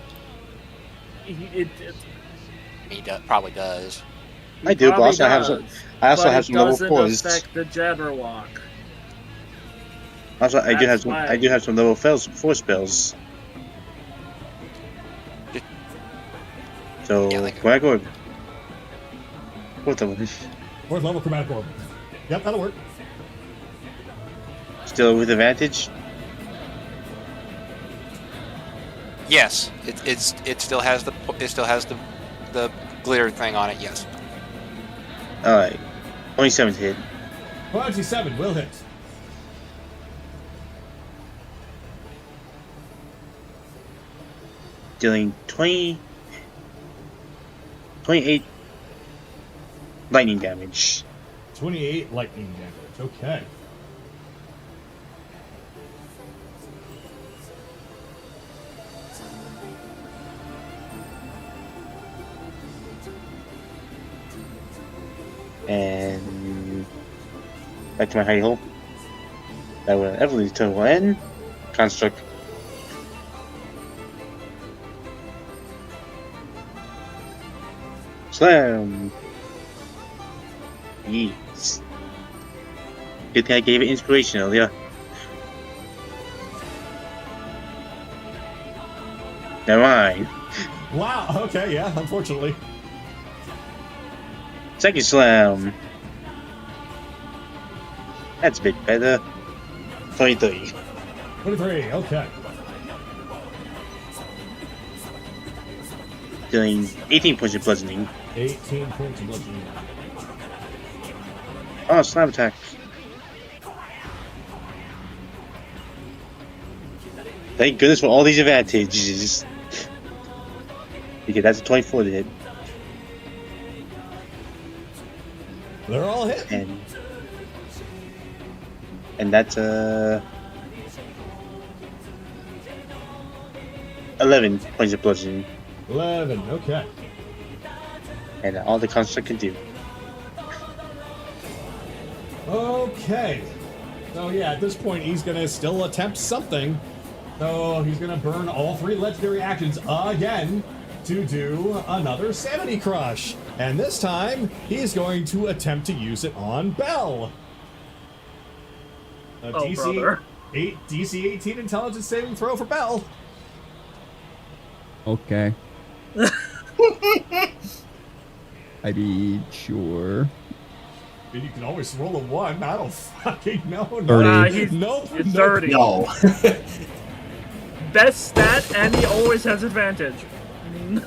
it He probably does. I do, but probably also I have some. does, I also but have it some level doesn't 4s. affect the Jabberwock. Also, I do have That's some. why- I do have some level 4 spells. So Yeah, like- when I go, what the? Fourth level chromatic orb. Yep, that'll work. Still with advantage? Yes, it still has the glitter thing on it. Yes. All right, 27 hit. 27 will hit. Dealing 28 lightning damage. 28 lightning damage. Okay. And back to my hidey hole. That will Evelyn's turn will end. Construct. Slam. Yes. Good thing I gave it inspiration earlier. Never mind. Wow. Okay. Yeah. Unfortunately. Second slam. That's a bit better. 23. 23. Okay. Doing 18 points of bludgeoning. 18 points of bludgeoning. Oh, slam attack. Thank goodness for all these advantages. Because that's a 24 to hit. They're all hit. And that's 11 points of bludgeoning. 11. Okay. And all the construct can do. Okay. So yeah, at this point he's gonna still attempt something. So he's gonna burn all 3 legendary actions again to do another Sanity Crush. And this time he's going to attempt to use it on Belle. A DC 18 intelligence saving throw for Belle. Okay. I mean, sure. You can always roll a 1. I don't fucking know. Thirty. Nope. He's 30. No. Best stat, and he always has advantage.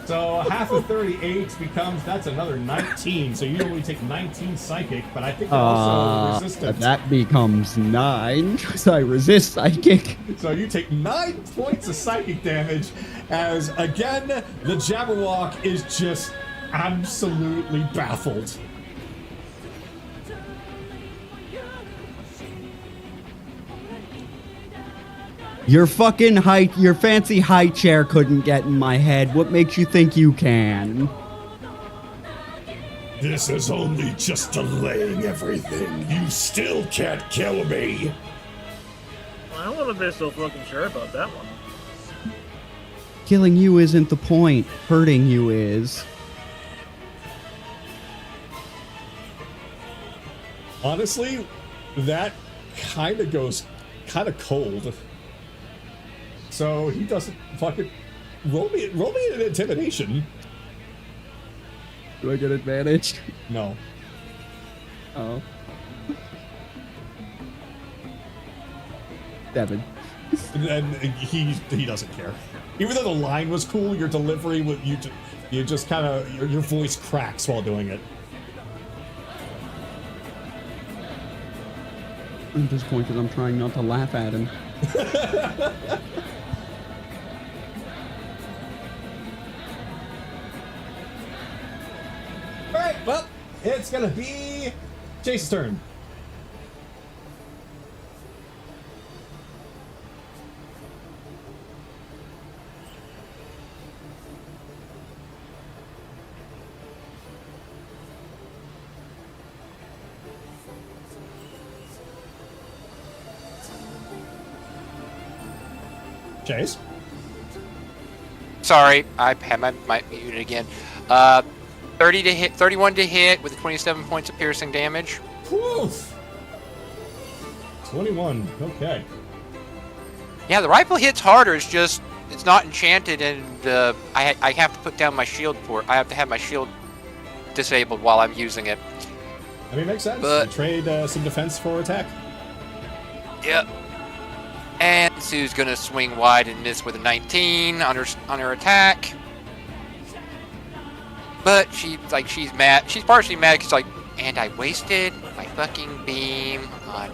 So half of 38 becomes, that's another 19. So you only take 19 psychic, but I think that also resistance. That becomes 9 because I resist psychic. So you take 9 points of psychic damage as, again, the Jabberwock is just absolutely baffled. Your fancy high chair couldn't get in my head. What makes you think you can? This is only just delaying everything. You still can't kill me. I don't want to be so fucking sure about that one. Killing you isn't the point. Hurting you is. Honestly, that kind of goes kind of cold. So he doesn't fucking roll me an intimidation. Do I get advantage? No. Oh. 7. And he doesn't care. Even though the line was cool, your delivery you just kind of your voice cracks while doing it. I'm disappointed. I'm trying not to laugh at him. Alright, well, it's gonna be Chase's turn. Chase? Sorry, I had my mic muted again. 30 to hit, 31 to hit with 27 points of piercing damage. Woof! 21, okay. Yeah, the rifle hits harder. It's just it's not enchanted, and I have to put down my shield for. I have to have my shield disabled while I'm using it. I mean, makes sense. But- You trade some defense for attack. Yep. And Sue's gonna swing wide and miss with a 19 on her attack. But she's mad. She's partially mad because and I wasted my fucking beam on.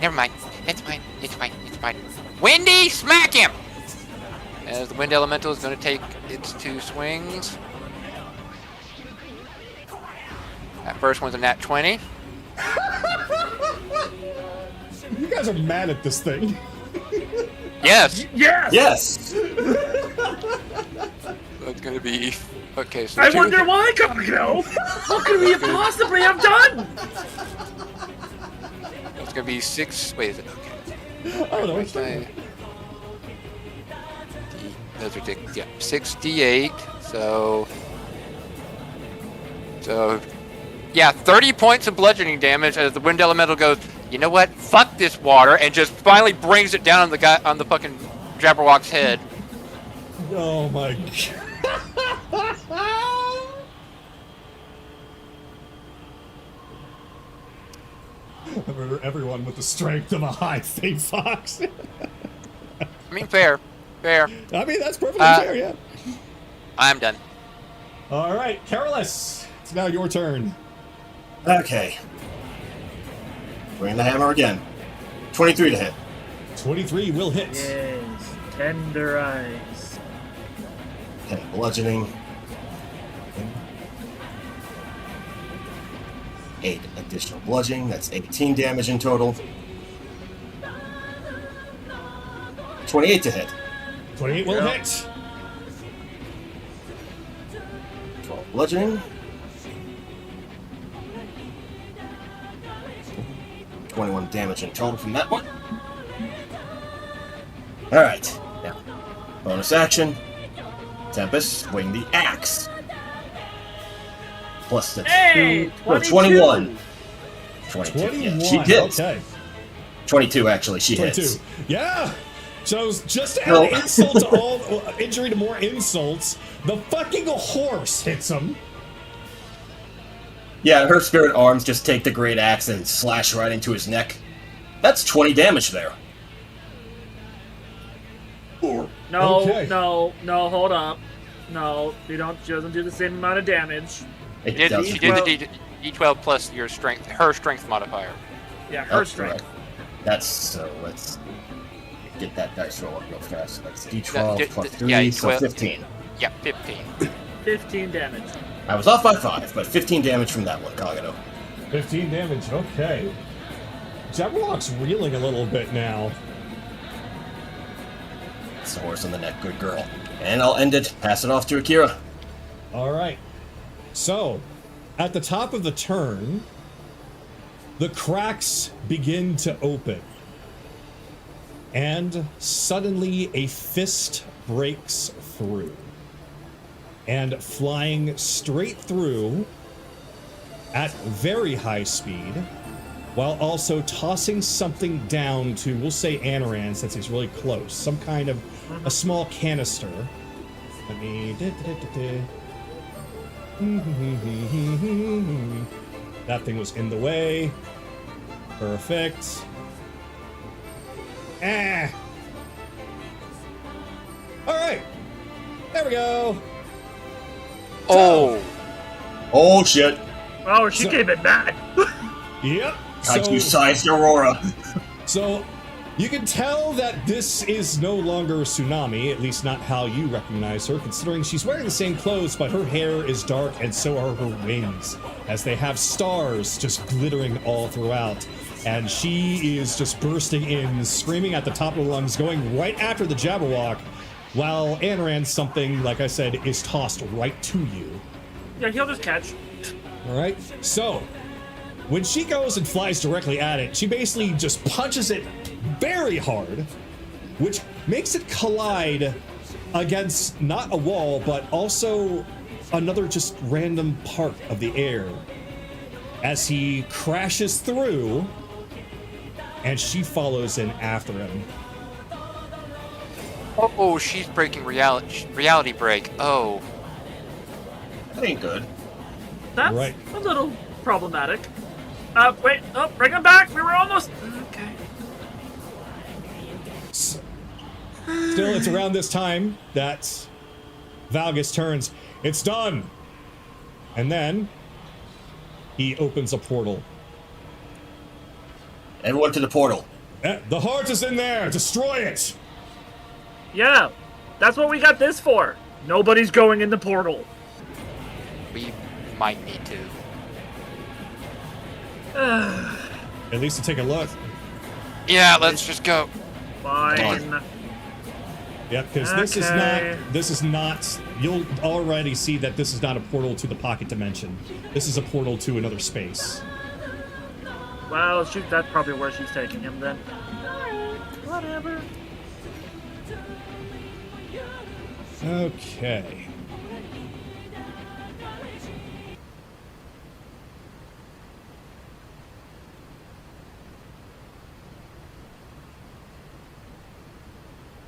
Never mind. It's fine. It's fine. It's fine. Windy, smack him! As the wind elemental is gonna take its 2 swings. That first one's a nat 20. You guys are mad at this thing. Yes. Yes! Yes! gonna be okay. So I two wonder hit- why, Kagato. What could we possibly have done? It's gonna be 6. Wait, is it okay? Oh no, Those are yeah, 6d8. So yeah, 30 points of bludgeoning damage as the wind elemental goes. You know what? Fuck this water, and just finally brings it down on the fucking Jabberwock's head. Oh my god. Everyone with the strength of a high fate fox. I mean, fair. I mean, that's perfectly fair, yeah. I'm done. All right, Carolus, it's now your turn. Okay. Bring the hammer again. 23 to hit. 23 will hit. Yes, tender eyes. 10 bludgeoning. 8 additional bludgeoning. That's 18 damage in total. 28 to hit. 28 will hit. 12 bludgeoning. 21 damage in total from that one. Alright, now, bonus action. Tempest, swing the axe. Plus the Hey, 21. 22. Yeah, she hits. Okay. 22, actually, she 22. hits. Yeah. So just to add No. insult to all injury to more insults, the fucking horse hits him. Yeah, her spirit arms just take the great axe and slash right into his neck. That's 20 damage there. No, Okay. no, hold up. No, she doesn't do the same amount of damage. It She doesn't. did the D12 plus your strength, her strength modifier. Yeah, her Oh, strength. right. That's so. Let's get that dice roll up real fast. That's D12 No, plus d- 3, yeah, so 12. 15. Yeah, 15. 15 damage. I was off by 5, but 15 damage from that one, Kagato. 15 damage. Okay. Jabberwock's reeling a little bit now. It's the horse on the neck, good girl. And I'll end it. Pass it off to Akira. All right. So, at the top of the turn, the cracks begin to open. And suddenly a fist breaks through. And flying straight through at very high speed, while also tossing something down to, we'll say Anoran, since he's really close. Some kind of a small canister. Let me... That thing was in the way. Perfect. Ah. All right. There we go. Oh, Oh, shit. Oh, she So- came in mad. Yep. Kaiju-sized Aurora. So you can tell that this is no longer Tsunami, at least not how you recognize her, considering she's wearing the same clothes, but her hair is dark and so are her wings, as they have stars just glittering all throughout. And she is just bursting in, screaming at the top of her lungs, going right after the Jabberwock, while Anoran, something, like I said, is tossed right to you. Yeah, he'll just catch. All right. So when she goes and flies directly at it, she basically just punches it very hard, which makes it collide against not a wall, but also another just random part of the air as he crashes through, and she follows in after him. oh, she's breaking reality break. Oh, That ain't good. That's Right. a little problematic. Wait, oh, bring him back. We were almost. Okay. Still, it's around this time that Valgus turns. It's done! And then he opens a portal. Everyone to the portal. The heart is in there! Destroy it! Yeah, that's what we got this for. Nobody's going in the portal. we might need to. At least to take a look. Yeah, let's just go. Fine. Yep, because this is not, you'll already see that this is not a portal to the pocket dimension. This is a portal to another space. Well, shoot, that's probably where she's taking him then. Alright, whatever. Okay.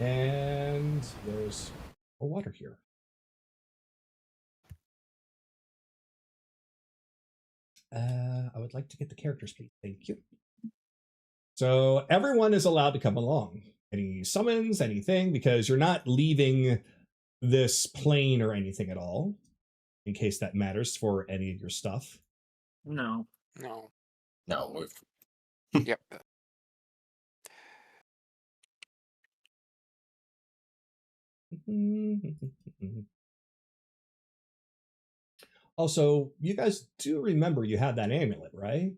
And there's more water here. I would like to get the characters, please. Thank you. So everyone is allowed to come along. Any summons, anything, because you're not leaving this plane or anything at all, in case that matters for any of your stuff. No. No. No. Yep. Also, you guys do remember you had that amulet, right?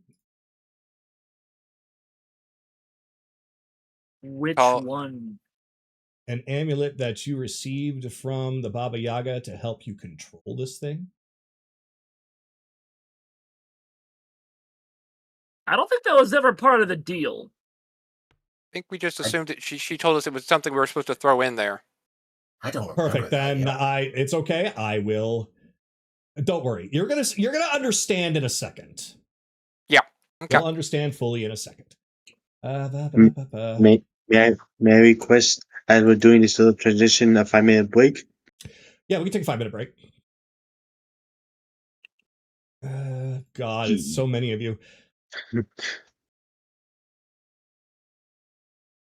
Which Oh. one? An amulet that you received from the Baba Yaga to help you control this thing? I don't think that was ever part of the deal. I think we just assumed that she told us it was something we were supposed to throw in there. I don't remember. Perfect. Then it's okay. I will. Don't worry. You're gonna understand in a second. Yeah. Okay. You'll understand fully in a second. May I request, as we're doing this little transition, a 5-minute break? Yeah, we can take a 5-minute break. God, it's so many of you.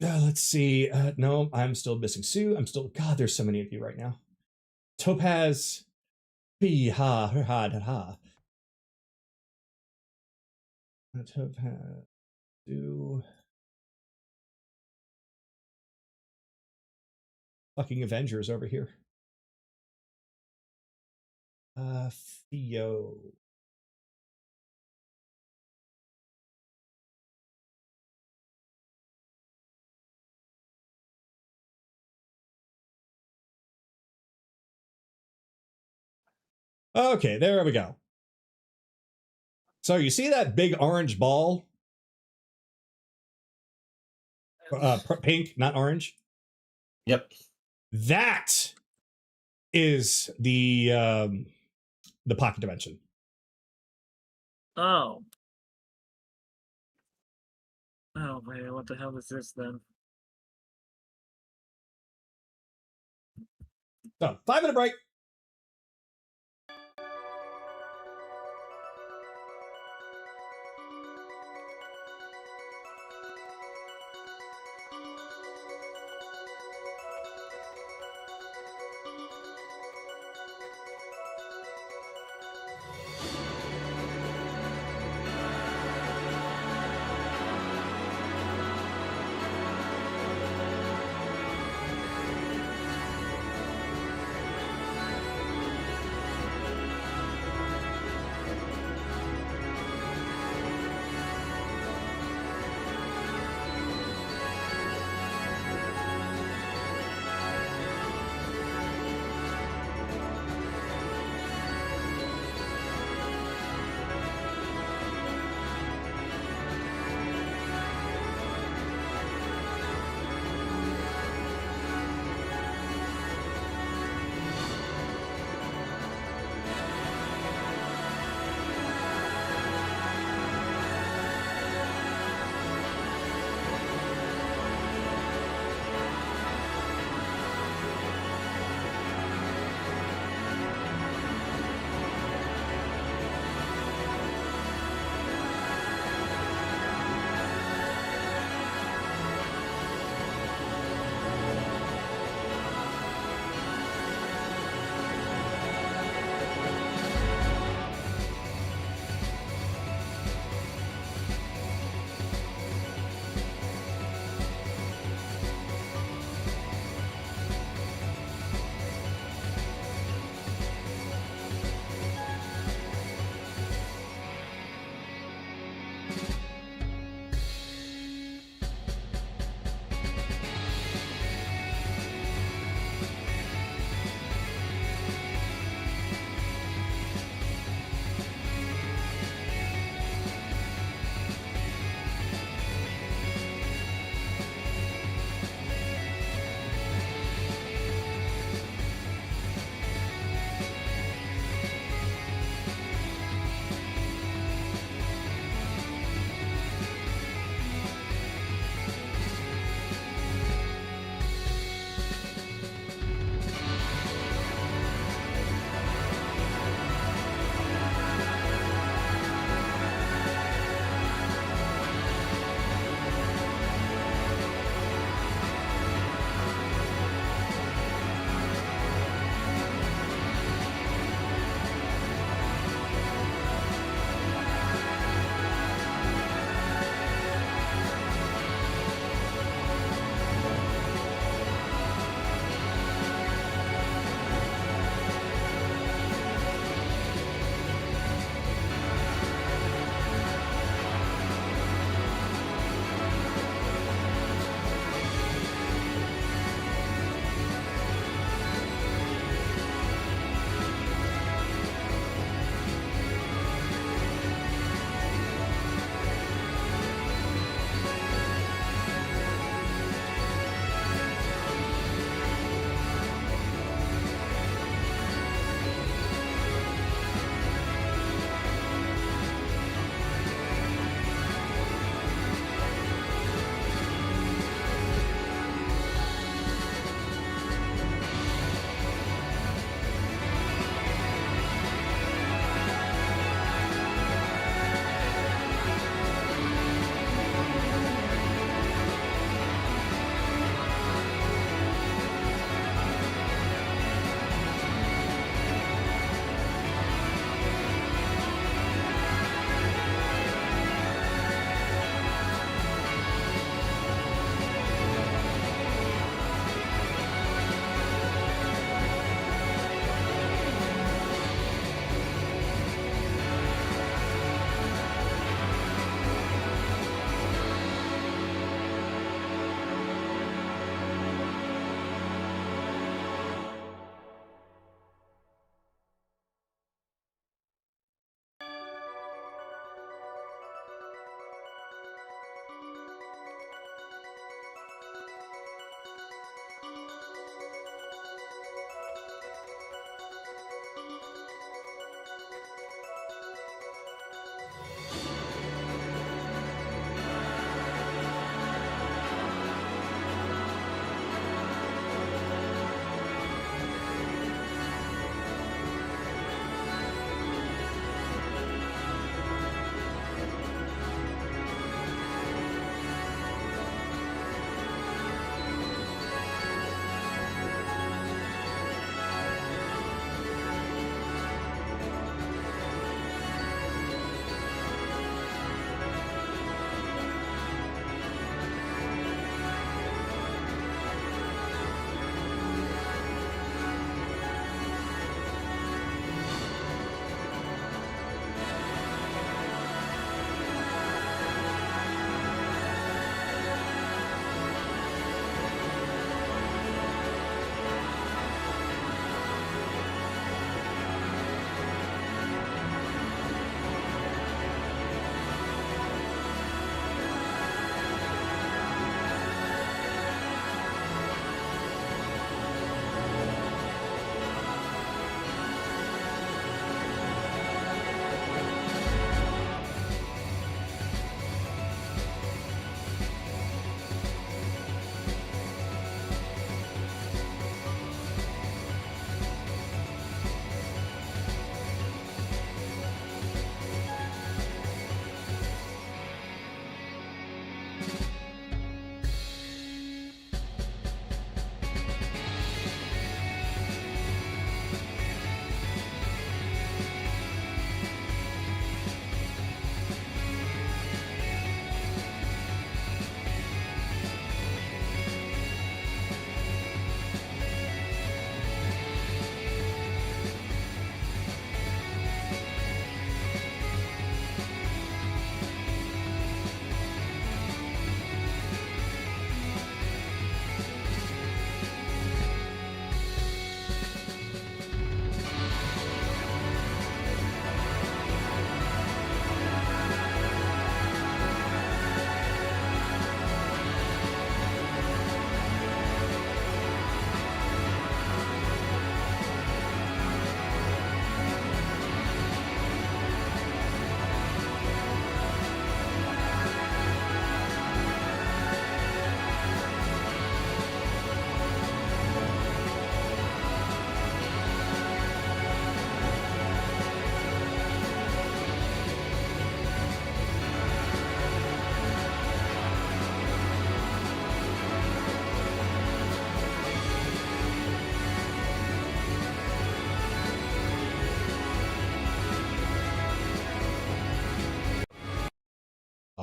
Let's see. No, I'm still missing Sue. God, there's so many of you right now. Topaz. Ha ha ha ha. Topaz. Sue. Fucking Avengers over here. Theo. Okay, there we go. So you see that big orange ball? Pink, not orange. Yep. That is the pocket dimension. Oh. Oh, man, what the hell is this then? So, 5-minute break.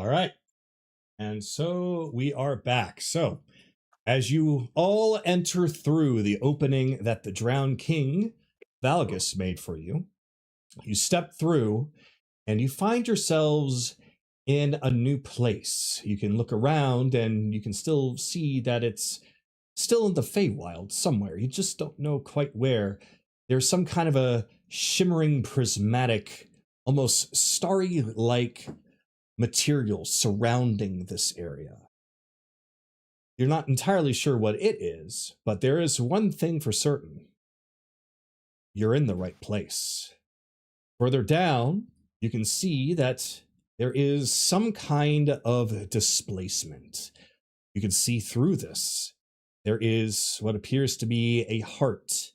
All right. And so we are back. So, as you all enter through the opening that the Drowned King, Valgus, made for you, you step through and you find yourselves in a new place. You can look around and you can still see that it's still in the Feywild somewhere. You just don't know quite where. There's some kind of a shimmering, prismatic, almost starry-like material surrounding this area. You're not entirely sure what it is, but there is one thing for certain. You're in the right place. Further down, you can see that there is some kind of displacement. You can see through this. There is what appears to be a heart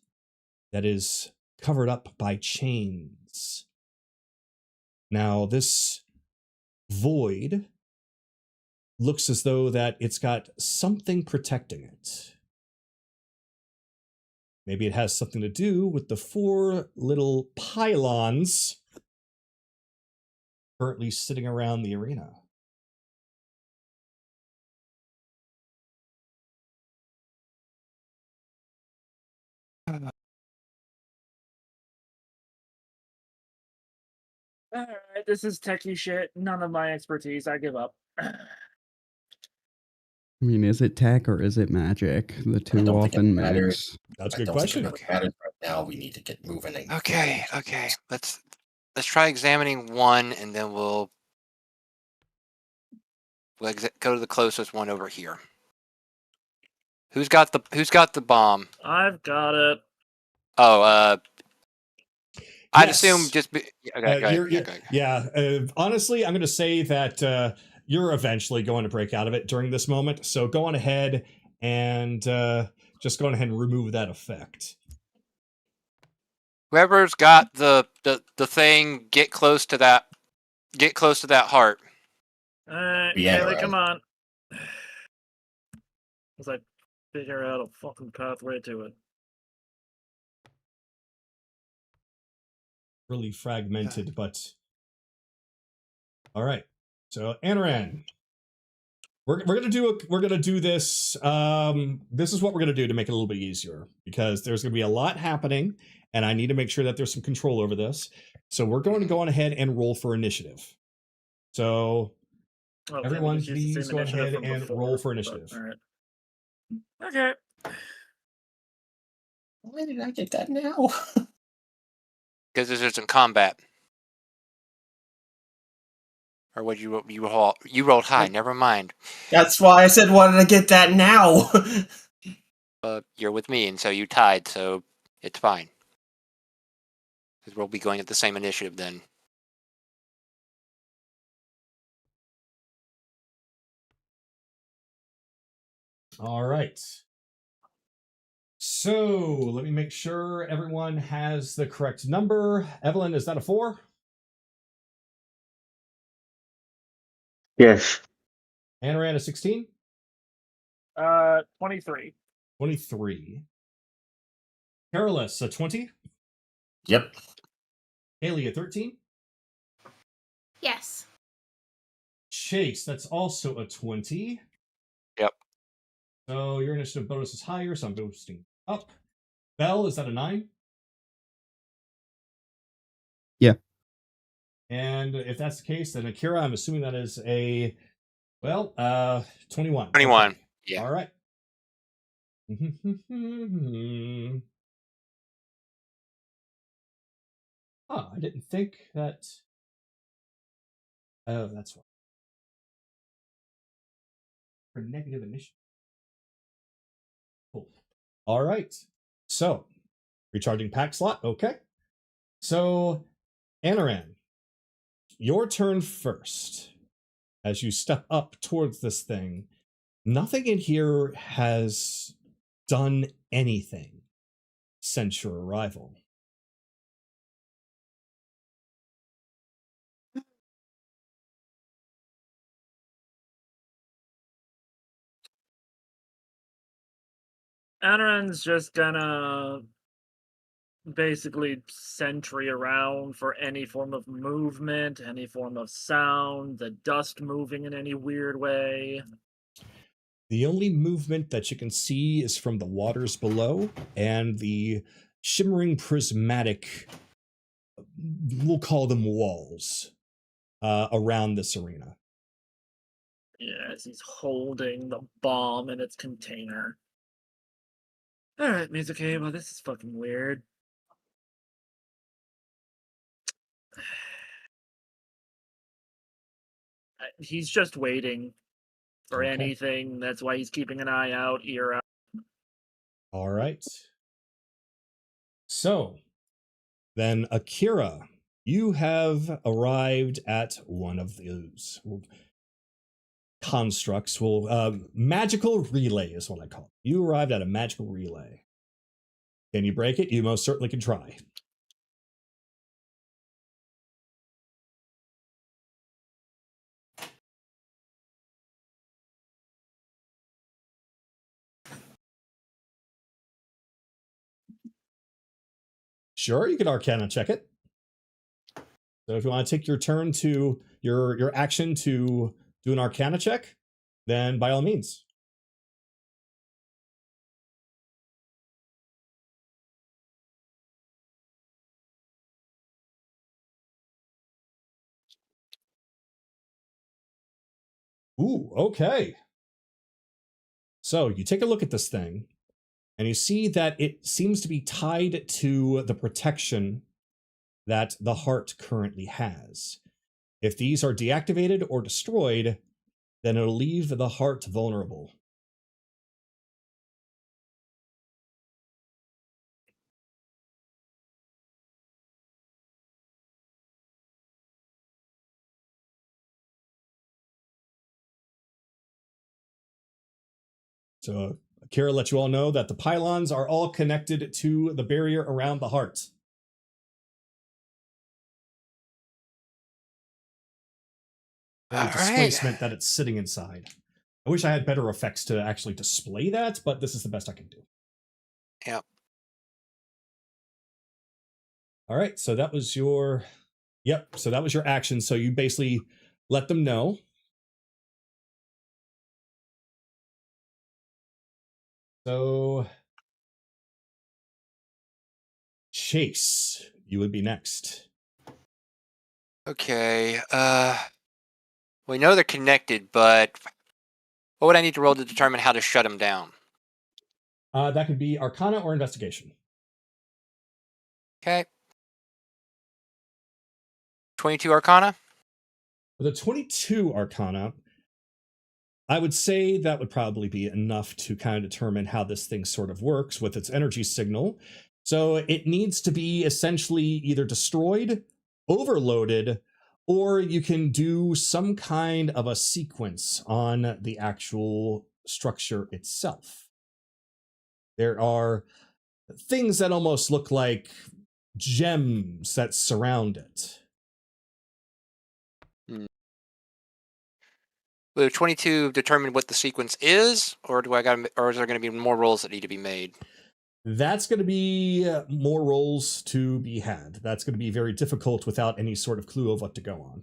that is covered up by chains. Now, this void looks as though that it's got something protecting it. Maybe it has something to do with the 4 little pylons currently sitting around the arena. Alright, this is techie shit. None of my expertise. I give up. I mean, is it tech or is it magic? The two don't think it often matters. mix. That's a I good don't question. think it really matters right now. We need to get moving. And Okay. Let's try examining one, and then we'll go to the closest one over here. Who's got the bomb? I've got it. Oh, I'd Yes. assume just be, okay. Go ahead. Yeah. Honestly, I'm going to say that you're eventually going to break out of it during this moment. So go on ahead and just go on ahead and remove that effect. Whoever's got the thing, get close to that. Get close to that heart. Alright, Yeah, Haley, right. come on. As I figure out a fucking pathway to it. Really fragmented, but all right. So Anaran, we're gonna do this. This is what we're gonna do to make it a little bit easier because there's gonna be a lot happening, and I need to make sure that there's some control over this. So we're going to go on ahead and roll for initiative. So Okay, everyone, we just used the please same go initiative ahead from and before, roll for but, initiative. alright. Okay. why did I get that now? Because there's some combat. Or what you rolled high. Never mind. That's why I said, why did I get that now? You're with me, and so you tied, so it's fine. Because we'll be going at the same initiative then. All right. So let me make sure everyone has the correct number. Evelyn, is that a 4? Yes. Anaran, a 16? 23. 23. Carolus, a 20? Yep. Haley, a 13? Yes. Chase, that's also a 20. Yep. So your initiative bonus is higher, so I'm boosting up. Belle, is that a 9? Yeah. And if that's the case, then Akira, I'm assuming that is a, 21. 21. Okay. Yeah. All right. I didn't think that. Oh, that's why. For negative initiative. Cool. All right. So, recharging pack slot. Okay. So, Anaran, your turn first. As you step up towards this thing, nothing in here has done anything since your arrival. Anaran's just gonna basically sentry around for any form of movement, any form of sound, the dust moving in any weird way. The only movement that you can see is from the waters below and the shimmering prismatic, we'll call them walls, around this arena. Yes, he's holding the bomb in its container. Alright, Mizuki, well, this is fucking weird. He's just waiting for Okay. anything. That's why he's keeping an eye out, ear out. All right. So, then Akira, you have arrived at one of those constructs. Magical relay is what I call it. You arrived at a magical relay. Can you break it? You most certainly can try. Sure, you can Arcana check it. So if you want to take your turn to your action to do an Arcana check, then by all means. Ooh, okay. So you take a look at this thing, and you see that it seems to be tied to the protection that the heart currently has. If these are deactivated or destroyed, then it'll leave the heart vulnerable. So Akira lets you all know that the pylons are all connected to the barrier around the heart. The All right. displacement that it's sitting inside. I wish I had better effects to actually display that, but this is the best I can do. Yep. All right, so that was your... Yep, so that was your action. So you basically let them know. So... Chase, you would be next. Okay. We know they're connected, but what would I need to roll to determine how to shut them down? That could be Arcana or Investigation. Okay. 22 Arcana? With a 22 Arcana, I would say that would probably be enough to kind of determine how this thing sort of works with its energy signal. So it needs to be essentially either destroyed, overloaded, or you can do some kind of a sequence on the actual structure itself. There are things that almost look like gems that surround it. Will 22 determine what the sequence is, or or is there going to be more rolls that need to be made? That's going to be more rolls to be had. That's going to be very difficult without any sort of clue of what to go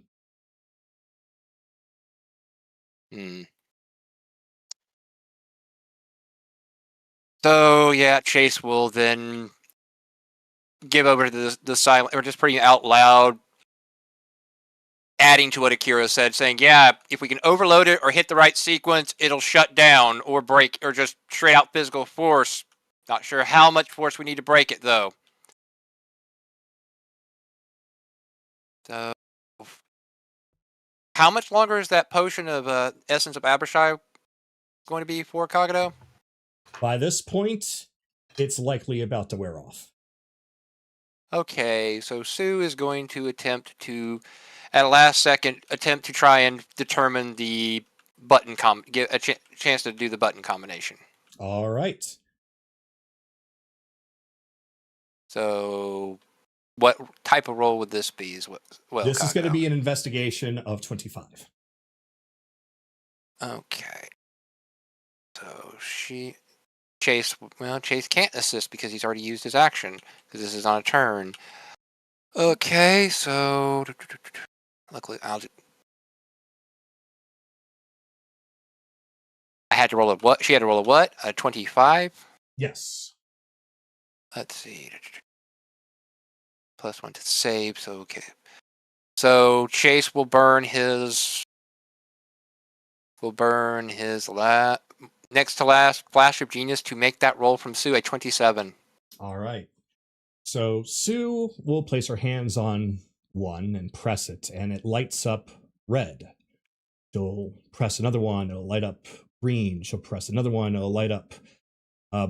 on. So yeah, Chase will then give over to the silent, or just pretty out loud, adding to what Akira said, saying, yeah, if we can overload it or hit the right sequence, it'll shut down or break, or just straight out physical force. Not sure how much force we need to break it, though. So, how much longer is that potion of Essence of Abershai going to be for Kagato? By this point, it's likely about to wear off. Okay, so Sue is going to attempt to, at a last second, attempt to try and determine the button get a chance to do the button combination. All right. So, what type of roll would this be? Well, This is going to Kagato. be an investigation of 25. Okay. So she Chase can't assist because he's already used his action because this is on a turn. Okay, so luckily I had to roll a what? She had to roll a what? A 25? Yes. Let's see. +1 to save, so okay. So Chase will burn his next to last Flash of Genius to make that roll from Sue a 27. All right. So Sue will place her hands on one and press it, and it lights up red. She'll press another one, it'll light up green. She'll press another one, it'll light up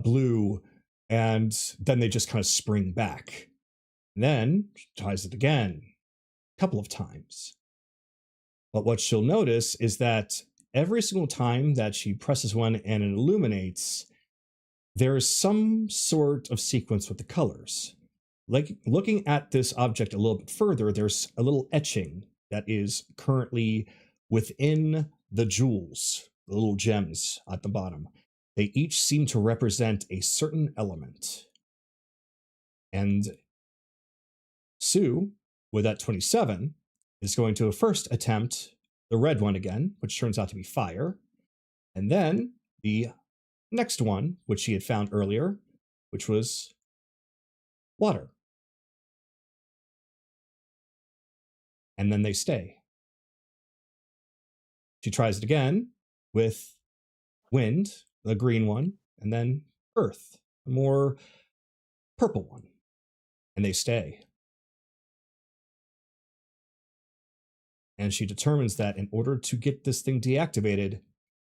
blue, and then they just kind of spring back. And then she tries it again, a couple of times. But what she'll notice is that every single time that she presses one and it illuminates, there is some sort of sequence with the colors. Like looking at this object a little bit further, there's a little etching that is currently within the jewels, the little gems at the bottom. They each seem to represent a certain element. And Sue, with that 27, is going to first attempt the red one again, which turns out to be fire. And then the next one, which she had found earlier, which was water. And then they stay. She tries it again with wind, the green one, and then earth, a more purple one. And they stay. And she determines that in order to get this thing deactivated,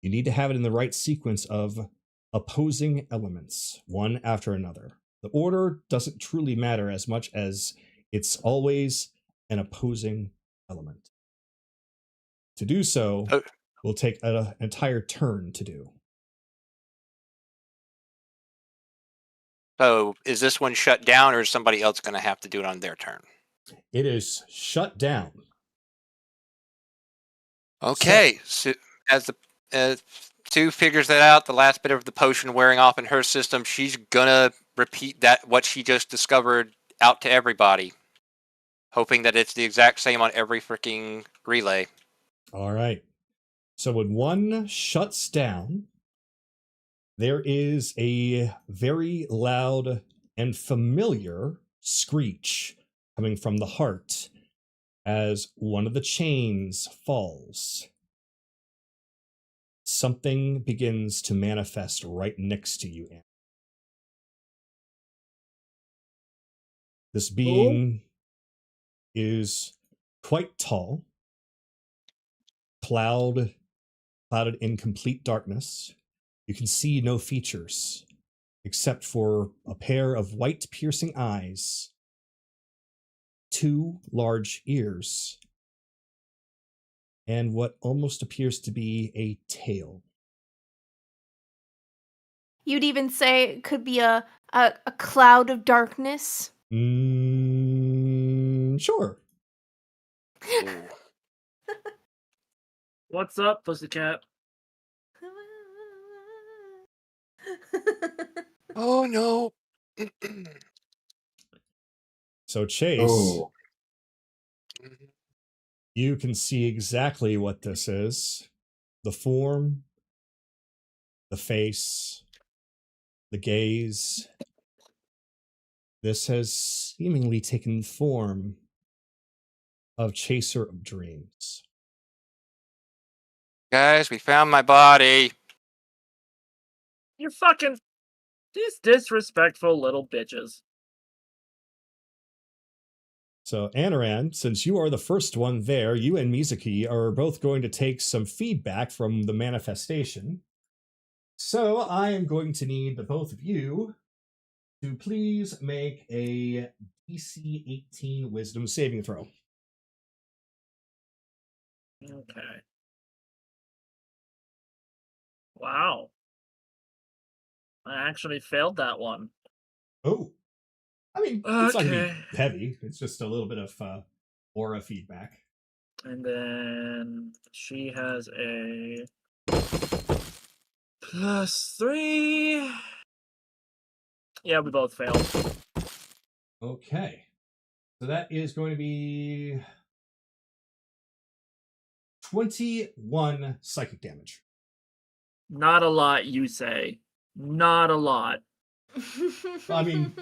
you need to have it in the right sequence of opposing elements, one after another. The order doesn't truly matter as much as it's always an opposing element. To do so will take an entire turn to do. So is this one shut down, or is somebody else going to have to do it on their turn? It is shut down. Okay, so as Sue figures that out, the last bit of the potion wearing off in her system, she's gonna repeat what she just discovered out to everybody, hoping that it's the exact same on every freaking relay. All right. So when one shuts down, there is a very loud and familiar screech coming from the heart as one of the chains falls. Something begins to manifest right next to you, Anne. This being is quite tall, clouded in complete darkness. You can see no features except for a pair of white piercing eyes, 2 large ears, and what almost appears to be a tail. You'd even say it could be a cloud of darkness. Sure. What's up, pussycat? Oh no. So Chase, you can see exactly what this is. The form, the face, the gaze. This has seemingly taken form of Chaser of Dreams. Guys, we found my body. You fucking... These disrespectful little bitches. So, Anaran, since you are the first one there, you and Mizuki are both going to take some feedback from the manifestation. So, I am going to need the both of you to please make a DC 18 Wisdom saving throw. Okay. Wow. I actually failed that one. Oh. I mean, it's not going to Okay. be heavy. It's just a little bit of aura feedback. And then she has a +3. Yeah, we both failed. Okay. So that is going to be 21 psychic damage. Not a lot, you say. Not a lot. I mean,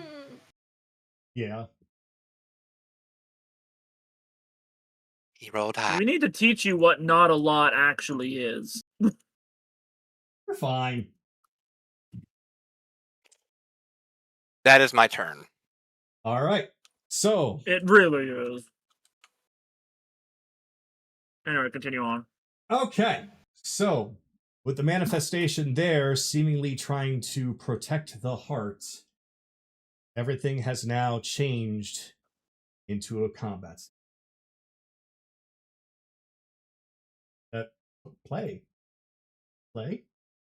yeah. He rolled high. We need to teach you what not a lot actually is. You're fine. That is my turn. All right. So, It really is. Anyway, continue on. okay. So, with the manifestation there seemingly trying to protect the heart, everything has now changed into a combat. Play.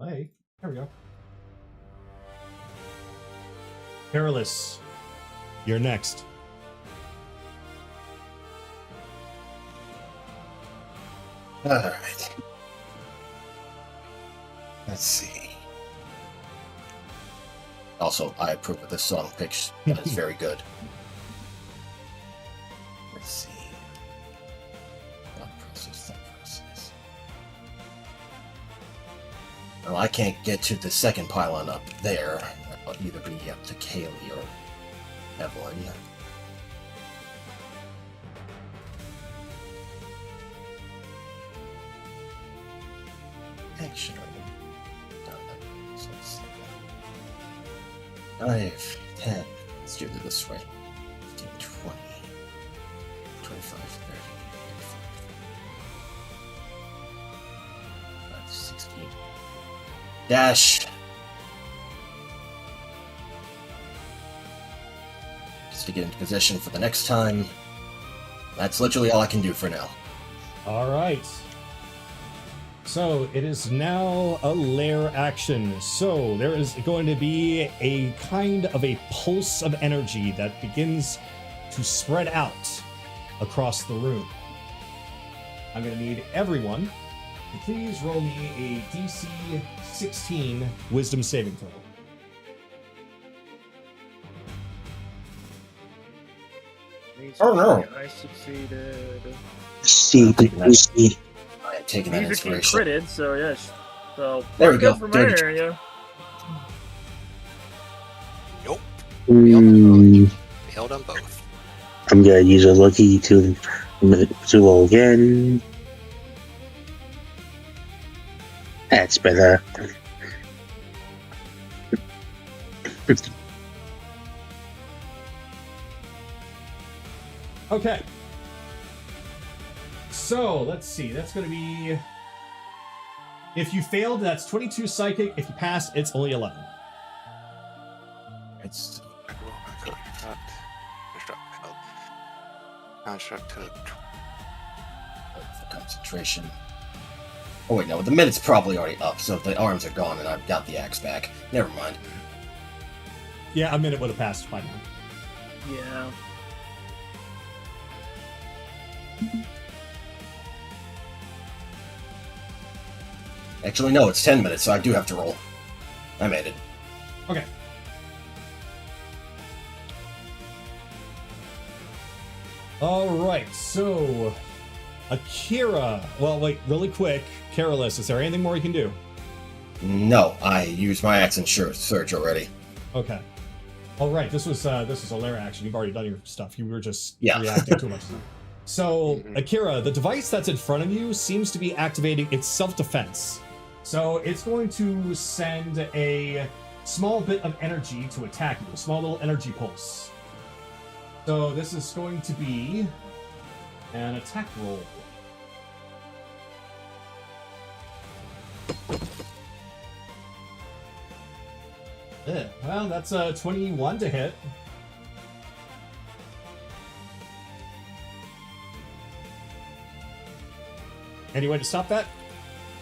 There we go. Perilous, you're next. Alright. Let's see. Also, I approve of this song pitch. That is very good. Let's see. Thought process. Well, I can't get to the second pylon up there. That'll either be up to Kaylee or Evelyn. Actually, 5, 10. Let's do it this way. 15, 20, 25, 30, 35, 16. Dash. Just to get into position for the next time. That's literally all I can do for now. All right. So it is now a lair action. So there is going to be a kind of a pulse of energy that begins to spread out across the room. I'm going to need everyone to please roll me a DC 16 Wisdom saving throw. Oh, no. I succeeded. See. I am taking that Music inspiration. critted, so yes. So There we go go. for my Dirty area. Nope. Mm, Failed on both. I'm gonna use a lucky to roll again. That's better. Okay. So let's see. That's going to be. If you failed, that's 22 psychic. If you passed, it's only 11. It's Construct to the concentration. Oh wait, no, the minute's probably already up, so if the arms are gone and I've got the axe back. Never mind. Yeah, a minute would have passed by now. Yeah. Actually, no, it's 10 minutes, so I do have to roll. I made it. Okay. All right, so Akira. Well, wait, really quick. Careless, is there anything more you can do? No, I used my axe and surge already. Okay. All right, this was a lair action. You've already done your stuff. You were just Yeah. reacting too much. So, Akira, the device that's in front of you seems to be activating its self-defense. So it's going to send a small bit of energy to attack you, a small little energy pulse. So this is going to be an attack roll. Well, that's a 21 to hit. Any way to stop that?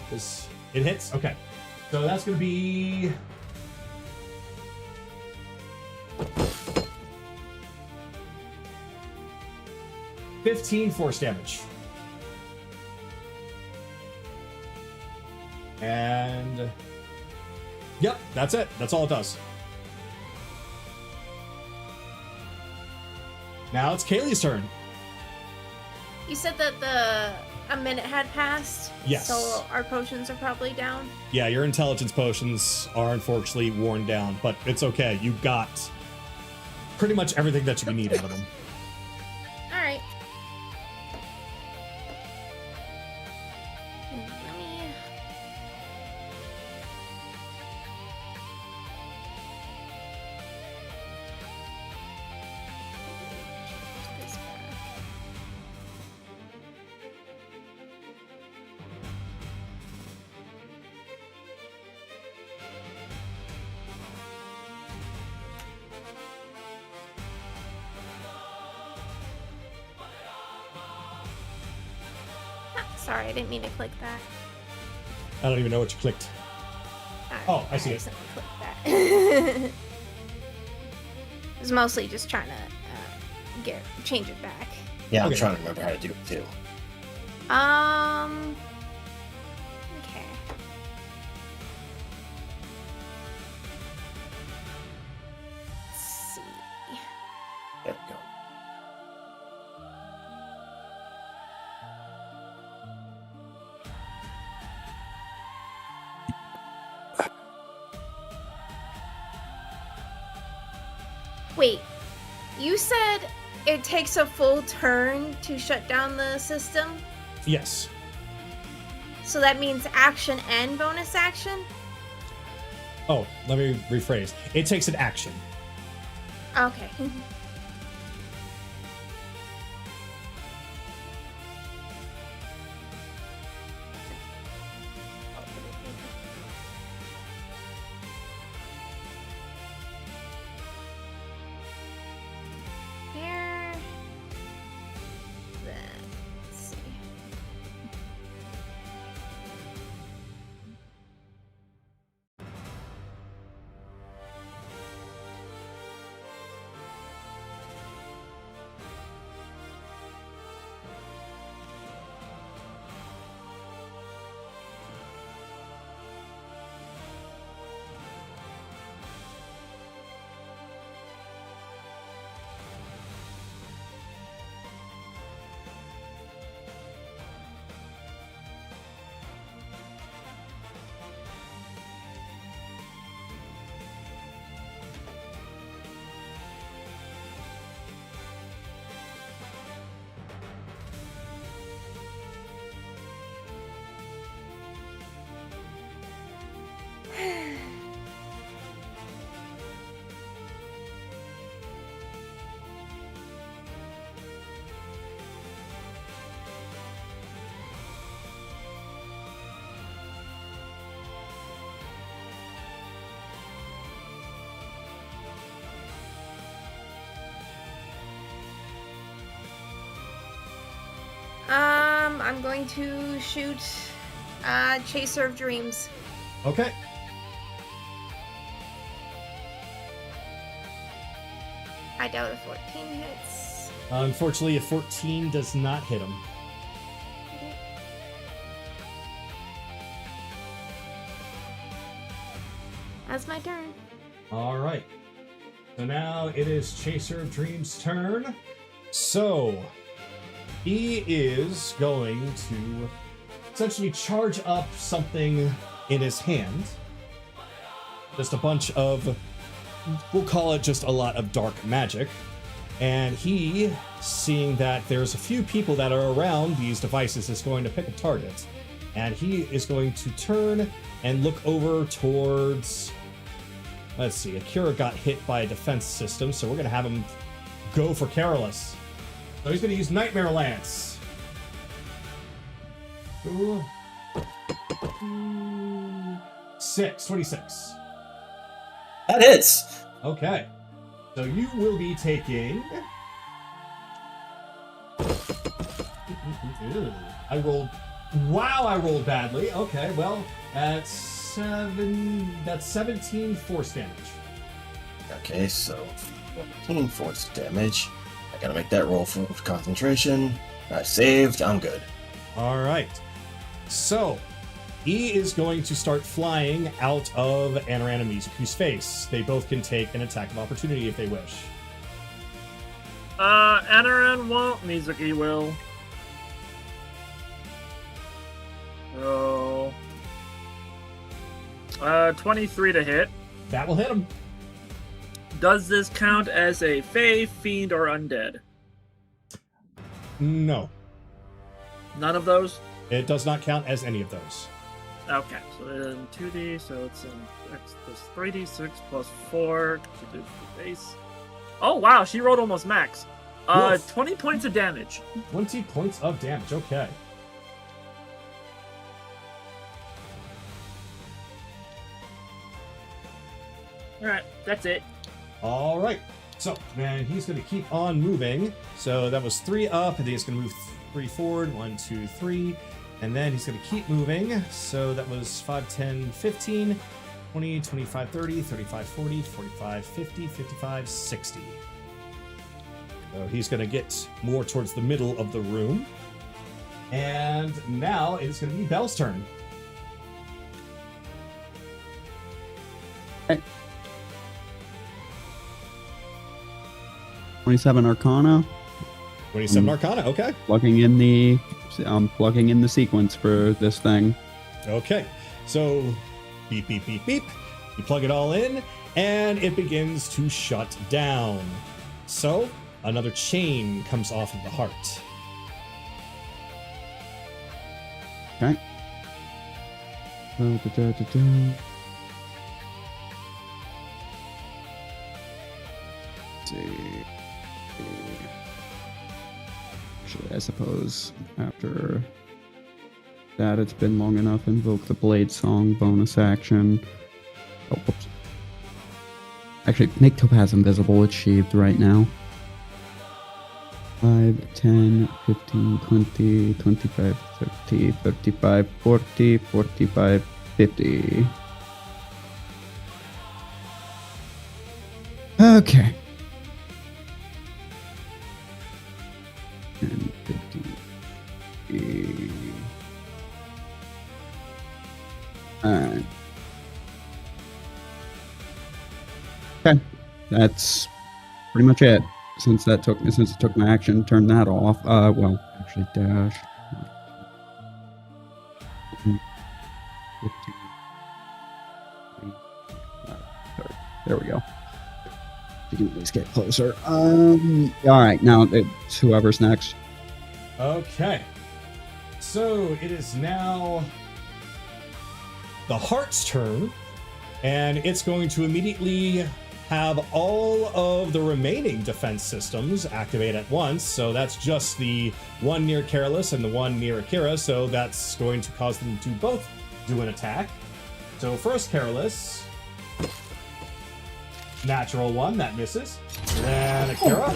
Because it hits? Okay. So that's going to be... $15 force damage. And... Yep, that's it. That's all it does. Now it's Kaylee's turn. You said that a minute had passed. Yes. So our potions are probably down. Yeah, your intelligence potions are unfortunately worn down, but it's okay. You got pretty much everything that you can need out of them. All right. Let me. Change this back. Sorry, I didn't mean to click that. I don't even know what you clicked. Oh, I see it. accidentally clicked that. It was mostly just trying to change it back. Yeah, I'm Okay. trying to remember how to do it too. Okay. Let's see. There we go. Wait, you said it takes a full turn to shut down the system? Yes. So that means action and bonus action? Oh, let me rephrase. It takes an action. Okay. Here. Let's see. I'm going to shoot Chaser of Dreams. Okay. I doubt a 14 hits. Unfortunately, a 14 does not hit him. That's my turn. All right. So now it is Chaser of Dreams' turn. So he is going to essentially charge up something in his hand. Just a bunch of, we'll call it just a lot of dark magic. And he, seeing that there's a few people that are around these devices, is going to pick a target. And he is going to turn and look over towards, let's see, Akira got hit by a defense system, so we're going to have him go for Carolus. So he's going to use Nightmare Lance. Ooh. 26. That hits. Okay. So you will be taking... I rolled... Wow, I rolled badly. Okay, well, that's 17 force damage. Okay, so 14 force damage. I gotta make that roll for concentration. I saved. I'm good. All right. So, he is going to start flying out of Anorana Mizuku's face. They both can take an attack of opportunity if they wish. Anaran won't, Mizuki will. So, 23 to hit. That will hit him. Does this count as a Fey, Fiend, or Undead? No, None of those? it does not count as any of those. Okay, so then 2d, so it's in this 3d6 plus 4 to do the base. Oh wow, she rolled almost max. Woof. 20 points of damage. 20 points of damage. Okay. Alright, that's it. All right. So, man, he's going to keep on moving. So that was 3 up, and then he's going to move 3 forward. 1, 2, 3. And then he's going to keep moving. So that was 5, 10, 15, 20, 25, 30, 35, 40, 45, 50, 55, 60. So he's going to get more towards the middle of the room. And now it's going to be Belle's turn. Okay. 27 Arcana. 27 Arcana, okay. Plugging in the sequence for this thing. Okay, so beep, beep, beep, beep. You plug it all in, and it begins to shut down. So another chain comes off of the heart. Okay. Let's see. Actually, I suppose after that it's been long enough. Invoke the Blade Song bonus action. Oh, whoops. Actually, make Topaz invisible. It's sheathed right now. 5, 10, 15, 20, 25, 30, 35, 40, 45, 50. Okay. 10, 50. Alright. Okay. That's pretty much it. Since it took my action, turn that off. Well, actually, dash. 15, 30. There we go. You can at least get closer. All right, now it's whoever's next. Okay. So it is now the heart's turn, and it's going to immediately have all of the remaining defense systems activate at once. So that's just the one near Careless and the one near Akira. So that's going to cause them to both do an attack. So first Careless, natural 1, that misses. Then Akira,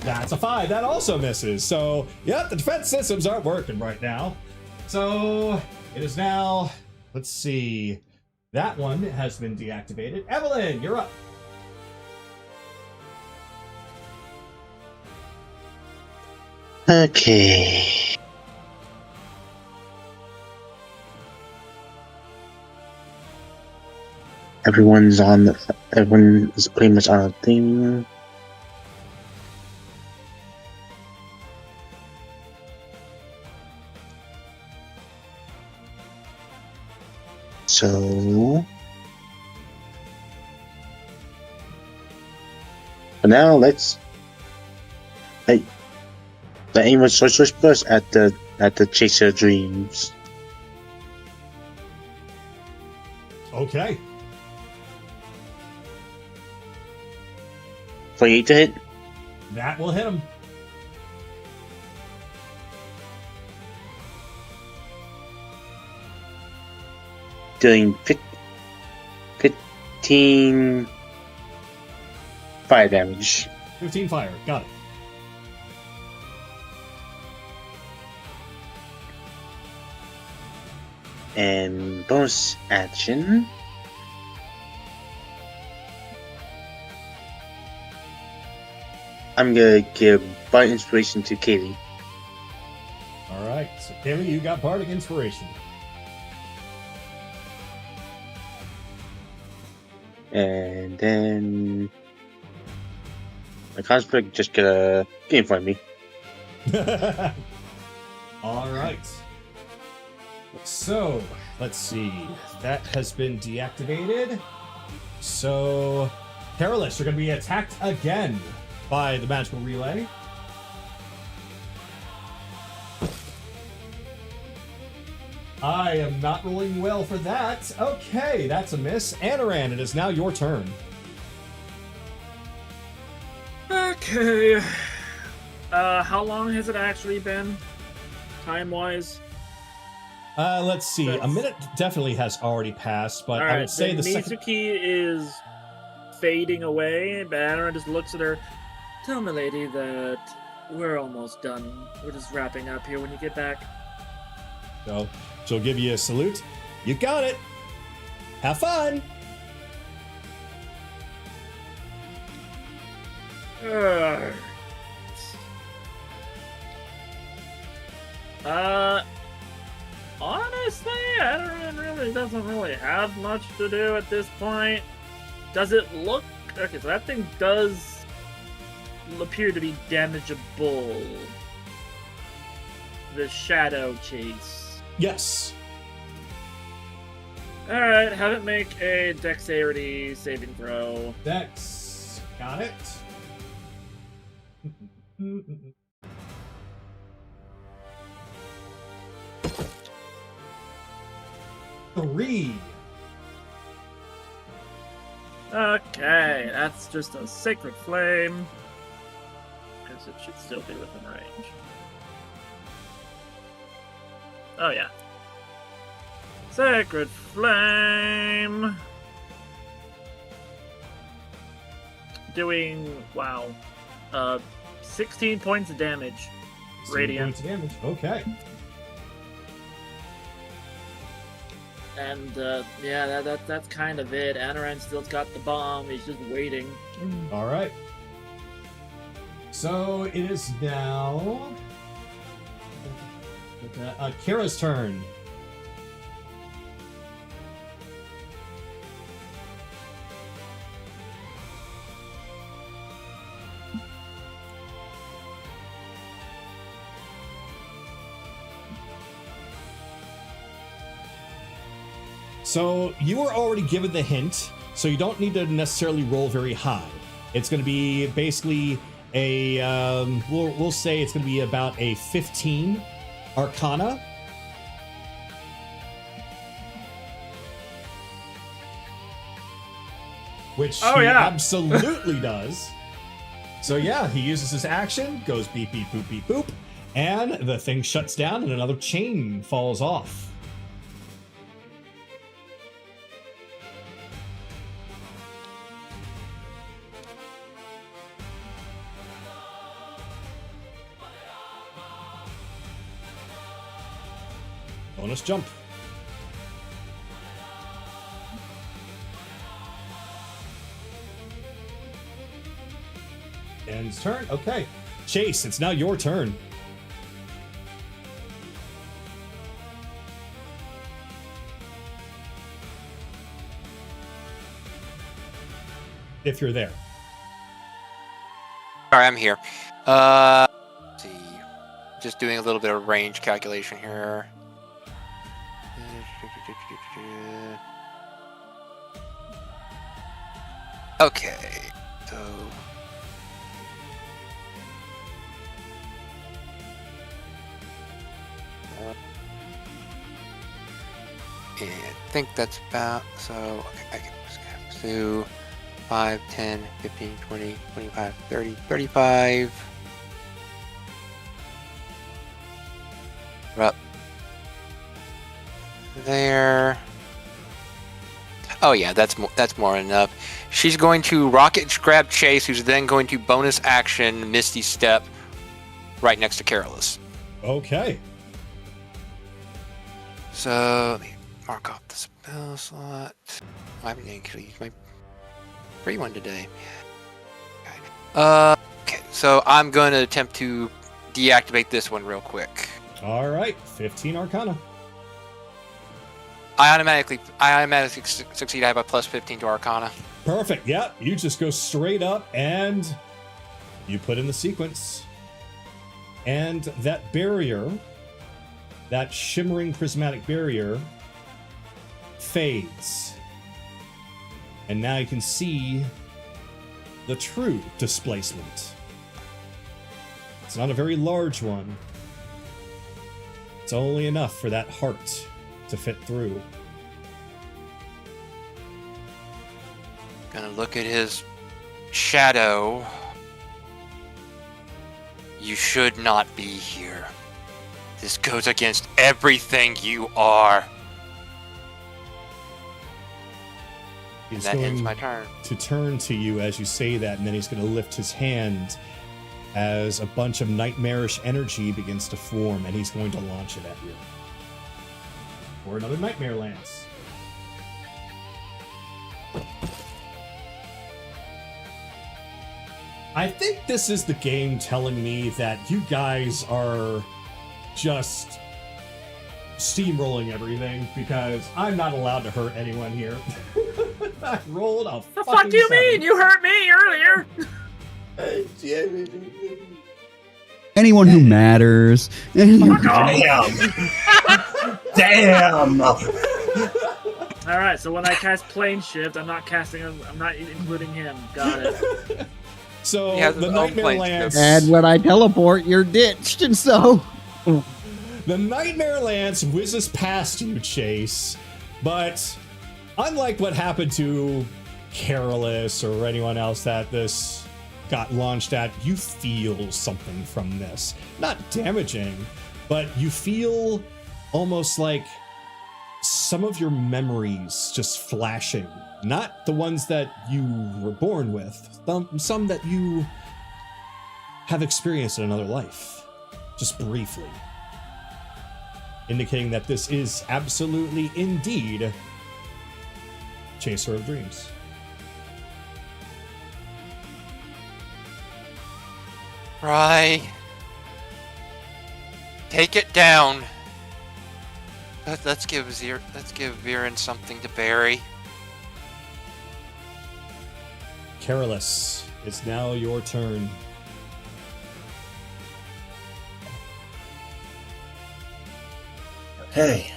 that's a 5, that also misses. So yep, the defense systems aren't working right now. So it is now, let's see, that one has been deactivated. Evelyn, you're up. Okay. Everyone is pretty much on a thing. So for now, let's aim a sorcerer's burst at the Chaser Dreams. Okay. 28 to hit. That will hit him. Doing 15 fire damage. 15 fire. Got it. And bonus action. I'm gonna give Bardic Inspiration to Kaylee. All right. So Kaylee, you got Bardic Inspiration. And then My cosplay just get a game for me. All right. So, let's see. That has been deactivated. So, Perilous, you're going to be attacked again by the magical relay. I am not rolling well for that. Okay, that's a miss. Anaran, it is now your turn. Okay. How long has it actually been, time-wise? Let's see. A minute definitely has already passed, but I would say the second... Mitsuki is fading away, but Anaran just looks at her. Tell me, lady, that we're almost done. We're just wrapping up here when you get back. So, she'll give you a salute. You got it. Have fun. Honestly, Anaran really doesn't really have much to do at this point. Does it look... Okay, so that thing does appear to be damageable. The shadow chase. Yes. Alright, have it make a dexterity saving throw. Dex. Got it. 3. Okay, that's just a sacred flame. Because it should still be within range. Oh yeah. Sacred flame. Doing, wow, 16 points of damage. 16 Radiant. points of damage. Okay. And yeah, that's kind of it. Anaran still's got the bomb. He's just waiting. All right. So it is now Kira's turn. So you were already given the hint, so you don't need to necessarily roll very high. It's going to be basically a, we'll say it's going to be about a 15 Arcana. Which he absolutely does. So yeah, he uses his action, goes beep, beep, boop, beep, boop, and the thing shuts down and another chain falls off. Bonus jump. End's turn. Okay. Chase, it's now your turn. If you're there. All right, I'm here. Let's see. Just doing a little bit of range calculation here. Okay, so and I think that's about, so okay, I can just do 5, 10, 15, 20, 25, 30, 35. We're up there. Oh yeah, that's more than enough. She's going to rocket grab Chase, who's then going to bonus action Misty Step right next to Carolus. Okay. So let me mark off the spell slot. I haven't actually used my free one today. Okay, so I'm going to attempt to deactivate this one real quick. All right, 15 Arcana. I automatically succeed. I have a plus 15 to Arcana. Perfect. Yeah, you just go straight up and You put in the sequence, and that barrier, that shimmering prismatic barrier, fades. And now you can see the true displacement. It's not a very large one. It's only enough for that heart to fit through. Gonna look at his shadow. You should not be here. This goes against everything you are. And that ends my turn. To turn to you as you say that, and then he's going to lift his hand as a bunch of nightmarish energy begins to form, and he's going to launch it at you. For another Nightmare Lance. I think this is the game telling me that you guys are just steamrolling everything, because I'm not allowed to hurt anyone here. I rolled a The fuck do you mean? You hurt me earlier! Anyone who matters. Damn! Damn! Alright, so when I cast Plane Shift, I'm not including him. Got it. So He has the his own Nightmare plane Lance, And when I teleport, you're ditched, and so... the Nightmare Lance whizzes past you, Chase, but unlike what happened to Carolus or anyone else that this got launched at, you feel something from this. Not damaging, but you feel almost like some of your memories just flashing. Not the ones that you were born with, some that you have experienced in another life, just briefly. Indicating that this is absolutely, indeed, Chaser of Dreams. Right. Take it down. Let's give Viren something to bury. Carolus, it's now your turn. Hey.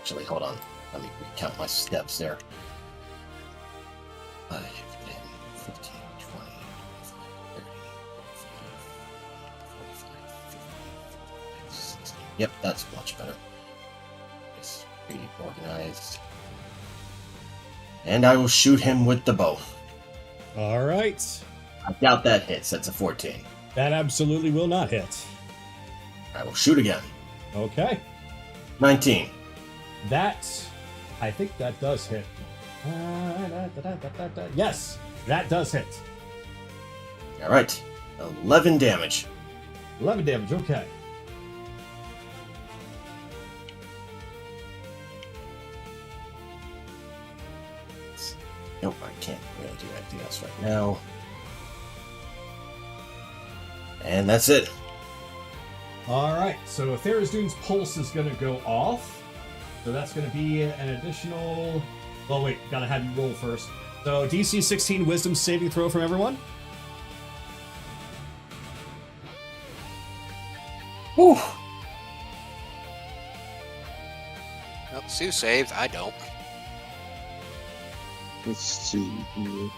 Actually, hold on. Let me count my steps there. 5, 10, 15, 20, 30, 45, 50, 60. Yep, that's much better. It's pretty organized. And I will shoot him with the bow. All right. I doubt that hits. That's a 14. That absolutely will not hit. I will shoot again. Okay. 19. I think that does hit. Yes, that does hit. All right. 11 damage. 11 damage, okay. Nope, I can't really do anything else right now. And that's it. All right, so Therazdune's pulse is going to go off. So that's going to be an additional... Oh, wait, gotta have you roll first. So DC 16 Wisdom saving throw from everyone. Whew. Well, Sue saved. I don't. Let's see here.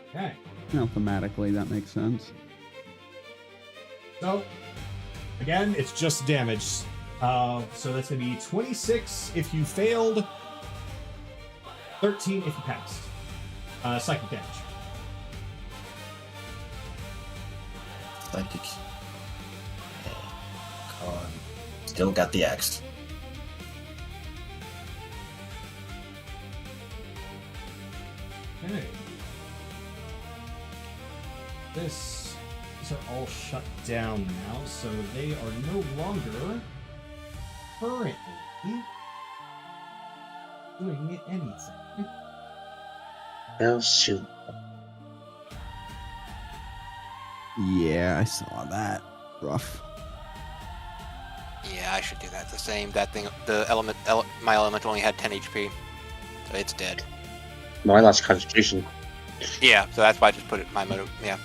Okay. Mathematically, that makes sense. So, again, it's just damage. So that's going to be 26 if you failed, 13 if you passed. Psychic damage. Psychic. Con. Still got the axe. Okay. These are all shut down now, so they are no longer currently doing anything. Oh, shoot. Yeah, I saw that. Rough. Yeah, I should do that. The same. That thing. The my element only had 10 HP, so it's dead. No, I lost concentration. Yeah, so that's why I just put it in my mode. Yeah,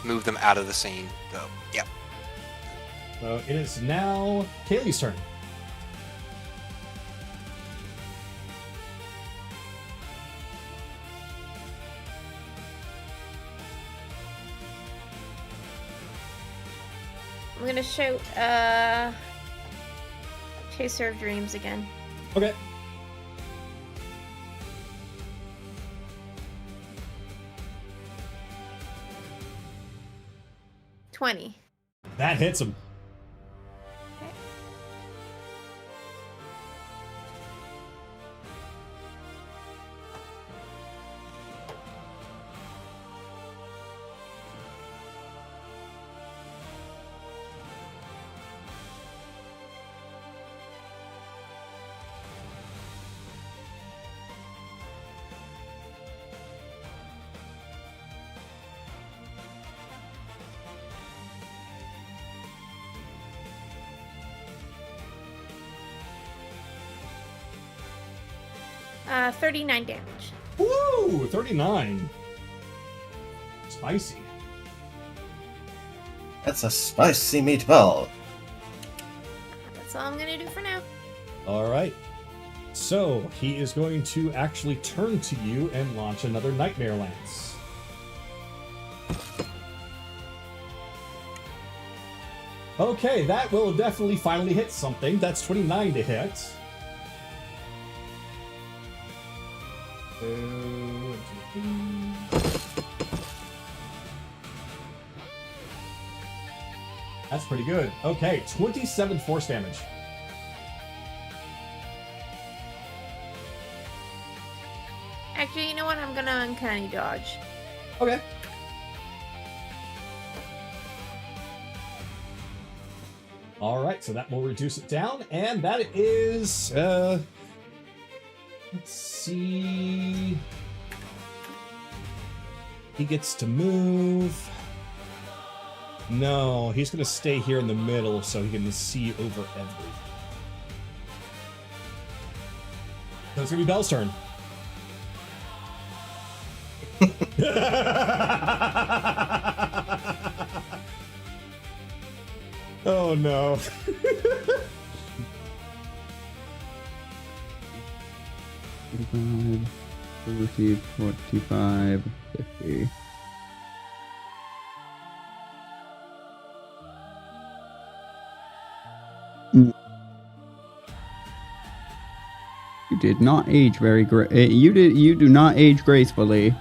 move them out of the scene. So yeah. So it is now Kaylee's turn. I'm gonna shout Chaser of Dreams again. Okay. $20. That hits him. Uh, 39 damage. Woo! 39. Spicy. That's a spicy meatball. That's all I'm gonna do for now. All right. So he is going to actually turn to you and launch another Nightmare Lance. Okay, that will definitely finally hit something. That's 29 to hit. That's pretty good. Okay, 27 force damage. Actually, you know what? I'm gonna uncanny dodge. Okay. All right, so that will reduce it down, and that is, let's see. He gets to move. No, he's going to stay here in the middle so he can see over everything. So it's going to be Belle's turn. Oh no. 45, 40, 45, 50. You did not age very you do not age gracefully.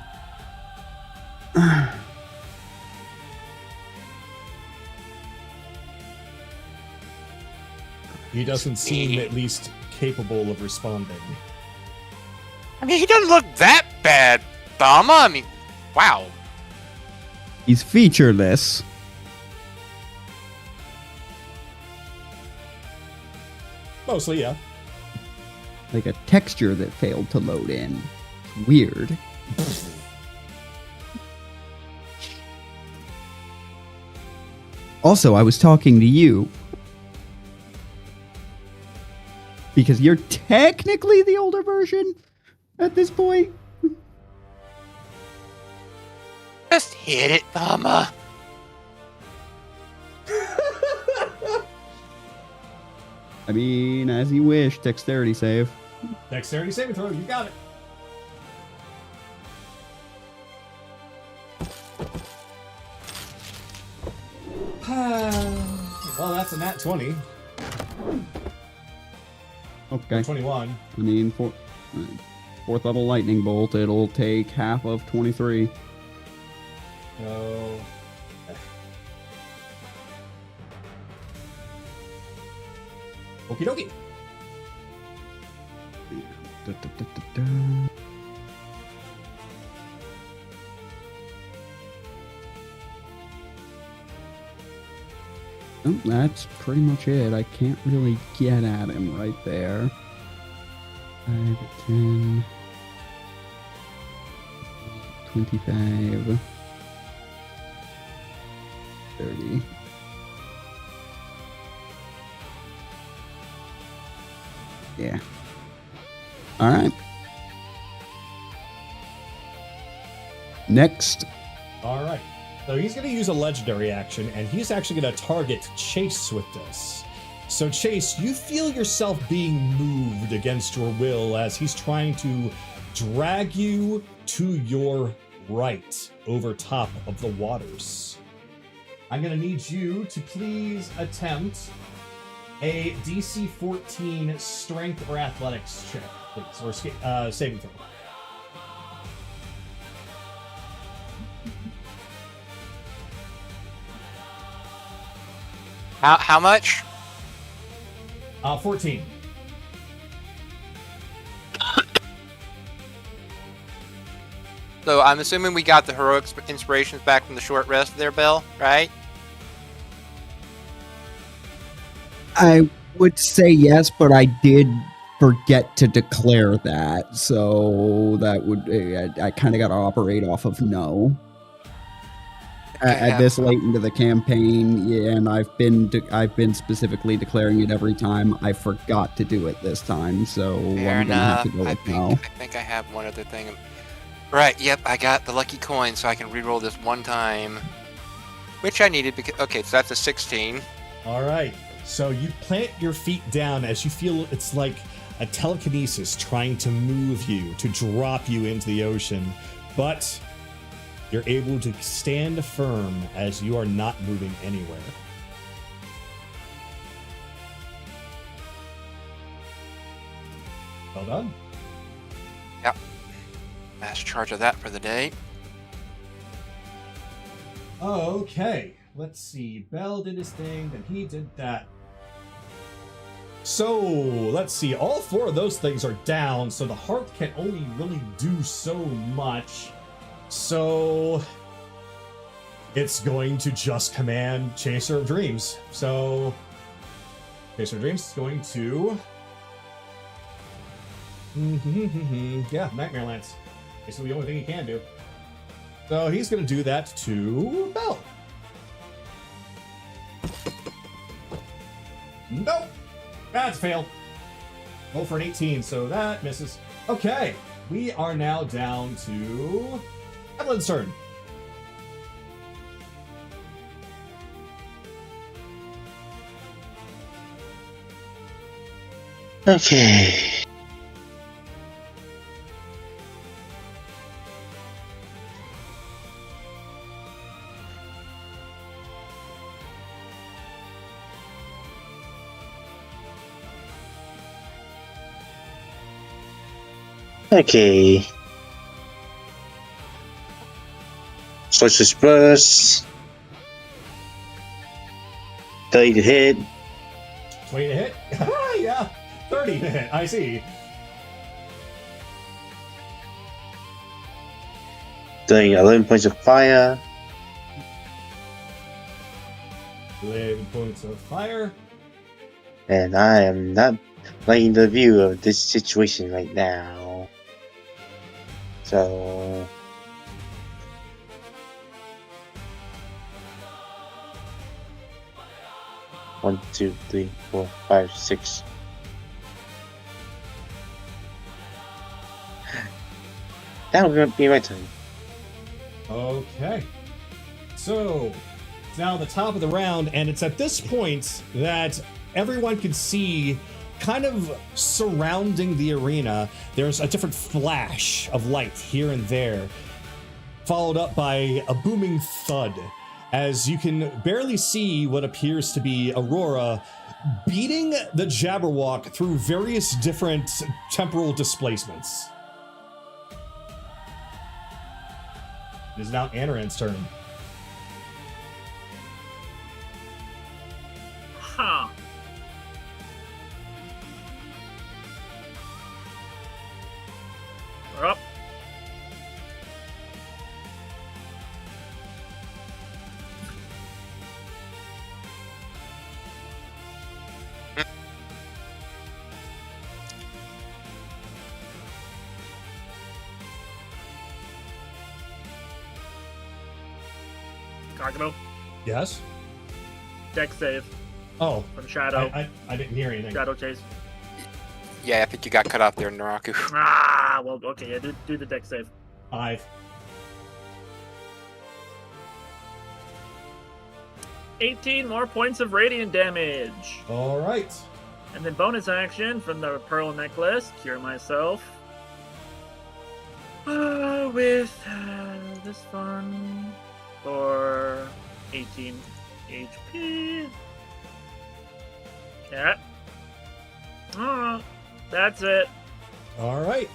He doesn't seem at least capable of responding. I mean, he doesn't look that bad, Bama. I mean, wow. He's featureless. Mostly, yeah. Like a texture that failed to load in. It's weird. Also, I was talking to you. Because you're technically the older version at this point. Just hit it, Bama. I mean, as you wish, dexterity save. Dexterity saving throw, you got it. Well, that's a nat 20. Okay. 21. I mean, fourth level lightning bolt, it'll take half of 23. So... Okie dokie. Oh, that's pretty much it. I can't really get at him right there. 5, 10, 25, 30. Yeah. All right. Next. All right. So he's going to use a legendary action, and he's actually going to target Chase with this. So Chase, you feel yourself being moved against your will as he's trying to drag you to your right over top of the waters. I'm going to need you to please attempt a DC 14 strength or athletics check, please, or saving throw. How much? 14. So I'm assuming we got the heroic inspirations back from the short rest there, Bill, right? I would say yes, but I did forget to declare that, so that would I kind of got to operate off of no. At this late into the campaign, yeah, and I've been specifically declaring it every time. I forgot to do it this time, so Fair I'm gonna have enough. to go with no. I think I have one other thing. Right, yep, I got the lucky coin, so I can reroll this one time, which I needed because okay, so that's a 16. All right. So you plant your feet down as you feel it's like a telekinesis trying to move you, to drop you into the ocean, but you're able to stand firm as you are not moving anywhere. Well done. Yep. Last charge of that for the day. Okay, let's see. Bell did his thing, then he did that. So, let's see. All 4 of those things are down, so the heart can only really do so much. So, it's going to just command Chaser of Dreams. So, Chaser of Dreams is going to... yeah, Nightmare Lance. It's the only thing he can do. So he's going to do that to Bell. Nope. That's failed. Roll for an 18, so that misses. Okay, we are now down to Evelyn's turn. Okay. Okay. Sorcerer's Burst. 30 to hit. 20 to hit? Yeah, 30 to hit. I see. Doing 11 points of fire. 11 points of fire. And I am not liking the view of this situation right now. So... 1, 2, 3, 4, 5, 6. That would be my turn. Okay. So, it's now the top of the round, and it's at this point that everyone can see, kind of surrounding the arena, there's a different flash of light here and there, followed up by a booming thud, as you can barely see what appears to be Aurora beating the Jabberwock through various different temporal displacements. It is now Anaran's turn. Ha! We're up. Kagato, Yes? deck save Oh, from Shadow. I didn't hear anything. Shadow chase. Yeah, I think you got cut off there, Naraku. Ah, well, okay, yeah, do the deck save. 5. 18 more points of radiant damage. All right. And then bonus action from the pearl necklace, cure myself. With this one for 18 HP. Cat. That's it. All right.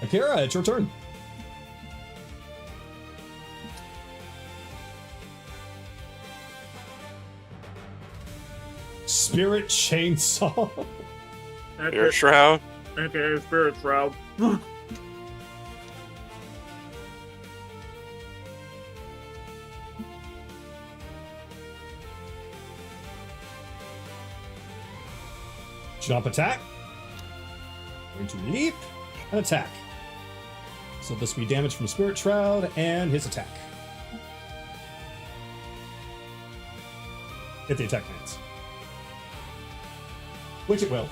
Akira, it's your turn. Spirit Chainsaw. Your shroud. Okay, Spirit Shroud. Jump attack. Going to leap and attack. So this will be damage from Spirit Shroud and his attack. If the attack lands. Which it will.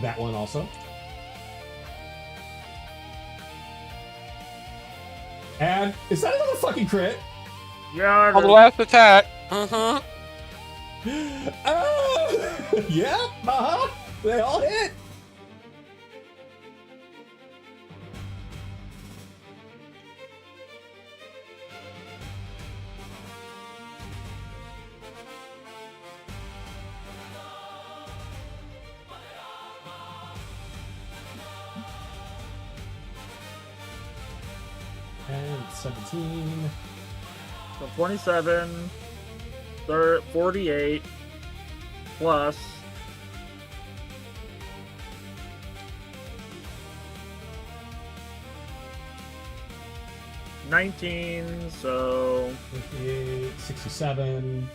That one also. And is that another fucking crit? Yeah, On the last attack. Uh-huh. Yeah, they all hit. And 17. So 27, 48, plus 19, so 58, 67.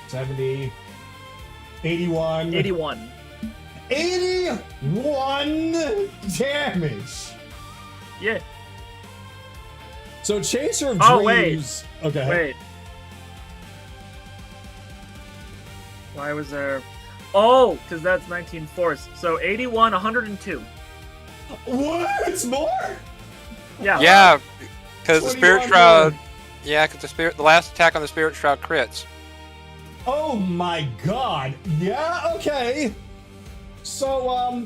$70, 81. 81. 81 damage. Yeah. So Chaser of Oh, wait. Dreams. Okay. Wait. Why was there... Oh, because that's 19 force. So 81, 102. What? It's more? Yeah. Yeah, because the 21 Spirit Shroud. more. Yeah, because the last attack on the Spirit Shroud crits. Oh my god. Yeah, okay. So,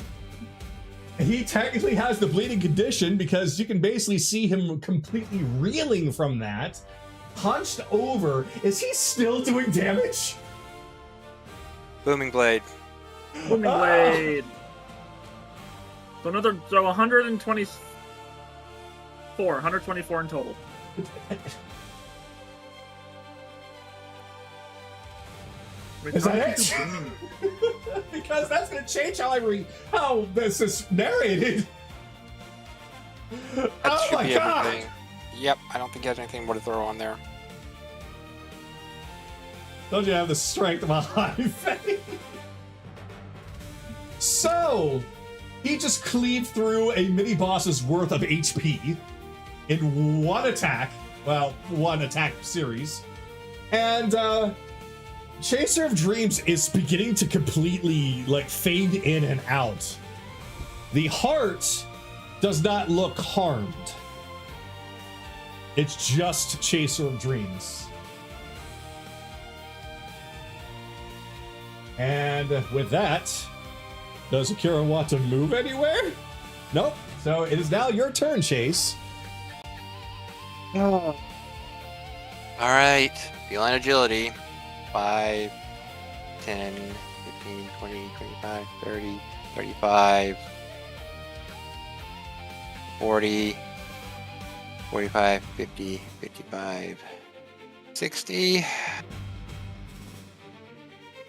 he technically has the bleeding condition because you can basically see him completely reeling from that. Hunched over. Is he still doing damage? Booming Blade. Booming Blade. So 124 in total. Wait, Is how that did you it? do booming? Because that's gonna change how this is narrated. That Oh should my be god! everything. Yep, I don't think he has anything more to throw on there. Don't you have the strength of a hive? So, he just cleaved through a mini boss's worth of HP in one attack. Well, one attack series. And, Chaser of Dreams is beginning to completely, fade in and out. The heart does not look harmed. It's just Chaser of Dreams. And with that, does Akira want to move anywhere? Nope. So it is now your turn, Chase. All right, feline agility. 5, 10, 15, 20, 25, 30, 35, 40, 45, 50, 55, 60.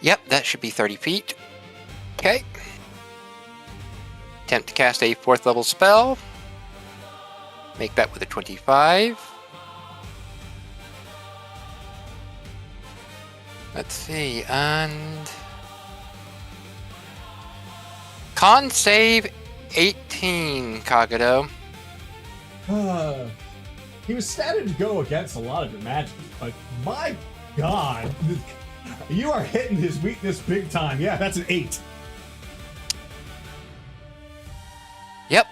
Yep, that should be 30 feet. Okay. Attempt to cast a 4th level spell. Make that with a 25. Let's see, and con save 18, Kagato. He was statted to go against a lot of your magic, but my god, you are hitting his weakness big time. Yeah, that's an 8. Yep.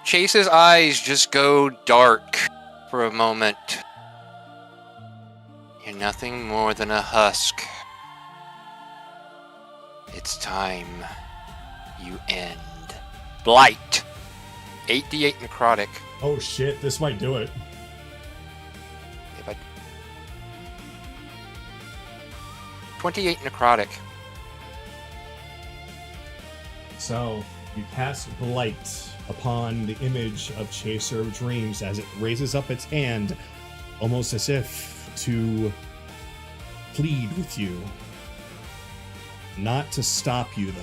Chase's eyes just go dark for a moment. You're nothing more than a husk. It's time you end. Blight. 8d8 necrotic. Oh shit, this might do it. If I... 28 necrotic. So, you cast Blight upon the image of Chaser of Dreams as it raises up its hand, almost as if to plead with you. Not to stop you, though.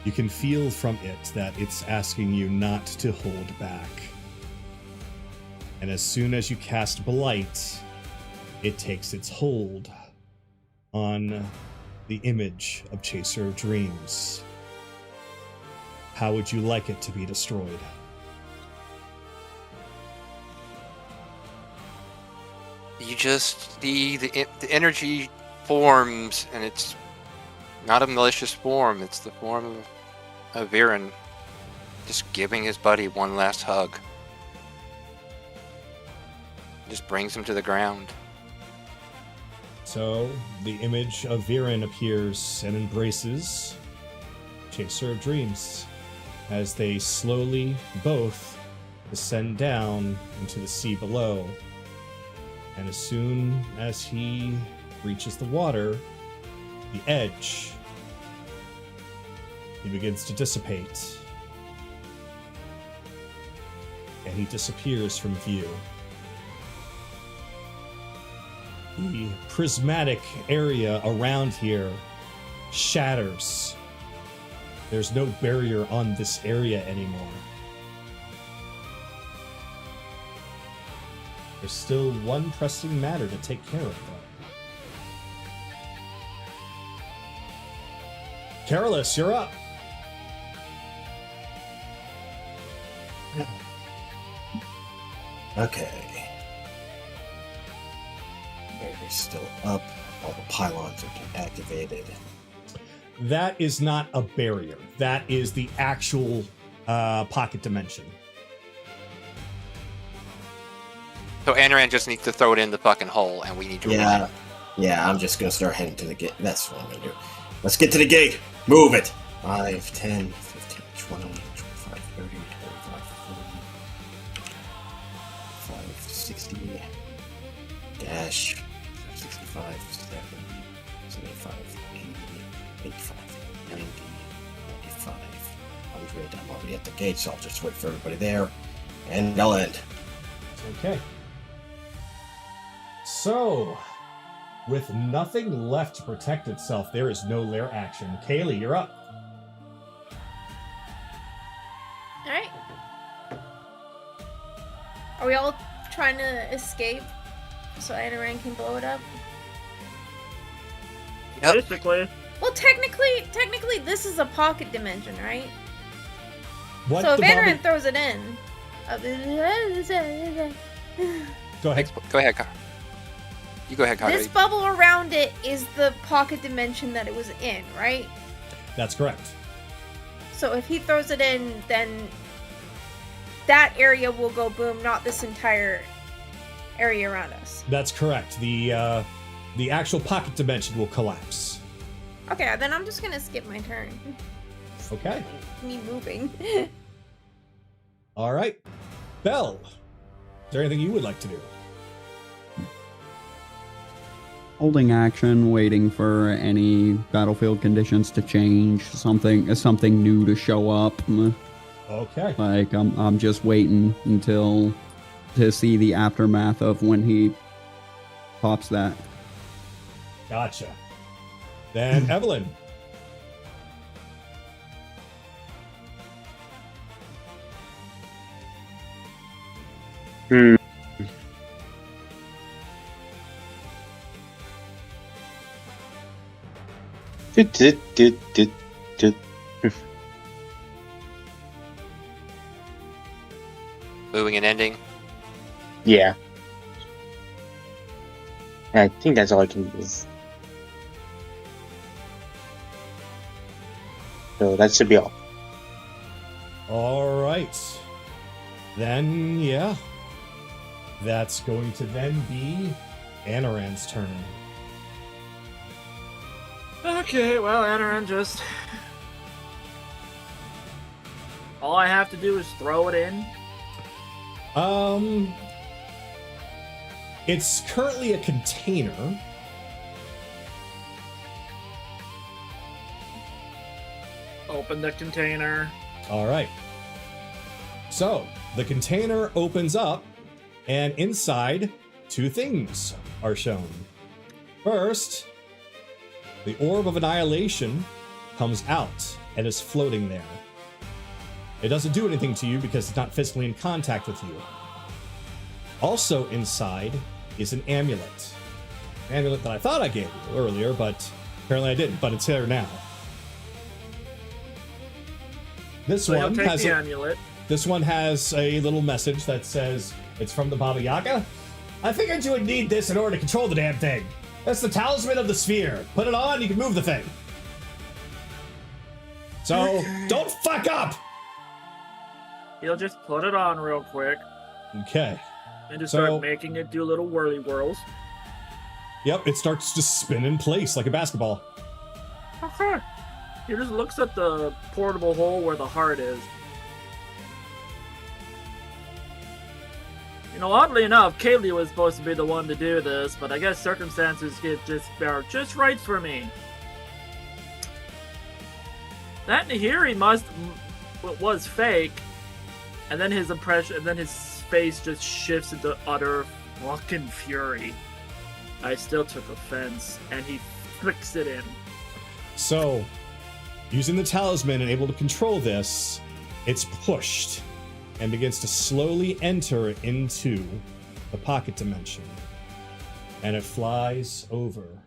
You can feel from it that it's asking you not to hold back. And as soon as you cast Blight, it takes its hold on the image of Chaser of Dreams. How would you like it to be destroyed? You just see the energy forms, and it's not a malicious form. It's the form of Viren, just giving his buddy one last hug. Just brings him to the ground. So the image of Viren appears and embraces Chaser of Dreams as they slowly both descend down into the sea below. And as soon as he reaches the water, the edge, he begins to dissipate. And he disappears from view. The prismatic area around here shatters. There's no barrier on this area anymore. There's still one pressing matter to take care of, though. Carolus, you're up. Okay. Barrier's still up. All the pylons are deactivated. That is not a barrier. That is the actual pocket dimension. So Anaran just needs to throw it in the fucking hole, and we need to Yeah. run. Yeah, I'm just gonna start heading to the gate. That's what I'm gonna do. Let's get to the gate. Move it. 5, 10, 15, 20, 25, 30, 35, 40, 5, 60, dash, 65, 70, 75, 80, 85, 90, 95, 100. I'm already at the gate, so I'll just wait for everybody there, and I'll end. Okay. So, with nothing left to protect itself, there is no lair action. Kaylee, you're up. Alright. Are we all trying to escape so Anaran can blow it up? Yep. Basically. Well, technically, this is a pocket dimension, right? What So if the Anaran Bobby- throws it in... Go ahead. Go ahead, Kyle. You go ahead, Kyle. This bubble around it is the pocket dimension that it was in, right? That's correct. So if he throws it in, then that area will go boom, not this entire area around us. That's correct. The actual pocket dimension will collapse. Okay, then I'm just gonna skip my turn. Okay. Me moving. All right. Belle, is there anything you would like to do? Holding action, waiting for any battlefield conditions to change, something new to show up. Okay. Like I'm just waiting until to see the aftermath of when he pops that. Gotcha. Then Evelyn. Hmm. Dut, dut, dut, dut, dut. Moving and ending. Yeah. I think that's all I can do. So that should be all. All right. Then, yeah. That's going to then be Anaran's turn. Okay, well, Anaran just... All I have to do is throw it in. It's currently a container. Open the container. All right. So the container opens up, and inside, two things are shown. First, the Orb of Annihilation comes out and is floating there. It doesn't do anything to you because it's not physically in contact with you. Also inside is an amulet. An amulet that I thought I gave you earlier, but apparently I didn't, but it's here now. This So one take has the amulet. This one has a little message that says it's from the Baba Yaga. I figured you would need this in order to control the damn thing. That's the talisman of the sphere. Put it on, you can move the thing. So, don't fuck up! He'll just put it on real quick Okay. and just So- start making it do little whirly whirls. Yep, it starts to spin in place like a basketball. He just looks at the portable hole where the heart is. You know, oddly enough, Kaylee was supposed to be the one to do this, but I guess circumstances are just right for me. That Nahiri was fake, and then his face just shifts into utter fucking fury. I still took offense, and he flicks it in. So, using the talisman and able to control this, it's pushed and begins to slowly enter into the pocket dimension. And it flies over.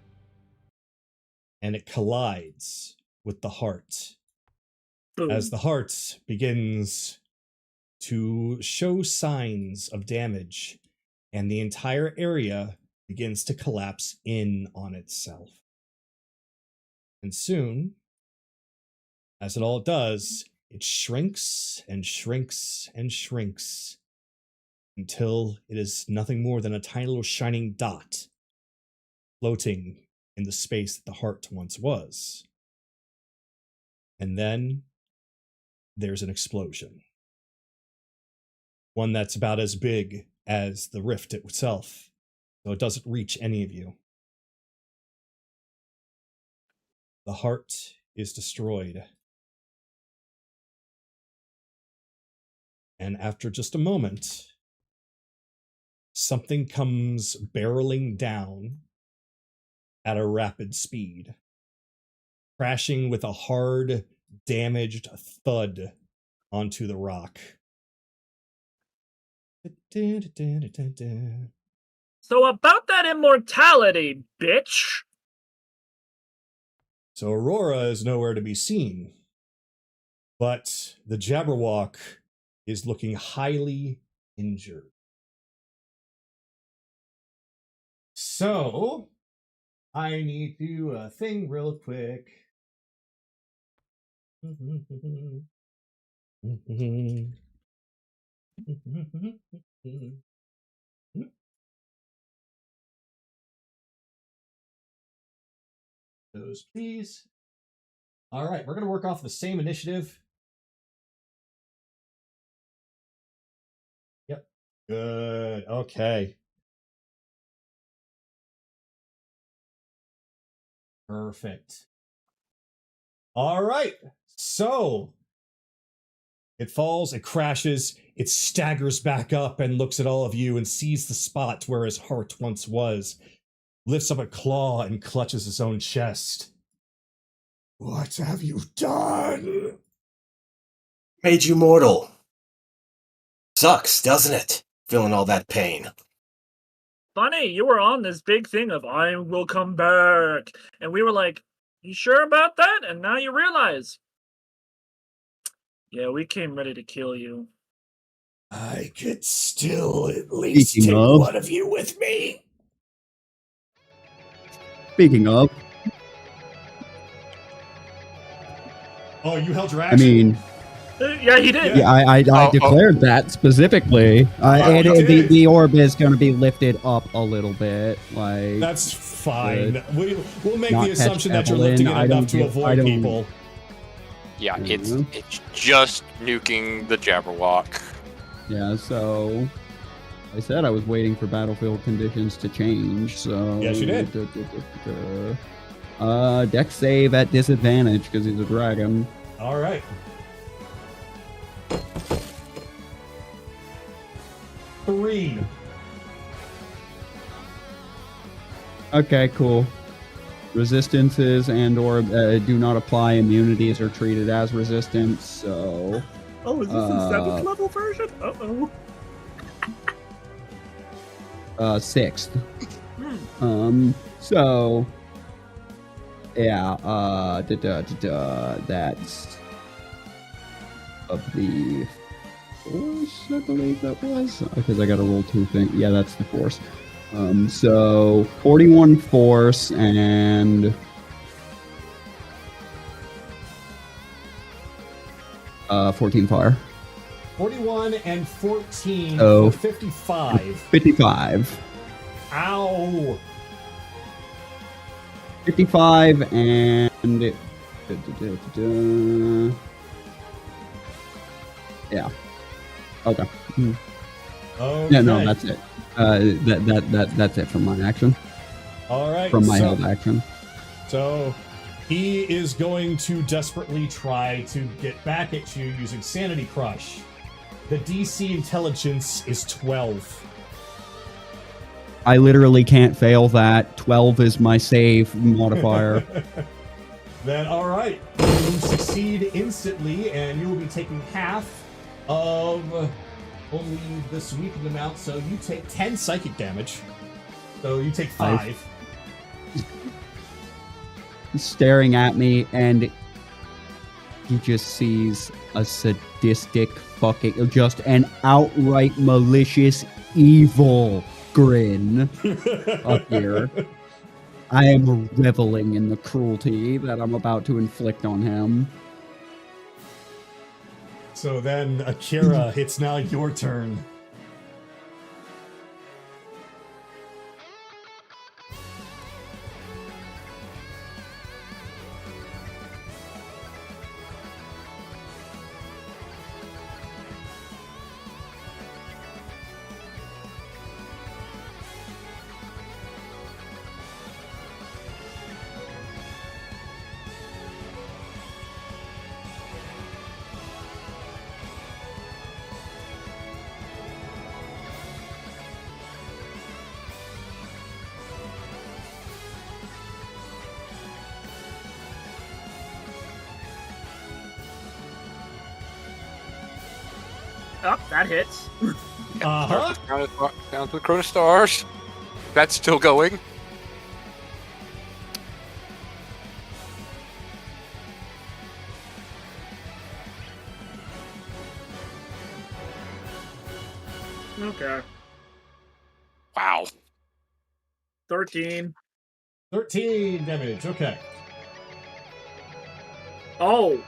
And it collides with the heart. Boom. As the heart begins to show signs of damage, and the entire area begins to collapse in on itself. And soon, as it all does, it shrinks and shrinks and shrinks until it is nothing more than a tiny little shining dot floating in the space that the heart once was. And then there's an explosion. One that's about as big as the rift itself, so it doesn't reach any of you. The heart is destroyed. And after just a moment, something comes barreling down at a rapid speed, crashing with a hard, damaged thud onto the rock. So about that immortality, bitch! So Aurora is nowhere to be seen, but the Jabberwock is looking highly injured. So, I need to do a thing real quick. Those, please. All right, we're going to work off the same initiative. Yep. Good. Okay. Perfect. All right. So it falls, it crashes, it staggers back up and looks at all of you and sees the spot where his heart once was, lifts up a claw and clutches his own chest. What have you done? Made you mortal. Sucks, doesn't it? feeling all that pain. Funny, you were on this big thing of I will come back. And we were like, you sure about that? And now you realize. Yeah, we came ready to kill you. I could still at least Speaking take of- one of you with me. Speaking of, Oh, you held your I action? mean, Yeah, he did. yeah, I Oh, declared that specifically. And you the, did. the orb is going to be lifted up a little bit, like That's fine. We'll make Not the catch assumption that you're Evelyn. lifting it I enough don't to get- I avoid don't- people. Yeah, it's Mhm. it's just nuking the Jabberwock. yeah. So I said I was waiting for battlefield conditions to change. So Yes, you did. Dex save at disadvantage because he's a dragon. All right. Three. Okay, cool. Resistances and/or do not apply. Immunities are treated as resistance. So Oh, is this Uh, the 7th level version? Uh-oh. Sixth. So yeah. That's of the force, I believe that was, because I got to roll 2 things. Yeah, that's the force. So 41 force and 14 fire. 41 and 14 Oh. for 55. 55. Ow. 55 and yeah. Okay. Okay. Yeah, no, that's it. That's it from my action. All right. From my so, held action. So he is going to desperately try to get back at you using Sanity Crush. The DC intelligence is 12. I literally can't fail that. 12 is my save modifier. Then, all right. You succeed instantly, and you will be taking half of only the sweeping amount. So you take 10 psychic damage. So you take 5. Staring at me, and he just sees a sadistic fucking, just an outright malicious evil grin up here. I am reveling in the cruelty that I'm about to inflict on him. So then, Akira, it's now your turn. Oh, that hits. Uh-huh. Down to the Corona Stars. That's still going. Okay. Wow. 13. 13 damage. Okay. Oh,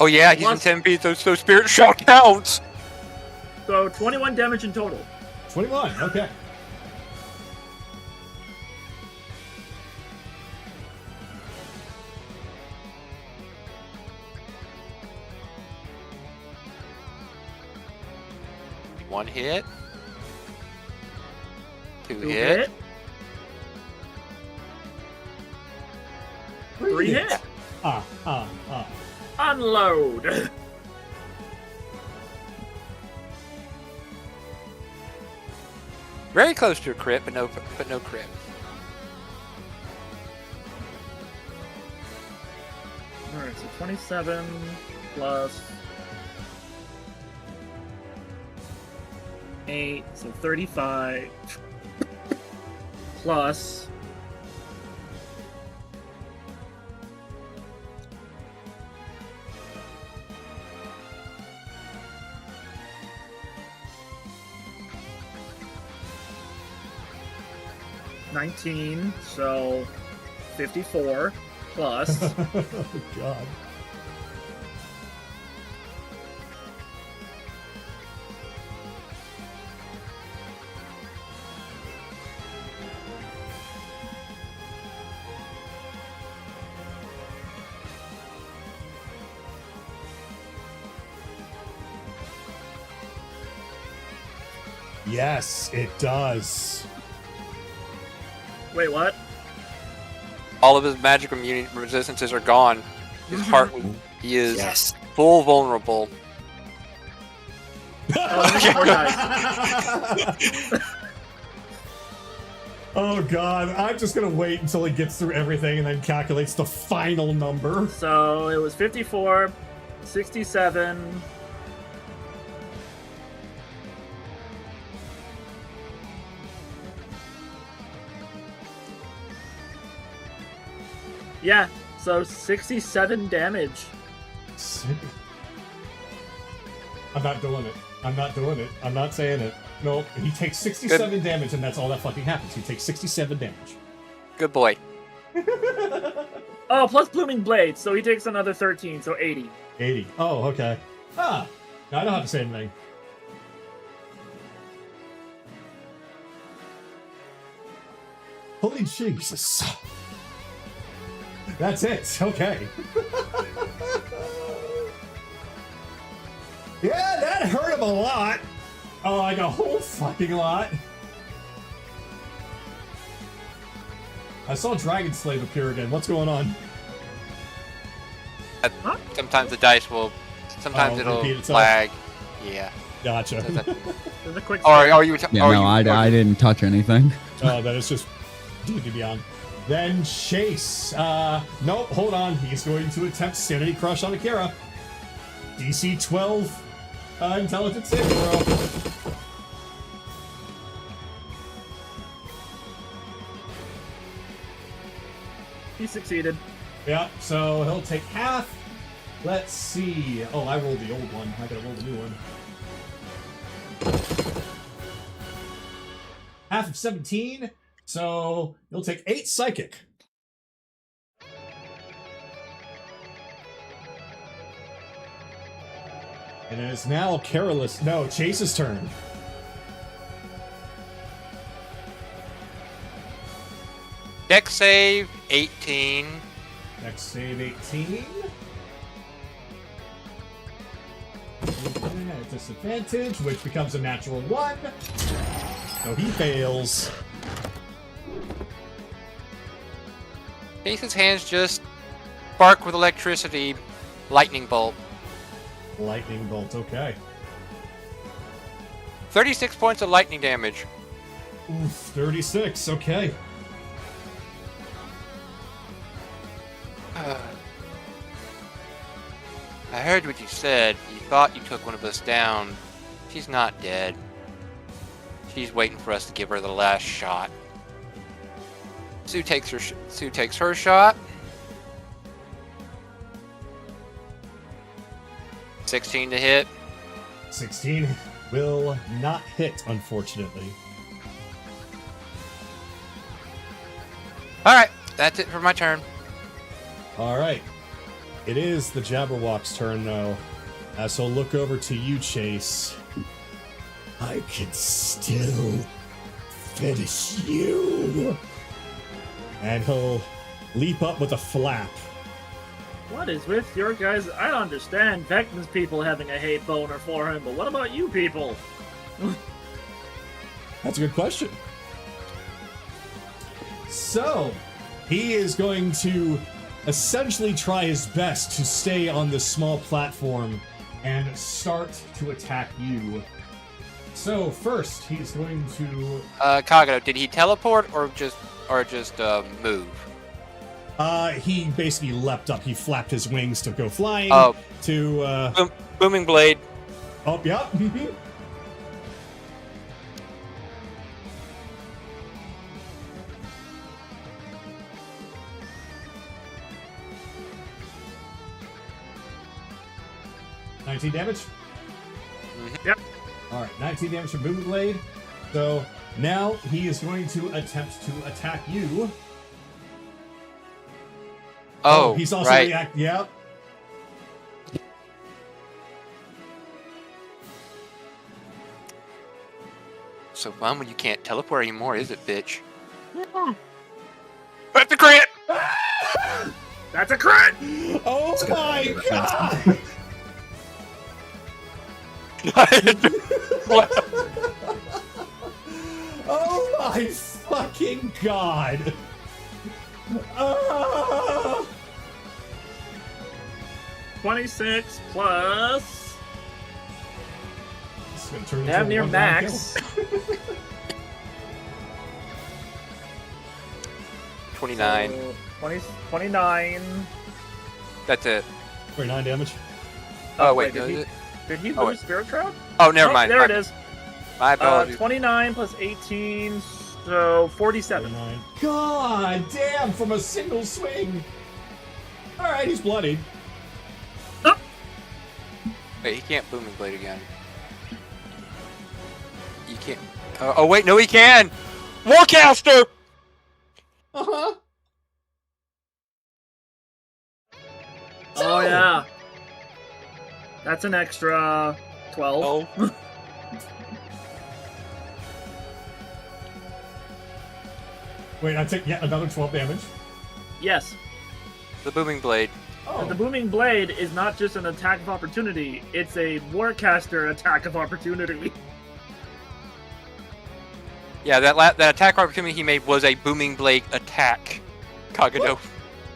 Oh yeah, he's in Plus- 10 feet, so Spirit Shock counts. so 21 damage in total. 21. Okay. One hit. Two Two hit. hit. 3 hit. Unload. Very close to a crit, but no crit. Alright, so 27 plus 8, so 35 plus. $19, so 54 plus. Oh, God. Yes, it does. Wait, what? All of his magic resistances are gone. His heart, he is Yes. full vulnerable. Oh, more dice. Oh, God. I'm just going to wait until he gets through everything and then calculates the final number. So it was 54, 67. Yeah, so 67 damage. I'm not doing it. I'm not doing it. I'm not saying it. No, he takes 67 damage, and that's all that fucking happens. He takes 67 damage. Good boy. Oh, plus Blooming Blade, so he takes another 13, so 80. 80. Oh, okay. Ah, now I don't have to say anything. Holy Jesus. That's it. Okay. Yeah, that hurt him a lot. Oh, like a whole fucking lot. I saw Dragon Slave appear again. What's going on? Sometimes the dice will. Sometimes Oh, it'll repeat itself? flag. Yeah. Gotcha. There's a quick Or are you? Yeah, are no, you, I didn't touch anything. Oh, that is just D&D Beyond. Then Chase. Nope, hold on. He's going to attempt Sanity Crush on Akira. DC 12 intelligence saving throw. He succeeded. Yeah, so he'll take half. Let's see. Oh, I rolled the old one. I gotta roll the new one. Half of 17. So he'll take 8 psychic. And it is now Chase's turn. Dex save 18. Next save 18. At disadvantage, which becomes a natural 1. So he fails. Chase's hands just spark with electricity. Lightning bolt. Lightning bolt, okay. 36 points of lightning damage. Oof, 36, okay. I heard what you said. You thought you took one of us down. She's not dead. She's waiting for us to give her the last shot. Sue takes her shot. 16 to hit. 16 will not hit, unfortunately. All right, that's it for my turn. Alright. It is the Jabberwock's turn, though. So look over to you, Chase. I can still finish you. And he'll leap up with a flap. What is with your guys? I don't understand Vecna's people having a hate boner for him, but what about you people? That's a good question. So, he is going to essentially try his best to stay on this small platform and start to attack you. So, first, he's going to... Kagato, did he teleport or just move? He basically leapt up. He flapped his wings to go flying. Oh. To, Booming blade. Oh, yeah. 19 damage? Yep. Alright, 19 damage from Booming Blade. So now he is going to attempt to attack you. Oh, he's also right. Yep. So fun when you can't teleport anymore, is it, bitch? That's a crit! That's a crit! Oh my god! Oh my fucking god! 26 plus. This is gonna turn Damn into a near one-round max. kill. 29. So, 29. That's it. 29 damage. Oh, wait, did no, he, is it? did he Oh, lose wait. Spirit Trap? Oh, never mind. There it is. My apologies. 29 plus 18, so 47. 29. God damn, from a single swing! Alright, he's bloodied. Wait, he can't Booming Blade again. You can't. Oh, wait, no, he can! Warcaster! Uh-huh. Oh, yeah. That's an extra 12. Oh. Wait, I take yet another 12 damage. Yes. The Booming Blade. Oh. The Booming Blade is not just an attack of opportunity, it's a Warcaster attack of opportunity. Yeah, that attack opportunity he made was a Booming Blade attack. Kagato.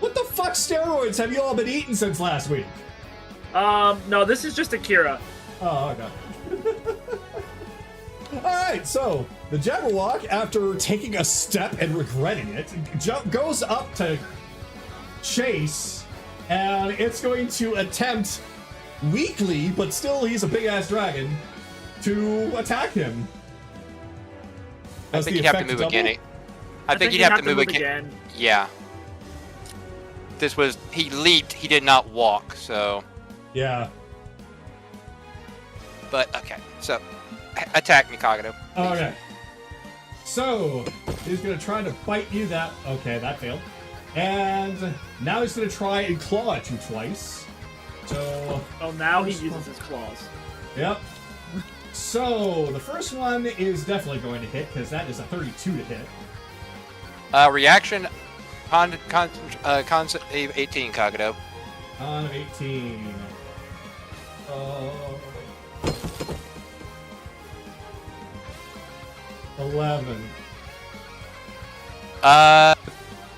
What the fuck steroids have you all been eating since last week? No, this is just Akira. Oh, okay. Alright, so the Jabberwock, after taking a step and regretting it, goes up to chase, and it's going to attempt weakly, but still he's a big-ass dragon, to attack him. I think you'd have to move again. I think you'd have to move again. Yeah. This was... He leaped, he did not walk, so... Yeah. But, okay, so... Attack me, Kagato. Okay. So, he's going to try to bite you. Okay, that failed. And now he's going to try and claw at you twice. So... Oh, now he uses his claws. Yep. So, the first one is definitely going to hit, because that is a 32 to hit. Reaction... Con 18, Kagato. On 18. 11.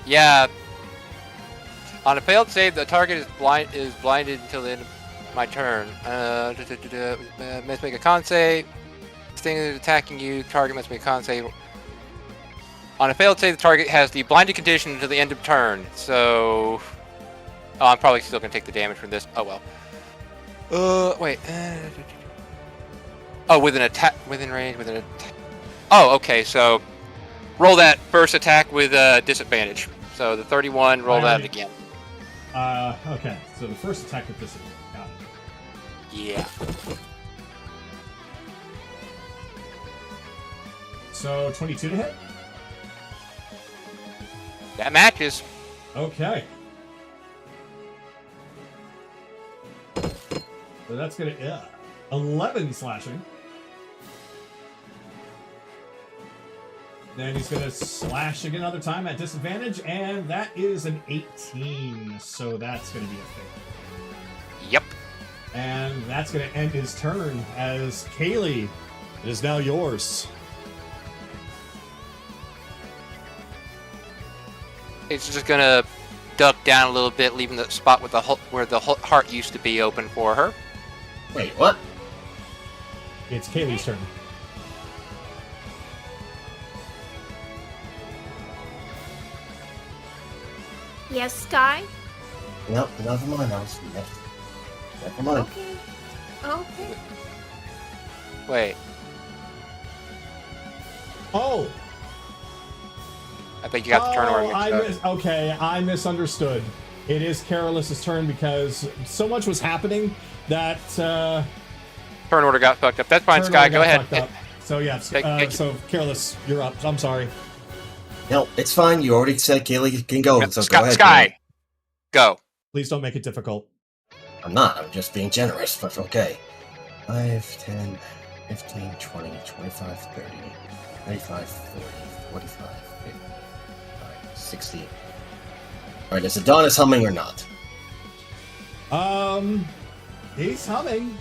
Yeah. On a failed save, the target is blinded until the end of my turn. Must make a con save. This thing is attacking you. Target must make a con save. On a failed save, the target has the blinded condition until the end of turn. So, I'm probably still gonna take the damage from this. Oh well. Wait. Oh, with an attack, within range, with an attack. Oh, okay. So, roll that first attack with disadvantage. So the 31, roll that again. Okay. So the first attack with disadvantage. Got it. Yeah. So 22 to hit. That matches. Okay. So that's gonna 11 slashing. Then he's gonna slash again another time at disadvantage, and that is an 18. So that's gonna be a fail. Yep. And that's gonna end his turn as Kaylee. It is now yours. It's just gonna duck down a little bit, leaving the spot with where the heart used to be open for her. Wait, what? It's Kaylee's turn. Yes, Sky? No, never mind. Never mind. Okay. Okay. Wait. Oh! I think you got the turn order mixed up. Okay, I misunderstood. It is Carolus' turn because so much was happening that Turn order got fucked up. That's fine, turn Sky. order Go got ahead. fucked up. So yeah, Okay, so Carolus, you're up. I'm sorry. No, it's fine. You already said Kaylee can go, so go ahead. Sky, go. Please don't make it difficult. I'm not. I'm just being generous, but okay. 5, 10, 15, 20, 25, 30, 35, 40, 45, 55, 60. Alright, is Adonis humming or not? He's humming.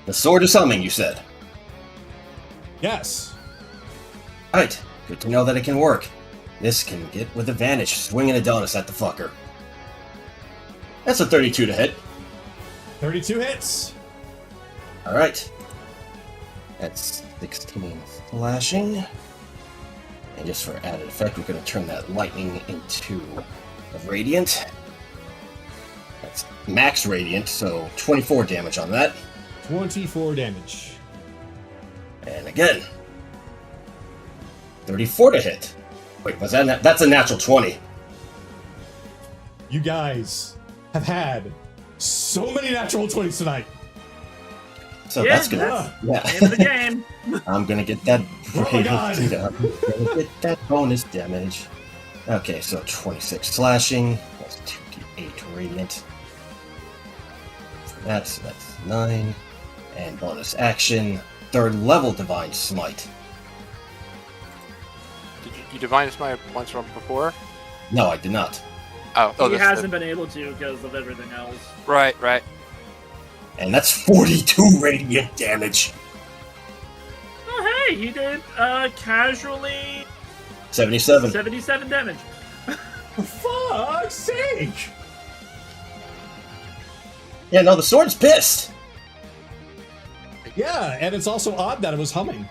The sword is humming, you said. Yes. Alright, good to know that it can work. This can get with advantage, swinging Adonis at the fucker. That's a 32 to hit. 32 hits. Alright. That's 16 slashing. And just for added effect, we're going to turn that lightning into a radiant. That's max radiant, so 24 damage on that. 24 damage. And again, 34 to hit. Wait, was that that's a natural 20. You guys have had so many natural 20s tonight. So Yeah, that's good. Name of the game. I'm gonna get that. Oh my God. I'm gonna get that bonus damage. Okay, so 26 slashing. That's 2d8 radiant. That's 9. And bonus action, 3rd level divine smite. Did you divine smite once from before? No, I did not. Oh, He hasn't been able to because of everything else. Right. And that's 42 radiant damage. Oh, hey, he did casually 77. 77 damage. For fuck's sake! Yeah, no, the sword's pissed. Yeah, and it's also odd that it was humming.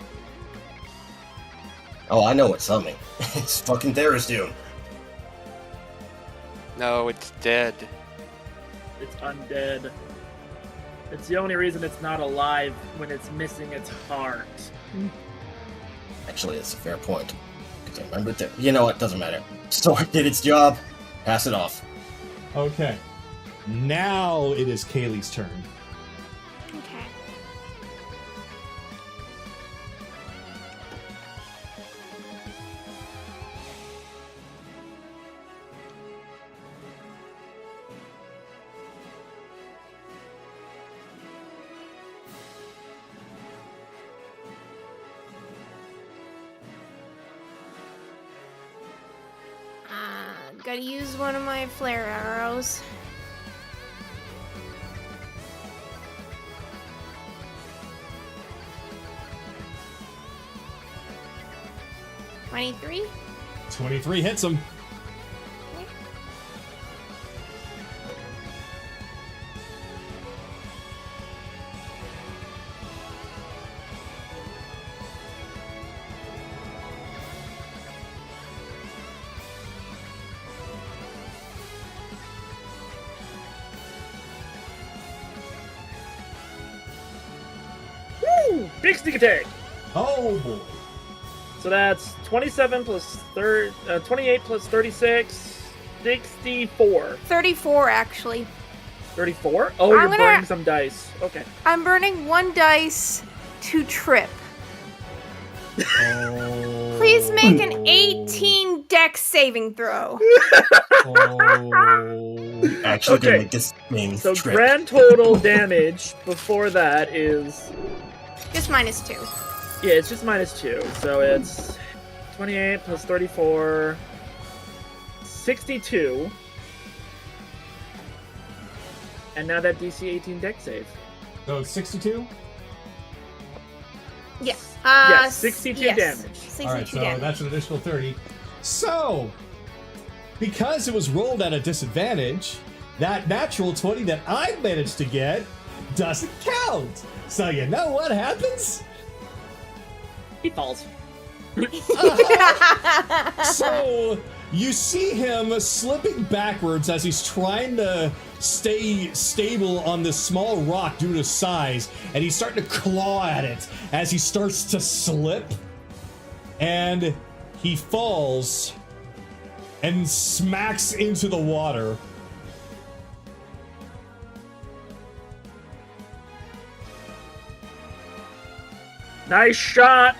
Oh, I know what's humming. It's fucking Thera's-Doom. No, it's dead. It's undead. It's the only reason it's not alive when it's missing its heart. Actually, that's a fair point. Because I remember that. You know what? Doesn't matter. Sword did its job. Pass it off. Okay. Now it is Kaylee's turn. Okay. Gotta use one of my flare arrows. $23? 23 hits him. Woo! Big sneak attack! Oh boy. So that's 27 plus 28 plus 36, 64. 34, actually. 34? Oh, I'm you're gonna- burning some dice. Okay. I'm burning one dice to trip. Oh. Please make an 18 dex saving throw. Oh. Actually, Okay. gonna make this thing So trip. grand total damage before that is... Just -2. Yeah, it's just -2. So it's 28 plus 34, 62. And now that DC 18 deck save. So it's 62? Yeah. Yes, 62 yes. damage. 62 Alright, so damage. that's an additional 30. So, because it was rolled at a disadvantage, that natural 20 that I managed to get doesn't count. So you know what happens? He falls. So you see him slipping backwards as he's trying to stay stable on this small rock due to his size, and he's starting to claw at it as he starts to slip, and he falls and smacks into the water. Nice shot.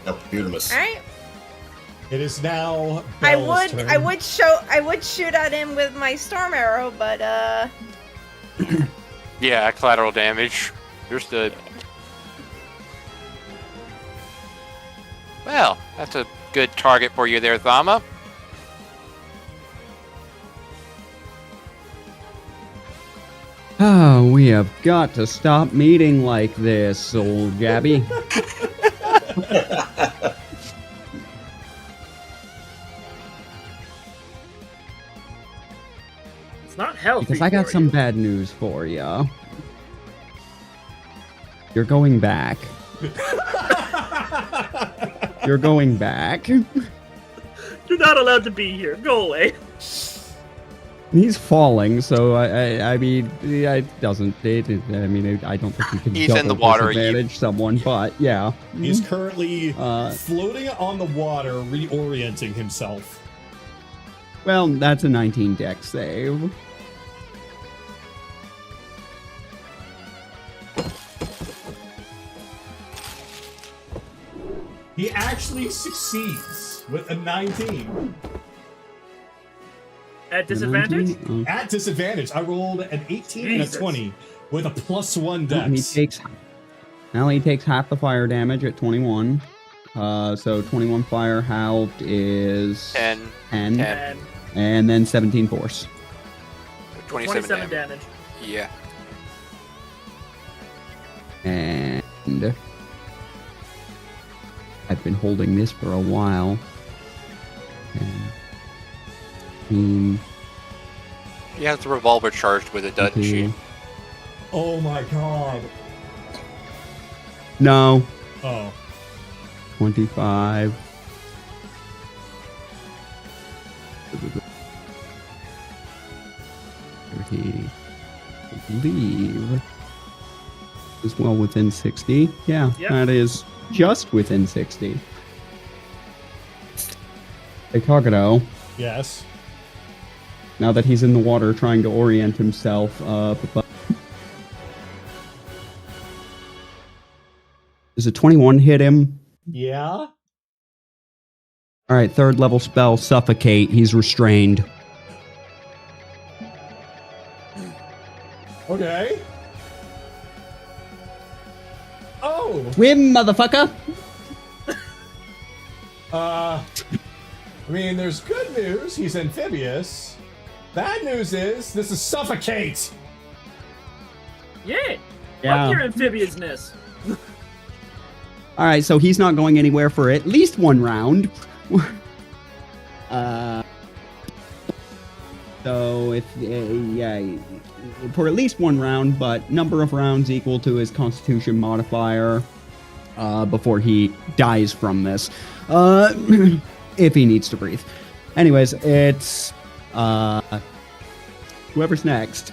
No, Beautimus. All right. It is now I Belle's turn. I would shoot at him with my storm arrow, but Yeah, collateral damage. Understood. Well, that's a good target for you there, Thama. Oh, we have got to stop meeting like this, old Jabby. It's not healthy. Because I got for some you. bad news for ya. You're going back. You're going back. You're not allowed to be here. Go away. He's falling, so I mean, it doesn't. I mean, I don't think you can. He's in the water, Disadvantage someone, but yeah. He's currently Uh, floating on the water, reorienting himself. Well, that's a 19 dex save. He actually succeeds with a 19. At disadvantage? Oh. At disadvantage, I rolled an 18 Jesus. and a 20 with a +1 And he dex. takes half the fire damage at 21. So 21 fire, halved is 10, 10, 10. and then 17 force. 27 27 damage. damage. Yeah. And I've been holding this for a while. And He has the revolver charged with it, doesn't she? Oh my god. No. Oh. 25. I believe is well within 60. Yeah, Yep. that is just within 60. Hey, Kagato, Yes. now that he's in the water trying to orient himself, does a 21 hit him? Yeah? Alright, third level spell, Suffocate. He's restrained. Okay. Oh! Swim, motherfucker! I mean, there's good news. He's amphibious. Bad news is, this is Suffocate! Yeah. Yeah. Fuck your amphibiousness. Alright, so he's not going anywhere for at least one round. So if yeah, for at least one round, but number of rounds equal to his Constitution modifier before he dies from this, if he needs to breathe. Anyways, it's whoever's next.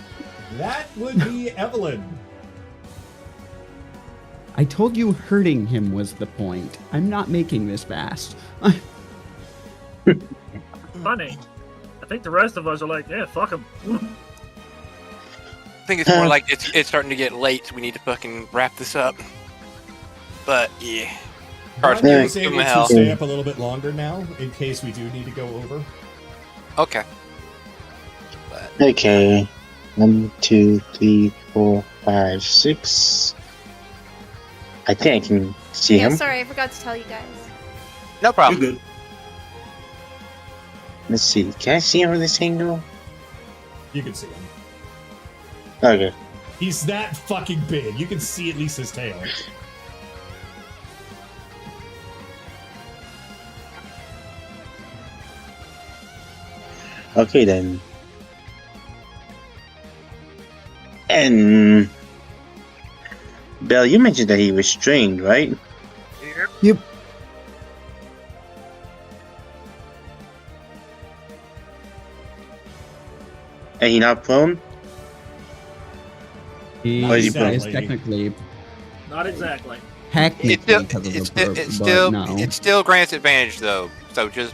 That would be Evelyn. I told you hurting him was the point. I'm not making this fast. Funny. I think the rest of us are like, yeah, fuck him. I think it's more like it's starting to get late. So we need to fucking wrap this up. But yeah, Garth Yeah. is able to hell. stay up a little bit longer now, in case we do need to go over. Okay. Okay. 1, 2, 3, 4, 5, 6. I think I can see Yeah, him. sorry, I forgot to tell you guys. No You're problem. good. Let's see. Can I see him from this angle? You can see him. Okay. He's that fucking big. You can see at least his tail. Okay then. And Belle, you mentioned that he was restrained, right? Yep. And he not prone? He Or is he is prone? technically. Not exactly. technically because of it's, the it's but still no. it still grants advantage though. So just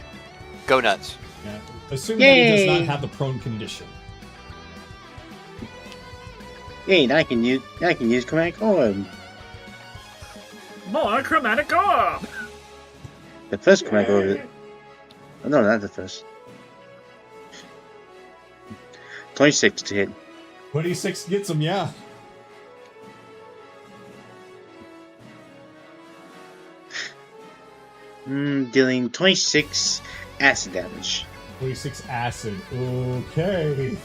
go nuts. Yeah. Assuming that he does not have the prone condition. Yay! Now I can use chromatic orb. More chromatic orb! The first chromatic orb. Oh, no, not the first. 26 to hit. 26 gets him, yeah. Dealing 26 acid damage. 26 acid. Okay.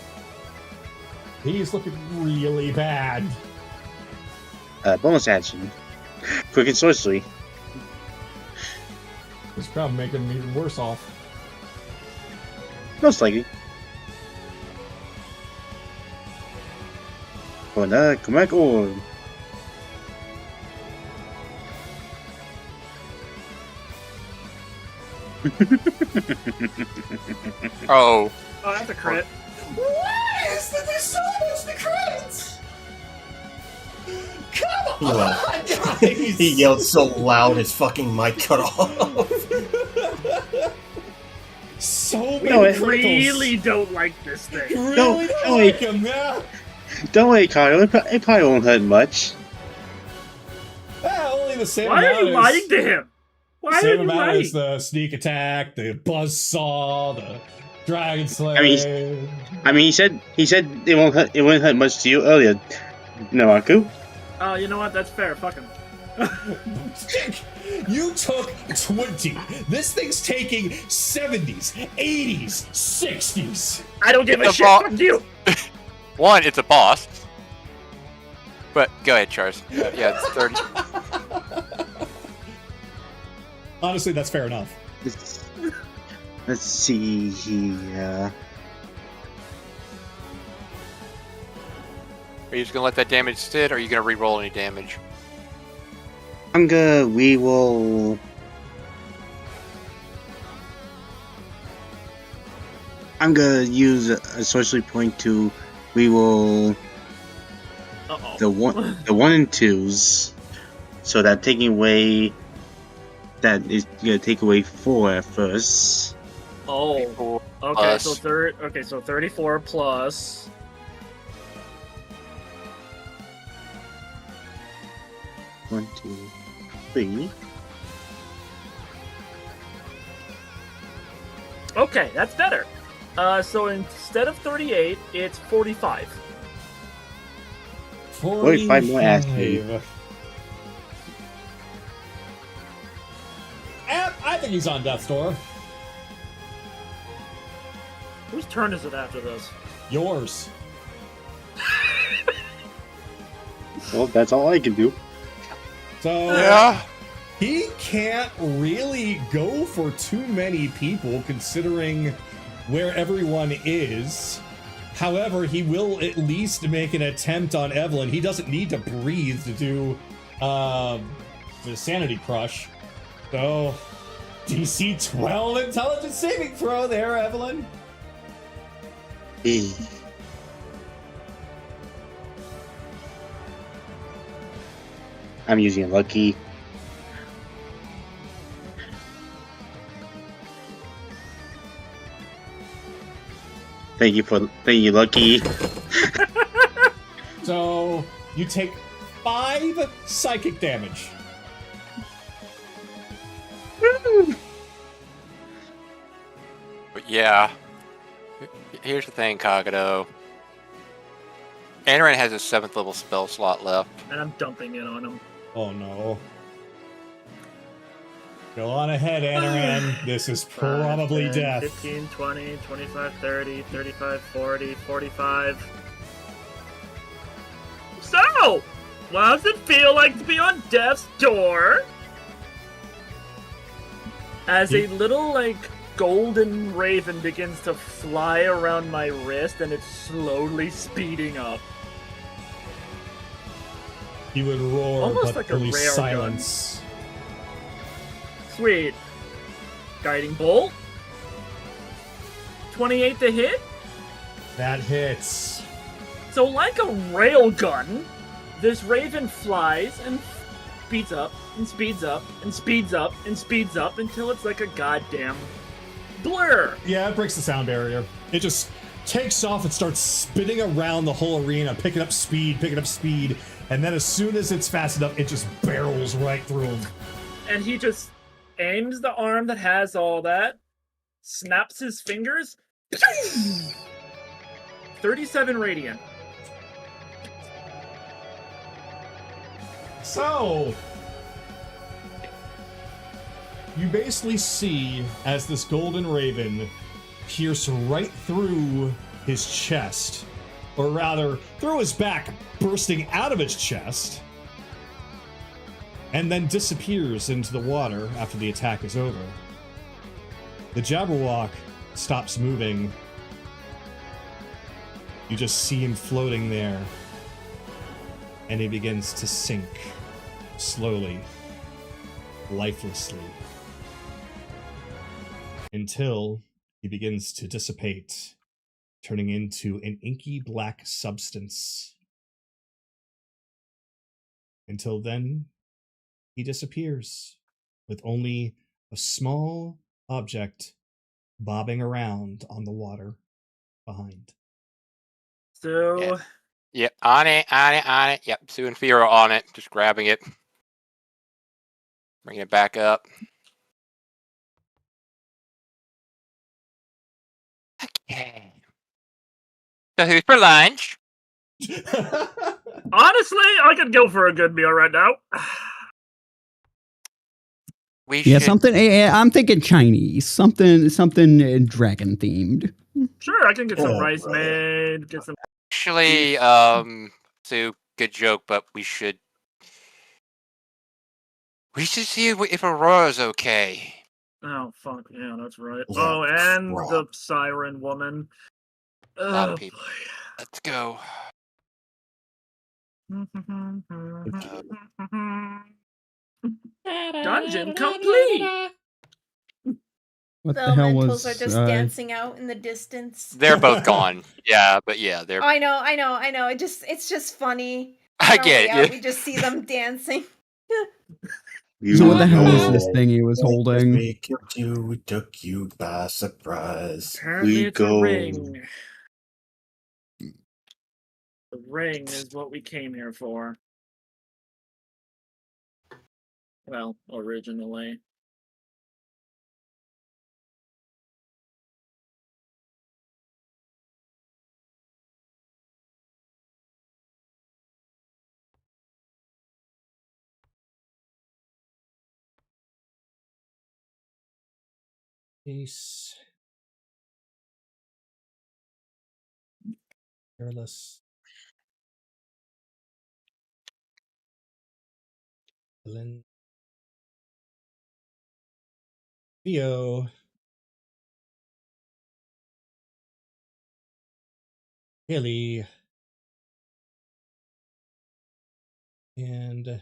He's looking really bad. Bonus action. Quick and sorcery. This crowd making him even worse off. Most likely. For the chromatic orb. Oh, Oh, that's a crit. Why is that there's so much to crits? Come He on, yelled. guys! He yelled so loud his fucking mic cut off. So many No, it criticals. Really don't like this thing. Really No, don't no, like him, yeah. Don't worry, Kyle. It probably won't hurt much. Only the same Why are amount you as- lying to him? Why are Same you amount lying? as the sneak attack, the buzzsaw, the dragon slayer. I mean, he said it wouldn't hurt much to you earlier. Naraku. Oh, you know what? That's fair. Fuck him. You took 20. This thing's taking 70s, 80s, 60s. I don't give a The shit. ball- Fuck you. one, it's a boss. But go ahead, Charles. Yeah, it's 30. Honestly, that's fair enough. Let's see here. Are you just gonna let that damage sit, or are you gonna re-roll any damage? I'm gonna reroll. I'm gonna use a sorcery point to reroll Uh-oh. the 1 and 2s, so that taking away that is gonna take away 4 at first. Oh. Okay, Plus. so 34 plus. One, 2, 3. Okay, that's better. So instead of 38, it's 45. 45 more acid. I think he's on death's door. Whose turn is it after this? Yours. Well, that's all I can do. So Yeah. he can't really go for too many people considering where everyone is. However, he will at least make an attempt on Evelyn. He doesn't need to breathe to do the Sanity Crush. So, DC 12 intelligence saving throw there, Evelyn. I'm using a lucky. Thank you, Lucky. So, you take 5 psychic damage. But yeah. Here's the thing, Kagato. Anaran has his 7th level spell slot left. And I'm dumping it on him. Oh no. Go on ahead, Anaran. This is 5, probably 10, death. 15, 20, 25, 30, 35, 40, 45. So, what does it feel like to be on death's door? As a little, like, golden raven begins to fly around my wrist and it's slowly speeding up. He would roar, Almost but like a release rare silence. Sweet. Guiding bolt. 28 to hit. That hits. So like a railgun, this raven flies and speeds up and speeds up and speeds up and speeds up until it's like a goddamn blur. Yeah, it breaks the sound barrier. It just takes off and starts spinning around the whole arena, picking up speed, and then as soon as it's fast enough, it just barrels right through him. And he just aims the arm that has all that, snaps his fingers, 37 radiant. So, you basically see as this golden raven pierce right through his chest, or rather, through his back, bursting out of his chest, and then disappears into the water after the attack is over. The Jabberwock stops moving. You just see him floating there, and he begins to sink slowly, lifelessly, until he begins to dissipate, turning into an inky black substance. Until then, he disappears, with only a small object bobbing around on the water behind. So, Yep, on it. Yep, Sue and Fira are on it, just grabbing it. Bringing it back up. Okay. So who's for lunch? honestly, I could go for a good meal right now. We Yeah, should... something. I'm thinking Chinese, something dragon themed. Sure, I can get some Oh, rice right. made, get some. Actually, Sue, good joke, but we should see if Aurora's okay. Oh, fuck, yeah, that's right. Yeah, Oh, and crap. the siren woman. A lot of Oh, people. Let's go. Dungeon complete! What The the hell elementals was? are just dancing out in the distance. They're both gone. Yeah, but yeah, they're. I know. It's just funny. I On our get way it. out, we just see them dancing. So what the hell was know. this thing he was holding? We killed you, we took you by surprise. Apparently We it's go- a ring. The ring is what we came here for. Well, originally. Peace. Careless. Ellen. Theo. Haley. And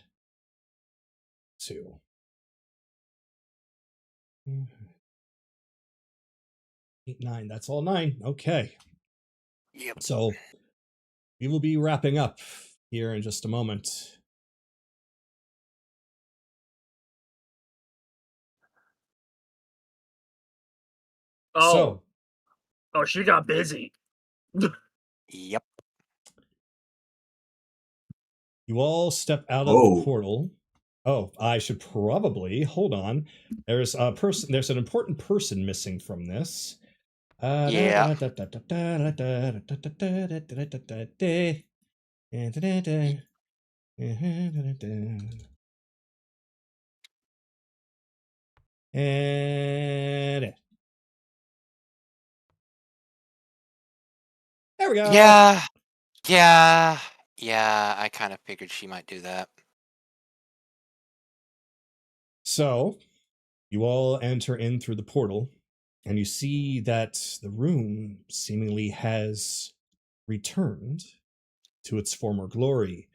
Sue. 8, 9. That's all 9. Okay. Yep. So we will be wrapping up here in just a moment. Oh, she got busy. Yep. You all step out of Oh. the portal. Oh, I should probably hold on. There's a person. There's an important person missing from this. Yeah. And there we go. Yeah. I kind of figured she might do that. So, you all enter in through the portal, and you see that the room seemingly has returned to its former glory.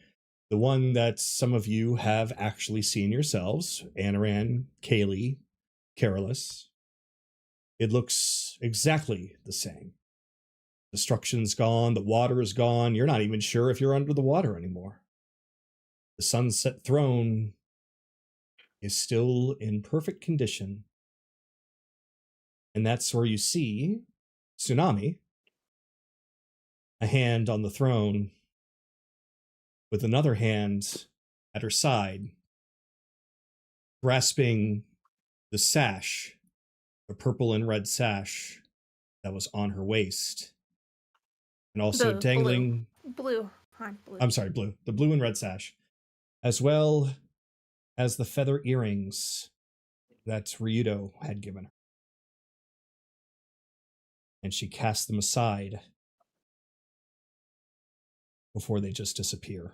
The one that some of you have actually seen yourselves, Anaran, Kaylee, Carolus. It looks exactly the same. Destruction's gone, the water is gone, you're not even sure if you're under the water anymore. The sunset throne is still in perfect condition. And that's where you see Tsunami, a hand on the throne, with another hand at her side, grasping the sash, the purple and red sash that was on her waist, and also The dangling. Blue. Hi, blue. I'm sorry, blue. The blue and red sash, as well as the feather earrings that Ryudo had given her. And she cast them aside before they just disappear.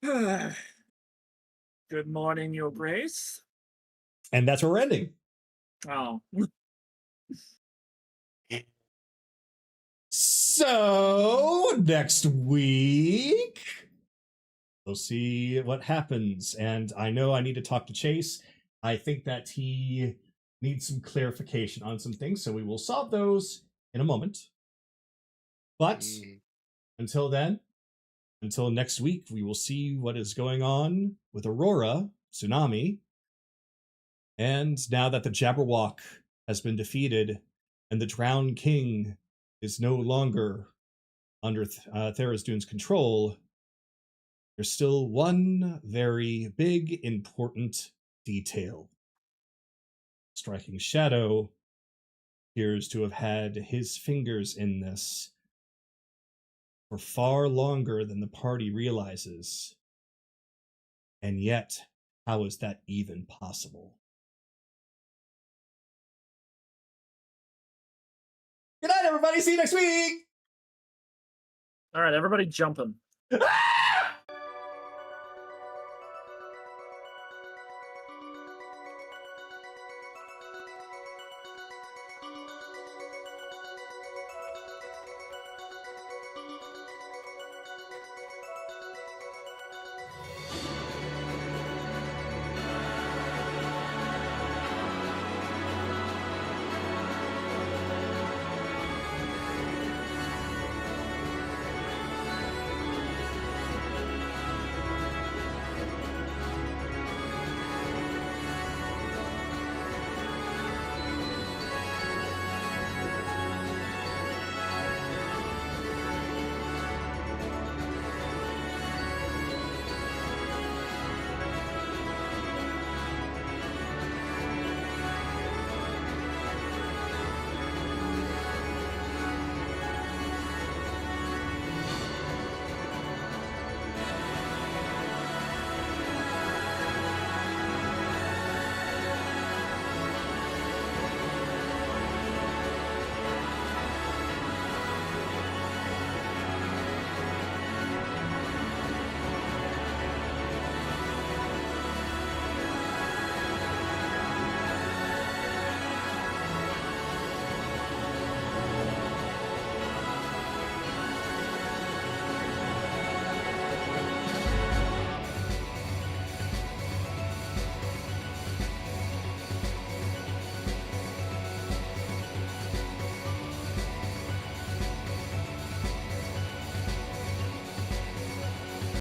Good morning, Your Grace. And that's where we're ending. Oh. So, next week, we'll see what happens. And I know I need to talk to Chase. I think that he needs some clarification on some things, so we will solve those in a moment. But until then, until next week, we will see what is going on with Aurora, Tsunami, and now that the Jabberwock has been defeated and the Drowned King is no longer under Therazdune's control, there's still one very big, important detail. Striking Shadow appears to have had his fingers in this for far longer than the party realizes. And yet, how is that even possible? Good night, everybody. See you next week. All right, everybody jump him.